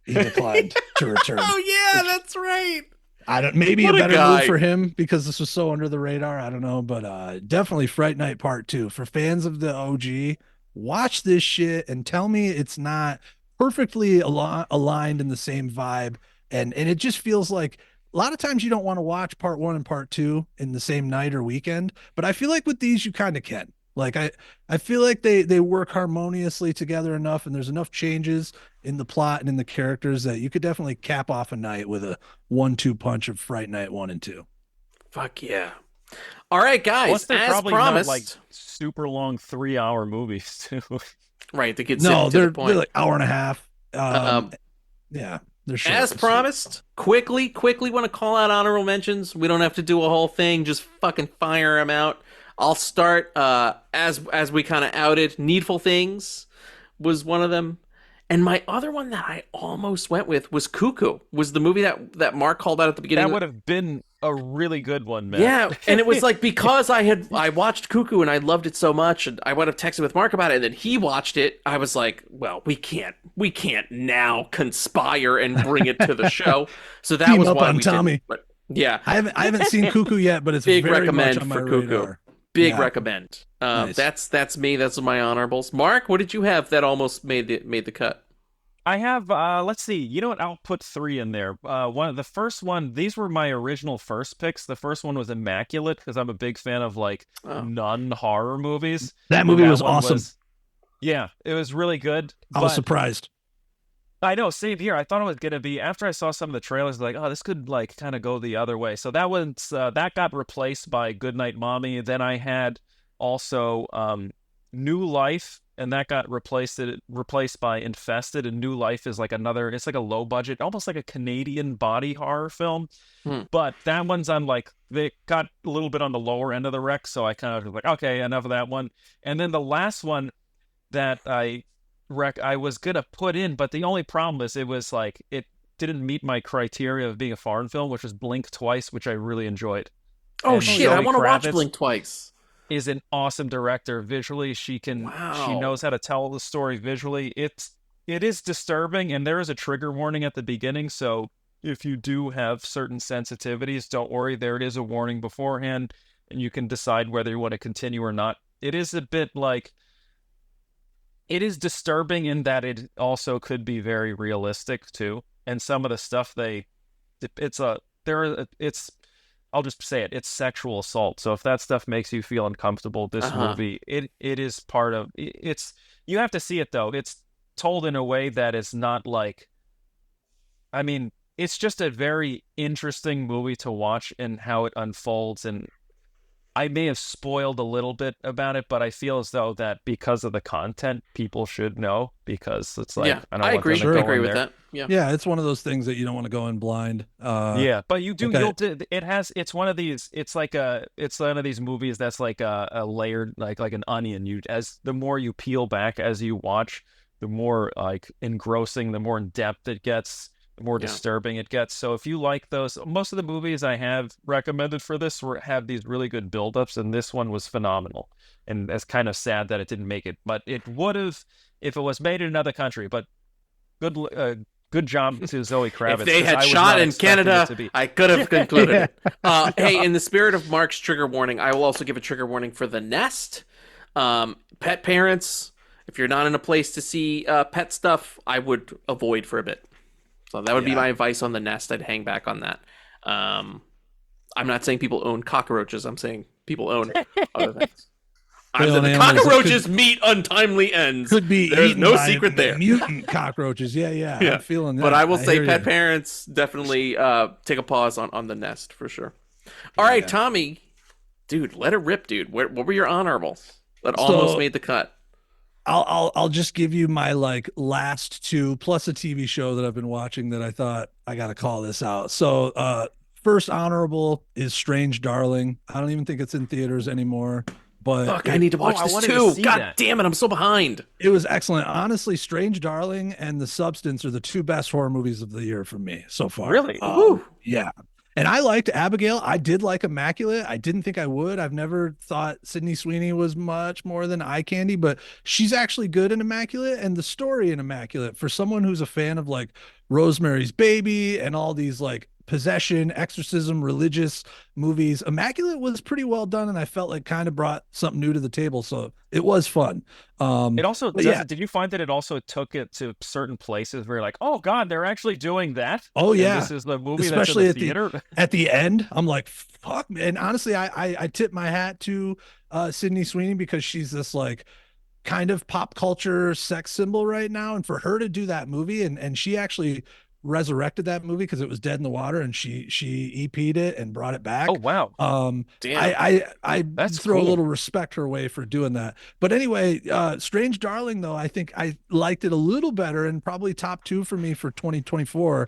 declined to return. Oh yeah, that's right. I don't. Maybe What a a better guy. move for him because this was so under the radar. I don't know, but definitely Fright Night Part 2 for fans of the OG. Watch this shit and tell me it's not perfectly aligned in the same vibe, and it just feels like a lot of times you don't want to watch Part 1 and Part 2 in the same night or weekend, but I feel like with these you kind of can. Like I feel like they work harmoniously together enough, and there's enough changes in the plot and in the characters that you could definitely cap off a night with a 1-2 punch of Fright Night 1 and 2. Fuck yeah. All right, guys. Plus, they're as probably promised, not like super long 3-hour movies too. right? They get No, to they're the point. like hour and a half. Yeah, they're short. As promised, quickly want to call out honorable mentions. We don't have to do a whole thing. Just fucking fire them out. I'll start as we kind of outed. Needful Things was one of them. And my other one that I almost went with was Cuckoo. Was the movie that Mark called out at the beginning. That would have been a really good one, man. Yeah, and it was like because I watched Cuckoo and I loved it so much, and I would have texted with Mark about it, and then he watched it. I was like, well, we can't now conspire and bring it to the show. So that Team was up why on we Tommy. did. But yeah, I haven't seen Cuckoo yet, but it's big very recommend much on my for Cuckoo. radar. Big Yeah. recommend. Nice. That's me. That's my honorables. Mark, what did you have that almost made the cut? I have let's see. You know what? I'll put 3 in there. The first one, these were my original first picks. The first one was Immaculate because I'm a big fan of like non-horror movies. That And movie was one awesome. Yeah, it was really good. I was but- surprised. I know, same here. I thought it was gonna be after I saw some of the trailers, like, oh, this could like kind of go the other way. So that was that got replaced by Goodnight Mommy. Then I had also New Life, and that got replaced by Infested, and New Life is like it's like a low budget, almost like a Canadian body horror film. But that one's on like, they got a little bit on the lower end of the rec, so I kind of was like, okay, enough of that one. And then the last one that I was gonna put in, but the only problem is it was like it didn't meet my criteria of being a foreign film, which was Blink Twice, which I really enjoyed. Oh shit, I want to watch Blink Twice. Is an awesome director. Visually, she knows how to tell the story visually. It is disturbing, and there is a trigger warning at the beginning, so if you do have certain sensitivities, don't worry, there it is, a warning beforehand, and you can decide whether you want to continue or not. It is a bit like, it is disturbing in that it also could be very realistic too, and some of the stuff I'll just say it, it's sexual assault. So if that stuff makes you feel uncomfortable, this movie, it is part of it's. You have to see it though. It's told in a way that is not like, I mean, it's just a very interesting movie to watch and how it unfolds. And I may have spoiled a little bit about it, but I feel as though that because of the content, people should know, because it's like, yeah, I agree. I agree with that. Yeah, it's one of those things that you don't want to go in blind. Yeah, but you do. Okay. It's one of these. It's one of these movies that's like a layered, like an onion. The more you peel back as you watch, the more like engrossing, the more in depth it gets, the more disturbing it gets. So if you like those, most of the movies I have recommended for this have these really good buildups, and this one was phenomenal. And it's kind of sad that it didn't make it, but it would have if it was made in another country. But good job to Zoe Kravitz. If they had shot in Canada, I could have concluded it. Hey, in the spirit of Mark's trigger warning, I will also give a trigger warning for The Nest. Pet parents, if you're not in a place to see pet stuff, I would avoid for a bit. So that would be my advice on The Nest. I'd hang back on that. I'm not saying people own cockroaches. I'm saying people own other things. The cockroaches meet untimely ends. Could be. There's no secret there. Mutant cockroaches. Yeah. I'm feeling that. But I will say, pet parents definitely take a pause on The Nest for sure. All right, Tommy, dude, let it rip, dude. What were your honorables that almost made the cut? I'll just give you my like last two plus a TV show that I've been watching that I thought I got to call this out. So first honorable is Strange Darling. I don't even think it's in theaters anymore. But fuck, I need to watch this too. God damn it, I'm so behind. It was excellent. Honestly, Strange Darling and The Substance are the two best horror movies of the year for me so far. Really? Yeah. And I liked Abigail. I did like Immaculate. I didn't think I would. I've never thought Sydney Sweeney was much more than eye candy, but she's actually good in Immaculate. And the story in Immaculate, for someone who's a fan of like Rosemary's Baby and all these like possession, exorcism, religious movies, Immaculate was pretty well done, and I felt like kind of brought something new to the table, so it was fun. It also did you find that it also took it to certain places where you're like, oh god, they're actually doing that? Oh yeah, and this is the movie, especially that's in the theater. At the end, I'm like, fuck, man. And honestly, I tip my hat to Sydney Sweeney, because she's this like kind of pop culture sex symbol right now, and for her to do that movie, and she actually resurrected that movie because it was dead in the water, and she EP'd it and brought it back. Oh wow. Damn. I That's throw cool. a little respect her way for doing that. But anyway, Strange Darling though, I think I liked it a little better, and probably top 2 for me for 2024.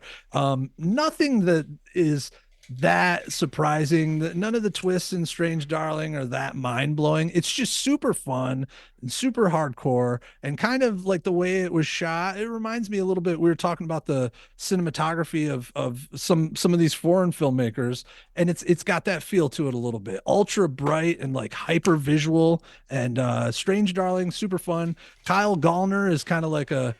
Nothing that is that surprising. None of the twists in Strange Darling are that mind-blowing. It's just super fun and super hardcore, and kind of like the way it was shot, it reminds me a little bit, we were talking about the cinematography of some of these foreign filmmakers, and it's got that feel to it a little bit, ultra bright and like hyper visual. And Strange Darling, super fun. Kyle Gallner is kind of like a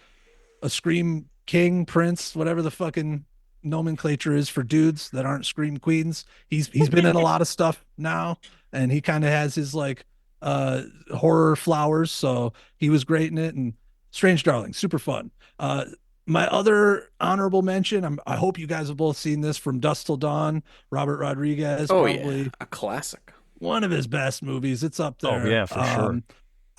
Scream King, Prince, whatever the fucking nomenclature is for dudes that aren't Scream Queens. He's been in a lot of stuff now, and he kind of has his like horror flowers, so he was great in it. And Strange Darling, super fun. My other honorable mention, I hope you guys have both seen this, From Dusk Till Dawn, Robert Rodriguez. Probably a classic, one of his best movies. It's up there. Oh yeah, for sure.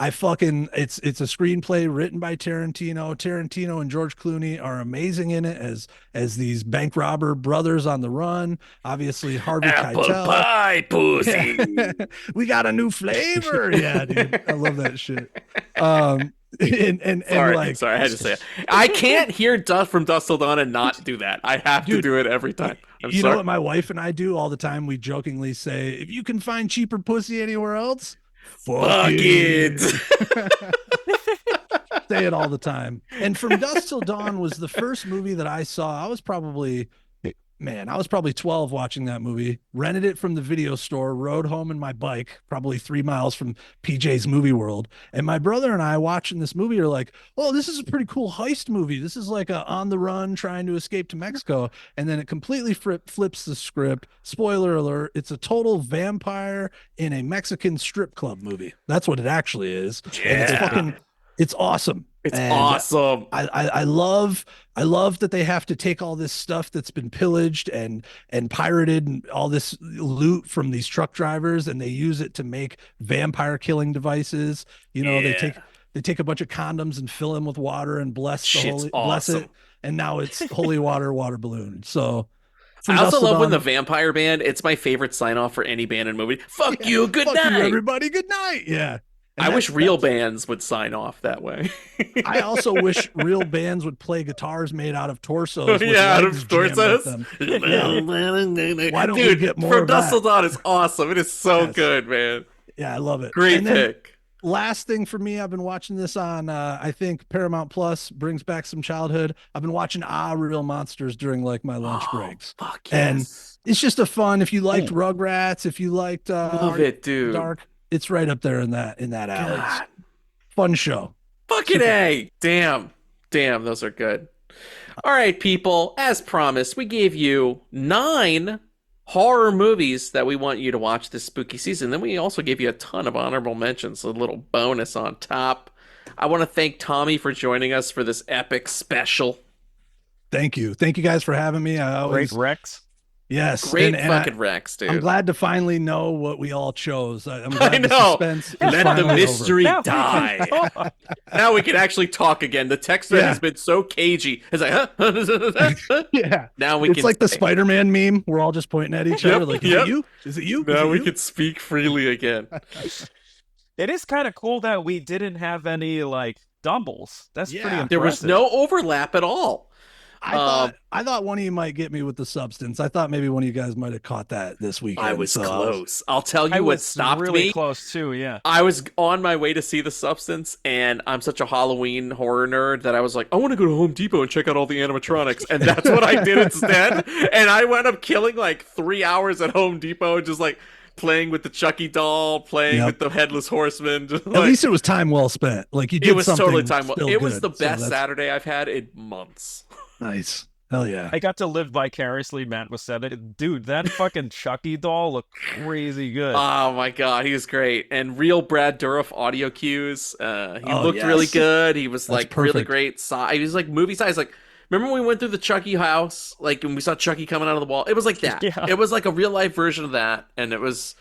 It's a screenplay written by Tarantino. Tarantino and George Clooney are amazing in it as these bank robber brothers on the run. Obviously, Harvey Apple Keitel. pie, pussy. We got a new flavor. Yeah, dude. I love that shit. And Sorry, I had to say it. I can't hear Dust from Dusk Till Dawn and not do that. I have to do it every time. You know what my wife and I do all the time? We jokingly say, if you can find cheaper pussy anywhere else, fuck it. Say it all the time. And From Dusk Till Dawn was the first movie that I saw. I was probably 12 watching that movie, rented it from the video store, rode home in my bike, probably 3 miles from PJ's Movie World. And my brother and I watching this movie are like, oh, this is a pretty cool heist movie. This is like a on the run trying to escape to Mexico. And then it completely flips the script. Spoiler alert. It's a total vampire in a Mexican strip club movie. That's what it actually is. Yeah. And it's awesome. It's awesome. I love that they have to take all this stuff that's been pillaged and pirated and all this loot from these truck drivers, and they use it to make vampire killing devices. You know, they take a bunch of condoms and fill them with water and bless it, and now it's holy water balloon. So I also love when the vampire band, it's my favorite sign off for any band and movie. Fuck you, good night. Fuck you, everybody, good night. Yeah. I wish real bands would sign off that way. I also wish real bands would play guitars made out of torsos. Out of torsos. Yeah. Why don't we get more From of that? Dusk Till Dawn is awesome. It is so good, man. Yeah, I love it. Great pick. Last thing for me, I've been watching this on, I think Paramount Plus brings back some childhood. I've been watching Real Monsters during like my lunch breaks. Fuck yes. And it's just a fun, if you liked Rugrats, if you liked love it, dude. Dark, it's right up there in that alley. Fun show. Fucking A. Damn, those are good. All right, people, as promised, we gave you 9 horror movies that we want you to watch this spooky season. Then we also gave you a ton of honorable mentions, a little bonus on top. I want to thank Tommy for joining us for this epic special. Thank you guys for having me. Great Rex. Yes, great fucking Rex, dude. I'm glad to finally know what we all chose. I'm glad I know. The suspense Let the mystery die. Now we can actually talk again. The text thread has been so cagey. It's like, huh? Yeah. Now we can. It's like the Spider-Man meme. We're all just pointing at each other. Like, is it you? Is it you? Now we can speak freely again. It is kind of cool that we didn't have any like doubles. That's pretty impressive. There was no overlap at all. I thought one of you might get me with the substance. I thought maybe one of you guys might have caught that this weekend. I was close. I'll tell you what stopped me. Really close too. Yeah. I was on my way to see the substance, and I'm such a Halloween horror nerd that I was like, I want to go to Home Depot and check out all the animatronics, and that's what I did instead. And I wound up killing like 3 hours at Home Depot, just like playing with the Chucky doll, playing with the Headless Horseman. At least it was time well spent. Like you did. It was totally time well. It was the best Saturday I've had in months. Nice. Hell yeah. I got to live vicariously. Matt was said it. Dude, that fucking Chucky doll looked crazy good. Oh my God. He was great. And real Brad Dourif audio cues. He looked really good. He was really great. He was like movie size. Like, remember when we went through the Chucky house? Like when we saw Chucky coming out of the wall? It was like that. Yeah. It was like a real life version of that. And it was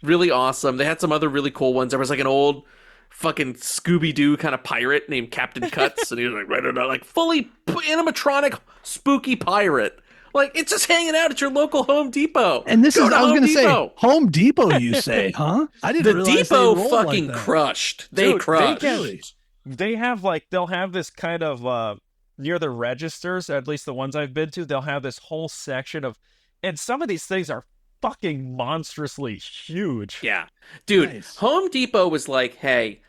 really awesome. They had some other really cool ones. There was like an old fucking Scooby-Doo kind of pirate named Captain Cuts, and he was like right about like fully animatronic spooky pirate. Like it's just hanging out at your local Home Depot. And I was gonna say Home Depot, you say, huh? I didn't realize Depot fucking crushed. They crushed. They have they'll have this kind of near the registers, at least the ones I've been to, they'll have this whole section of, and some of these things are fucking monstrously huge. Yeah. Dude, nice. Home Depot was like, hey,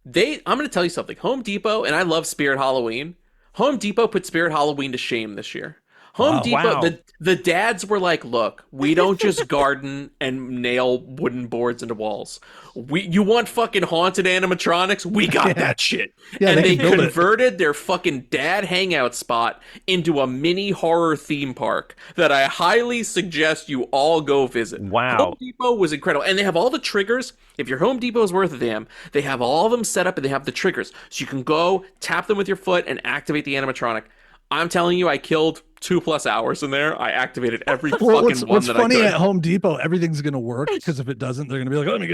I'm going to tell you something. Home Depot, and I love Spirit Halloween. Home Depot put Spirit Halloween to shame this year. Home Depot, the dads were like, look, we don't just garden and nail wooden boards into walls. You want fucking haunted animatronics? We got that shit. Yeah, and they converted their fucking dad hangout spot into a mini horror theme park that I highly suggest you all go visit. Wow. Home Depot was incredible. And they have all the triggers. If your Home Depot is worth a damn, they have all of them set up and they have the triggers. So you can go tap them with your foot and activate the animatronic. I'm telling you, I killed 2+ hours in there. I activated every Well, fucking one what's that funny I could. at Home Depot, everything's gonna work, because if it doesn't, they're gonna be like, let me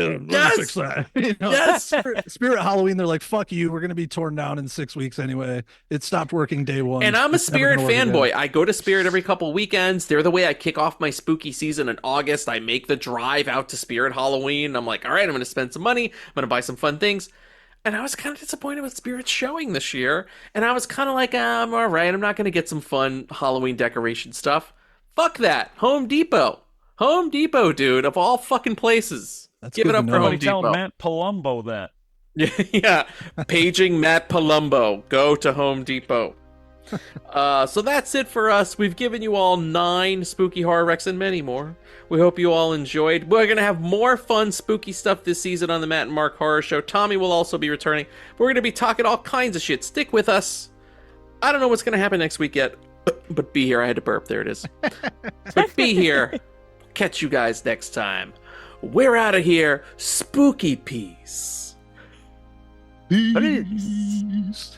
fix that. You know? Yes. Spirit Halloween, they're like, fuck you, we're gonna be torn down in 6 weeks anyway. It stopped working day one. And I'm a It's never Spirit gonna work fanboy. again. I go to Spirit every couple weekends. They're the way I kick off my spooky season in August. I make the drive out to Spirit Halloween. I'm like, all right, I'm going to spend some money. I'm going to buy some fun things. And I was kind of disappointed with Spirit's showing this year. And I was kind of like, I'm all right. I'm not going to get some fun Halloween decoration stuff. Fuck that. Home Depot. Home Depot, dude, of all fucking places. That's Give good it up to for know. Home Tell Depot. Matt Palumbo that. Yeah, paging Matt Palumbo. Go to Home Depot. So that's it for us. We've given you all 9 spooky horror recs and many more. We hope you all enjoyed. We're going to have more fun spooky stuff this season on the Matt and Mark Horror Show. Tommy will also be returning. We're going to be talking all kinds of shit. Stick with us. I don't know what's going to happen next week yet, but be here. I had to burp. There it is. But be here. Catch you guys next time. We're out of here. Spooky peace. Peace.